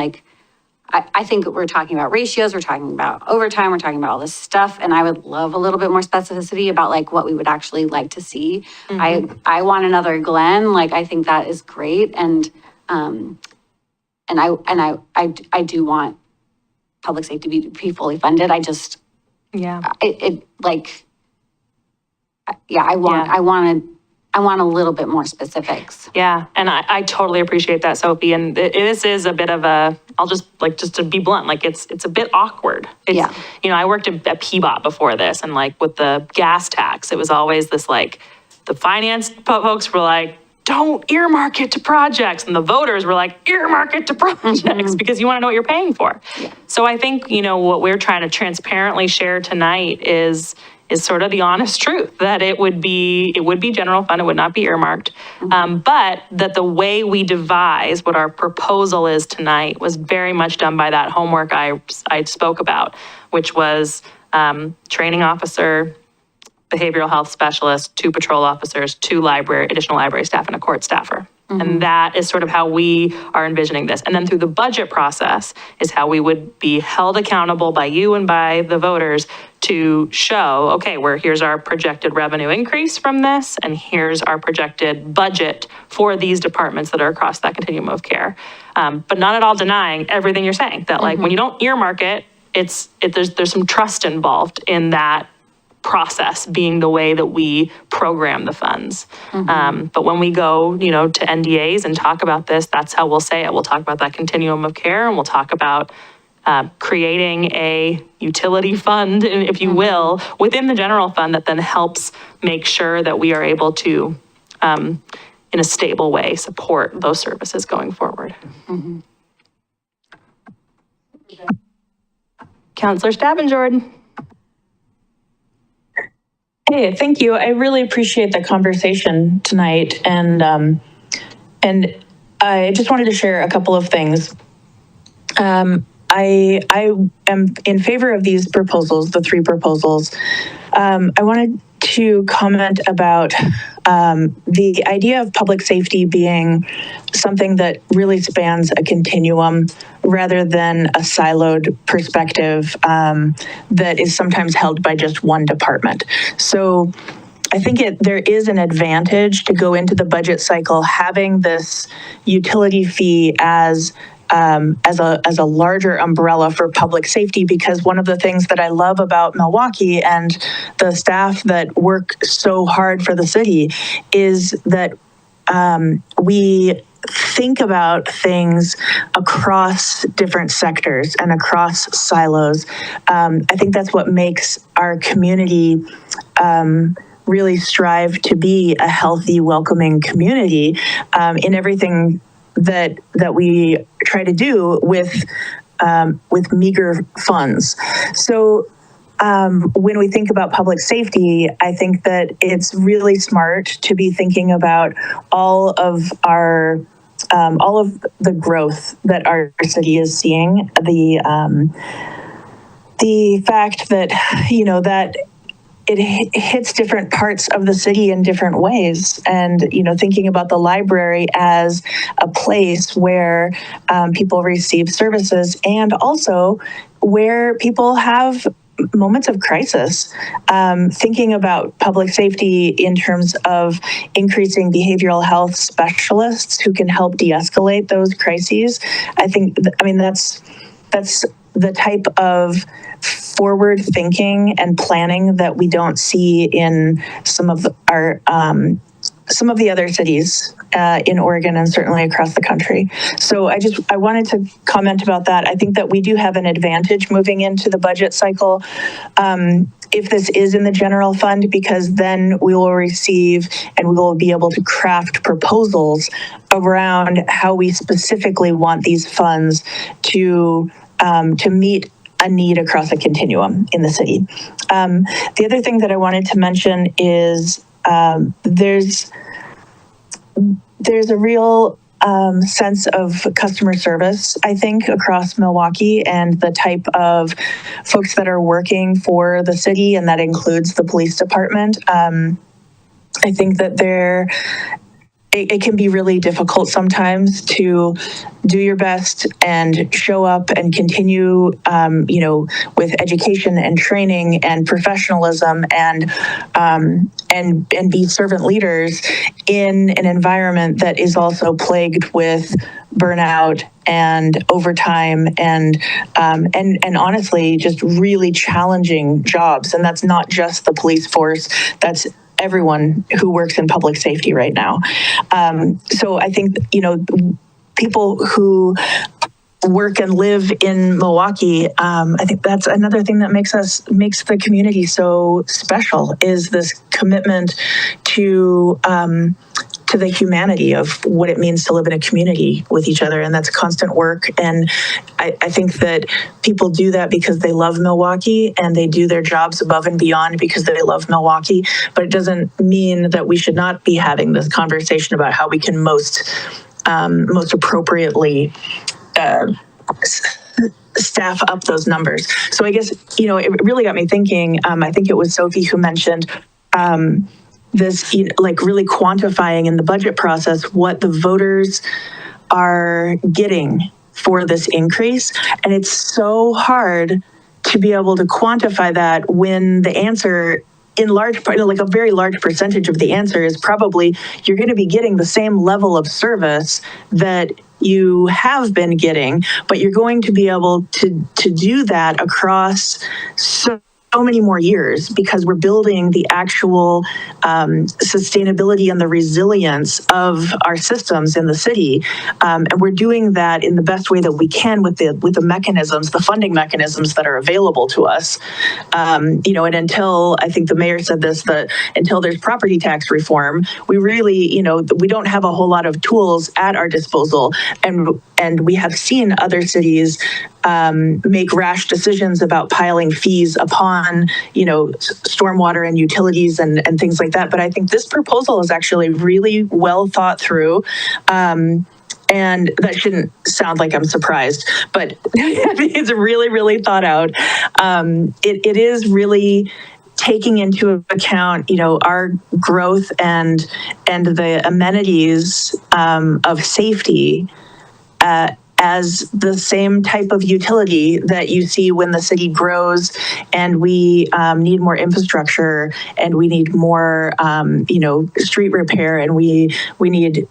I think we're talking about ratios, we're talking about overtime, we're talking about all this stuff. And I would love a little bit more specificity about what we would actually like to see. I want another Glenn. I think that is great. And I do want public safety to be fully funded. I just, I want a little bit more specifics. Yeah, and I totally appreciate that, Sophie. And this is a bit of a, I'll just just to be blunt, it's a bit awkward. It's, I worked at PBOT before this, and with the gas tax, it was always this the finance folks were don't earmark it to projects. And the voters were like, earmark it to projects because you want to know what you're paying for. So I think, what we're trying to transparently share tonight is sort of the honest truth that it would be general fund, it would not be earmarked. But that the way we devise what our proposal is tonight was very much done by that homework I spoke about, which was training officer, behavioral health specialist, 2 patrol officers, 2 additional library staff, and a court staffer. And that is sort of how we are envisioning this. And then through the budget process is how we would be held accountable by you and by the voters to show, okay, here's our projected revenue increase from this, and here's our projected budget for these departments that are across that continuum of care. But not at all denying everything you're saying, that when you don't earmark it, there's some trust involved in that process being the way that we program the funds. But when we go, to NDAs and talk about this, that's how we'll say it. We'll talk about that continuum of care, and we'll talk about creating a utility fund, if you will, within the general fund that then helps make sure that we are able to, in a stable way, support those services going forward. Councillor Staben-Jordan. Hey, thank you. I really appreciate the conversation tonight, and I just wanted to share a couple of things. I am in favor of these proposals, the 3 proposals. I wanted to comment about the idea of public safety being something that really spans a continuum rather than a siloed perspective that is sometimes held by just one department. So I think there is an advantage to go into the budget cycle having this utility fee as a larger umbrella for public safety, because one of the things that I love about Milwaukie and the staff that work so hard for the city is that we think about things across different sectors and across silos. I think that's what makes our community really strive to be a healthy, welcoming community in everything that we try to do with meager funds. So when we think about public safety, I think that it's really smart to be thinking about all of the growth that our city is seeing, the fact that that it hits different parts of the city in different ways. And, thinking about the library as a place where people receive services and also where people have moments of crisis, thinking about public safety in terms of increasing behavioral health specialists who can help de-escalate those crises. That's the type of forward thinking and planning that we don't see in some of the other cities in Oregon and certainly across the country. So I wanted to comment about that. I think that we do have an advantage moving into the budget cycle if this is in the general fund, because then we will receive and we will be able to craft proposals around how we specifically want these funds to meet a need across a continuum in the city. The other thing that I wanted to mention is there's a real sense of customer service, I think, across Milwaukie and the type of folks that are working for the city, and that includes the police department. I think that it can be really difficult sometimes to do your best and show up and continue, with education and training and professionalism and be servant leaders in an environment that is also plagued with burnout and overtime and honestly just really challenging jobs. And that's not just the police force. That's everyone who works in public safety right now. So I think, people who work and live in Milwaukie, I think that's another thing that makes the community so special, is this commitment to to the humanity of what it means to live in a community with each other. And that's constant work. And I think that people do that because they love Milwaukie, and they do their jobs above and beyond because they love Milwaukie. But it doesn't mean that we should not be having this conversation about how we can most appropriately staff up those numbers. So I guess, it really got me thinking. I think it was Sophie who mentioned this, like really quantifying in the budget process what the voters are getting for this increase. And it's so hard to be able to quantify that when the answer in large part, like a very large percentage of the answer is probably you're going to be getting the same level of service that you have been getting, but you're going to be able to do that across so many more years because we're building the actual sustainability and the resilience of our systems in the city. And we're doing that in the best way that we can with the mechanisms, the funding mechanisms that are available to us. And until, I think the mayor said this, that until there's property tax reform, we really, we don't have a whole lot of tools at our disposal. And we have seen other cities make rash decisions about piling fees upon, stormwater and utilities and things like that. But I think this proposal is actually really well thought through. And that shouldn't sound like I'm surprised, but it's really, really thought out. It is really taking into account, our growth and the amenities of safety as the same type of utility that you see when the city grows and we need more infrastructure and we need more, street repair and we need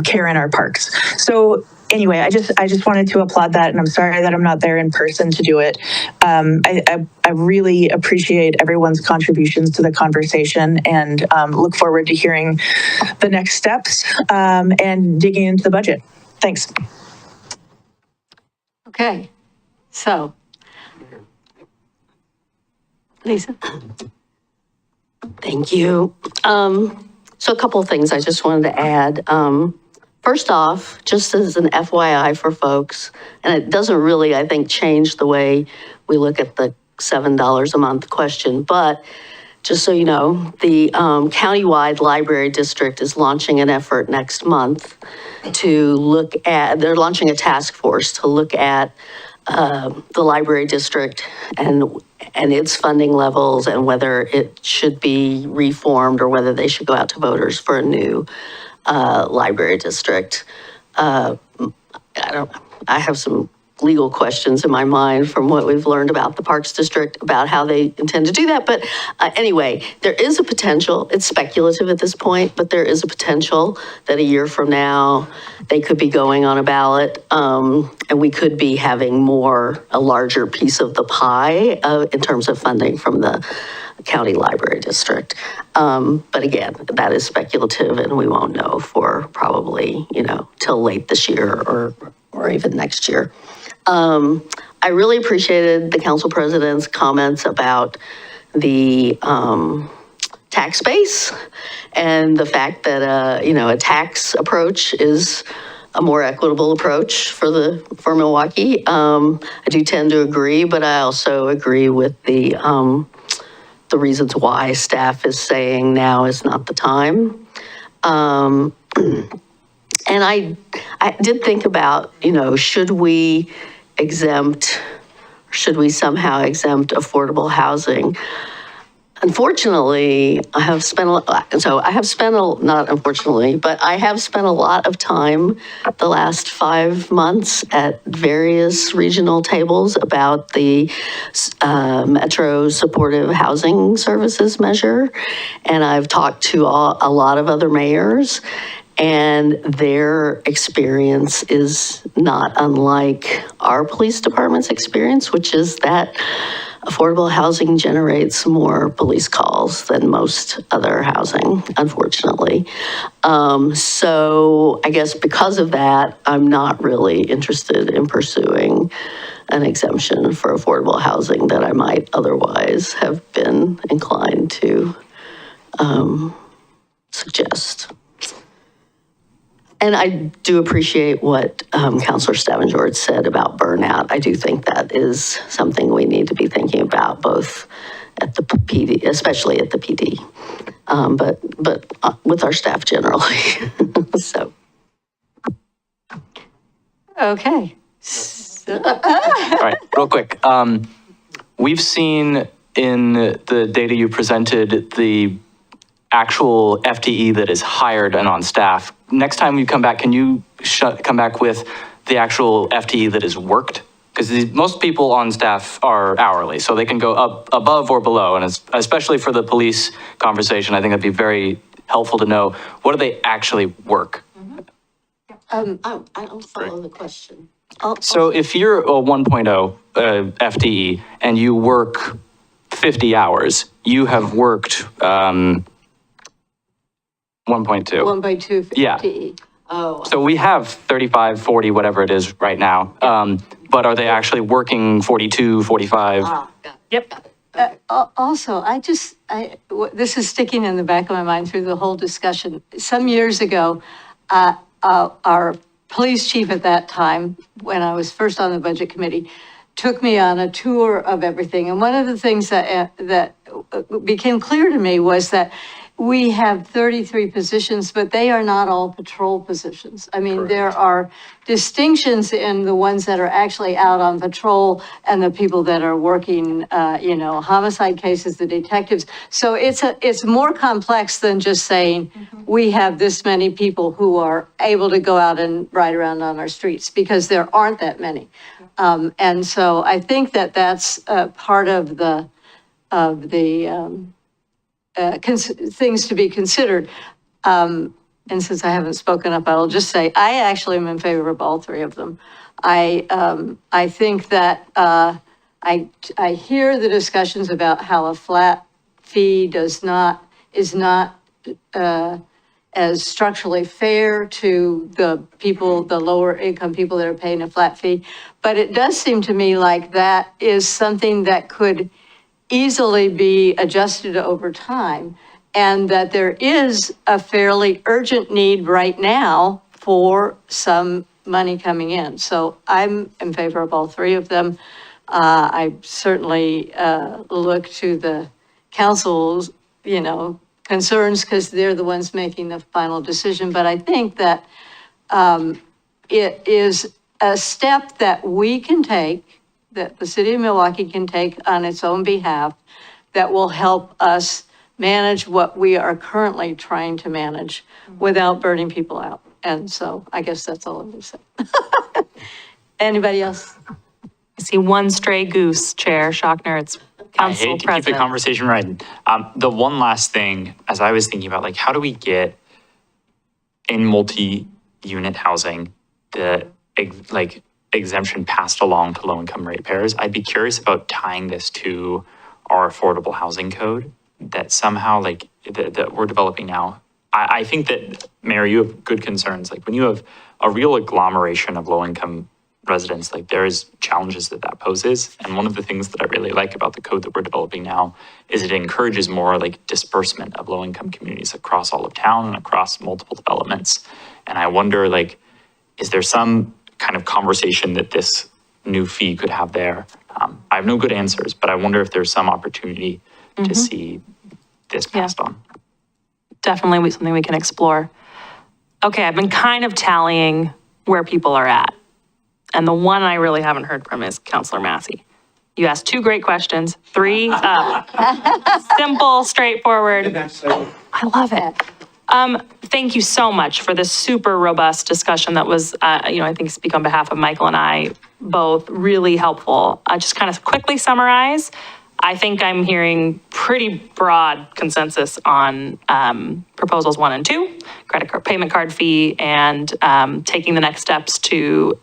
care in our parks. So anyway, I just wanted to applaud that, and I'm sorry that I'm not there in person to do it. I really appreciate everyone's contributions to the conversation and look forward to hearing the next steps and digging into the budget. Thanks. Okay, so, Lisa? Thank you. So a couple of things I just wanted to add. First off, just as an FYI for folks, and it doesn't really, I think, change the way we look at the $7 a month question, but just so you know, the countywide library district is launching an effort next month to look at, they're launching a task force to look at the library district and its funding levels and whether it should be reformed or whether they should go out to voters for a new library district. I have some legal questions in my mind from what we've learned about the Parks District about how they intend to do that. But anyway, there is a potential, it's speculative at this point, but there is a potential that a year from now, they could be going on a ballot and we could be having a larger piece of the pie in terms of funding from the county library district. But again, that is speculative and we won't know for probably, till late this year or even next year. I really appreciated the council president's comments about the tax base and the fact that, a tax approach is a more equitable approach for Milwaukie. I do tend to agree, but I also agree with the reasons why staff is saying now is not the time. And I did think about, should we somehow exempt affordable housing? Unfortunately, I have spent a lot of time the last 5 months at various regional tables about the Metro Supportive Housing Services measure. And I've talked to a lot of other mayors, and their experience is not unlike our police department's experience, which is that affordable housing generates more police calls than most other housing, unfortunately. So I guess because of that, I'm not really interested in pursuing an exemption for affordable housing that I might otherwise have been inclined to suggest. And I do appreciate what Counselor Stavanger said about burnout. I do think that is something we need to be thinking about, both at the PD, especially at the PD, but with our staff generally. So. Okay. All right, real quick. We've seen in the data you presented the actual FTE that is hired and on staff. Next time you come back, can you come back with the actual FTE that is worked? Because most people on staff are hourly, so they can go up above or below. And especially for the police conversation, I think that'd be very helpful to know, what do they actually work? I don't follow the question. So if you're a 1.0 FTE and you work 50 hours, you have worked 1.2. 1.2 Yeah. FTE. Oh. So we have 35, 40, whatever it is right now. But are they actually working 42, 45? Yep. Also, this is sticking in the back of my mind through the whole discussion. Some years ago, our police chief at that time, when I was first on the budget committee, took me on a tour of everything. And one of the things that became clear to me was that we have 33 positions, but they are not all patrol positions. I mean, there are distinctions in the ones that are actually out on patrol and the people that are working, homicide cases, the detectives. So it's more complex than just saying we have this many people who are able to go out and ride around on our streets, because there aren't that many. And so I think that that's part of the things to be considered. And since I haven't spoken up, I'll just say, I actually am in favor of all three of them. I think that I hear the discussions about how a flat fee is not as structurally fair to the people, the lower income people that are paying a flat fee. But it does seem to me like that is something that could easily be adjusted over time, and that there is a fairly urgent need right now for some money coming in. So I'm in favor of all three of them. I certainly look to the council's, concerns, because they're the ones making the final decision. But I think that it is a step that we can take, that the city of Milwaukie can take on its own behalf, that will help us manage what we are currently trying to manage without burning people out. And so I guess that's all I'm going to say. Anybody else? I see one stray goose, Chair Shockner. It's I council hate to president. keep the conversation running. The one last thing, as I was thinking about, how do we get in multi-unit housing the exemption passed along to low-income ratepayers? I'd be curious about tying this to our affordable housing code that somehow that we're developing now. I think that, Mayor, you have good concerns. When you have a real agglomeration of low-income residents, there is challenges that poses. And one of the things that I really like about the code that we're developing now is it encourages more disbursement of low-income communities across all of town and across multiple developments. And I wonder, is there some kind of conversation that this new fee could have there? I have no good answers, but I wonder if there's some opportunity to see this passed on. Definitely something we can explore. Okay, I've been kind of tallying where people are at. And the one I really haven't heard from is Councilor Massey. You asked two great questions, three simple, straightforward. I love it. Thank you so much for this super robust discussion that was, I think speak on behalf of Michael and I, both really helpful. Just kind of quickly summarize. I think I'm hearing pretty broad consensus on proposals 1 and 2, credit card payment card fee, and taking the next steps to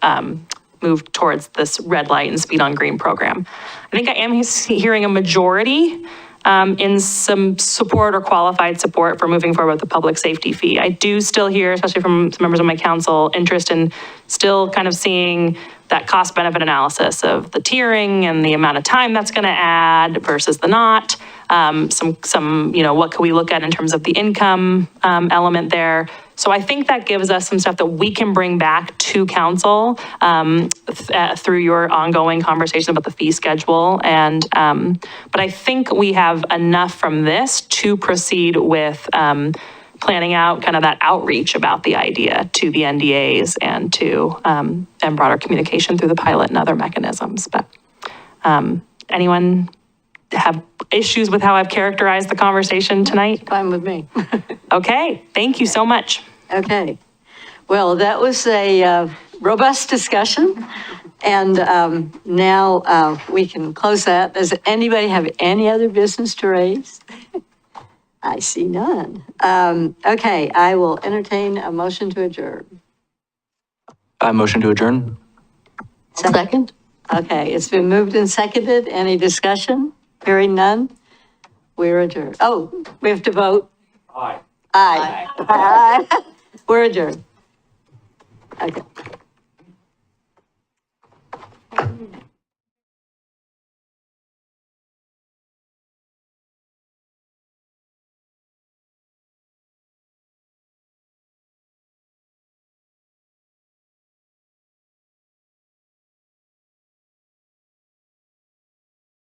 move towards this red light and speed on green program. I think I am hearing a majority in some support or qualified support for moving forward with the public safety fee. I do still hear, especially from some members of my council, interest in still kind of seeing that cost benefit analysis of the tiering and the amount of time that's going to add versus the not. some, what can we look at in terms of the income element there. So I think that gives us some stuff that we can bring back to council through your ongoing conversation about the fee schedule. And, but I think we have enough from this to proceed with planning out kind of that outreach about the idea to the NDAs and to, and broader communication through the pilot and other mechanisms. But anyone have issues with how I've characterized the conversation tonight? Fine with me. Okay, thank you so much. Okay. Well, that was a robust discussion. And now we can close that. Does anybody have any other business to raise? I see none. Okay, I will entertain a motion to adjourn. Motion to adjourn. Second? Okay, it's been moved and seconded. Any discussion? Hearing none? We're adjourned. Oh, we have to vote? Aye. Aye. Aye. We're adjourned. Okay.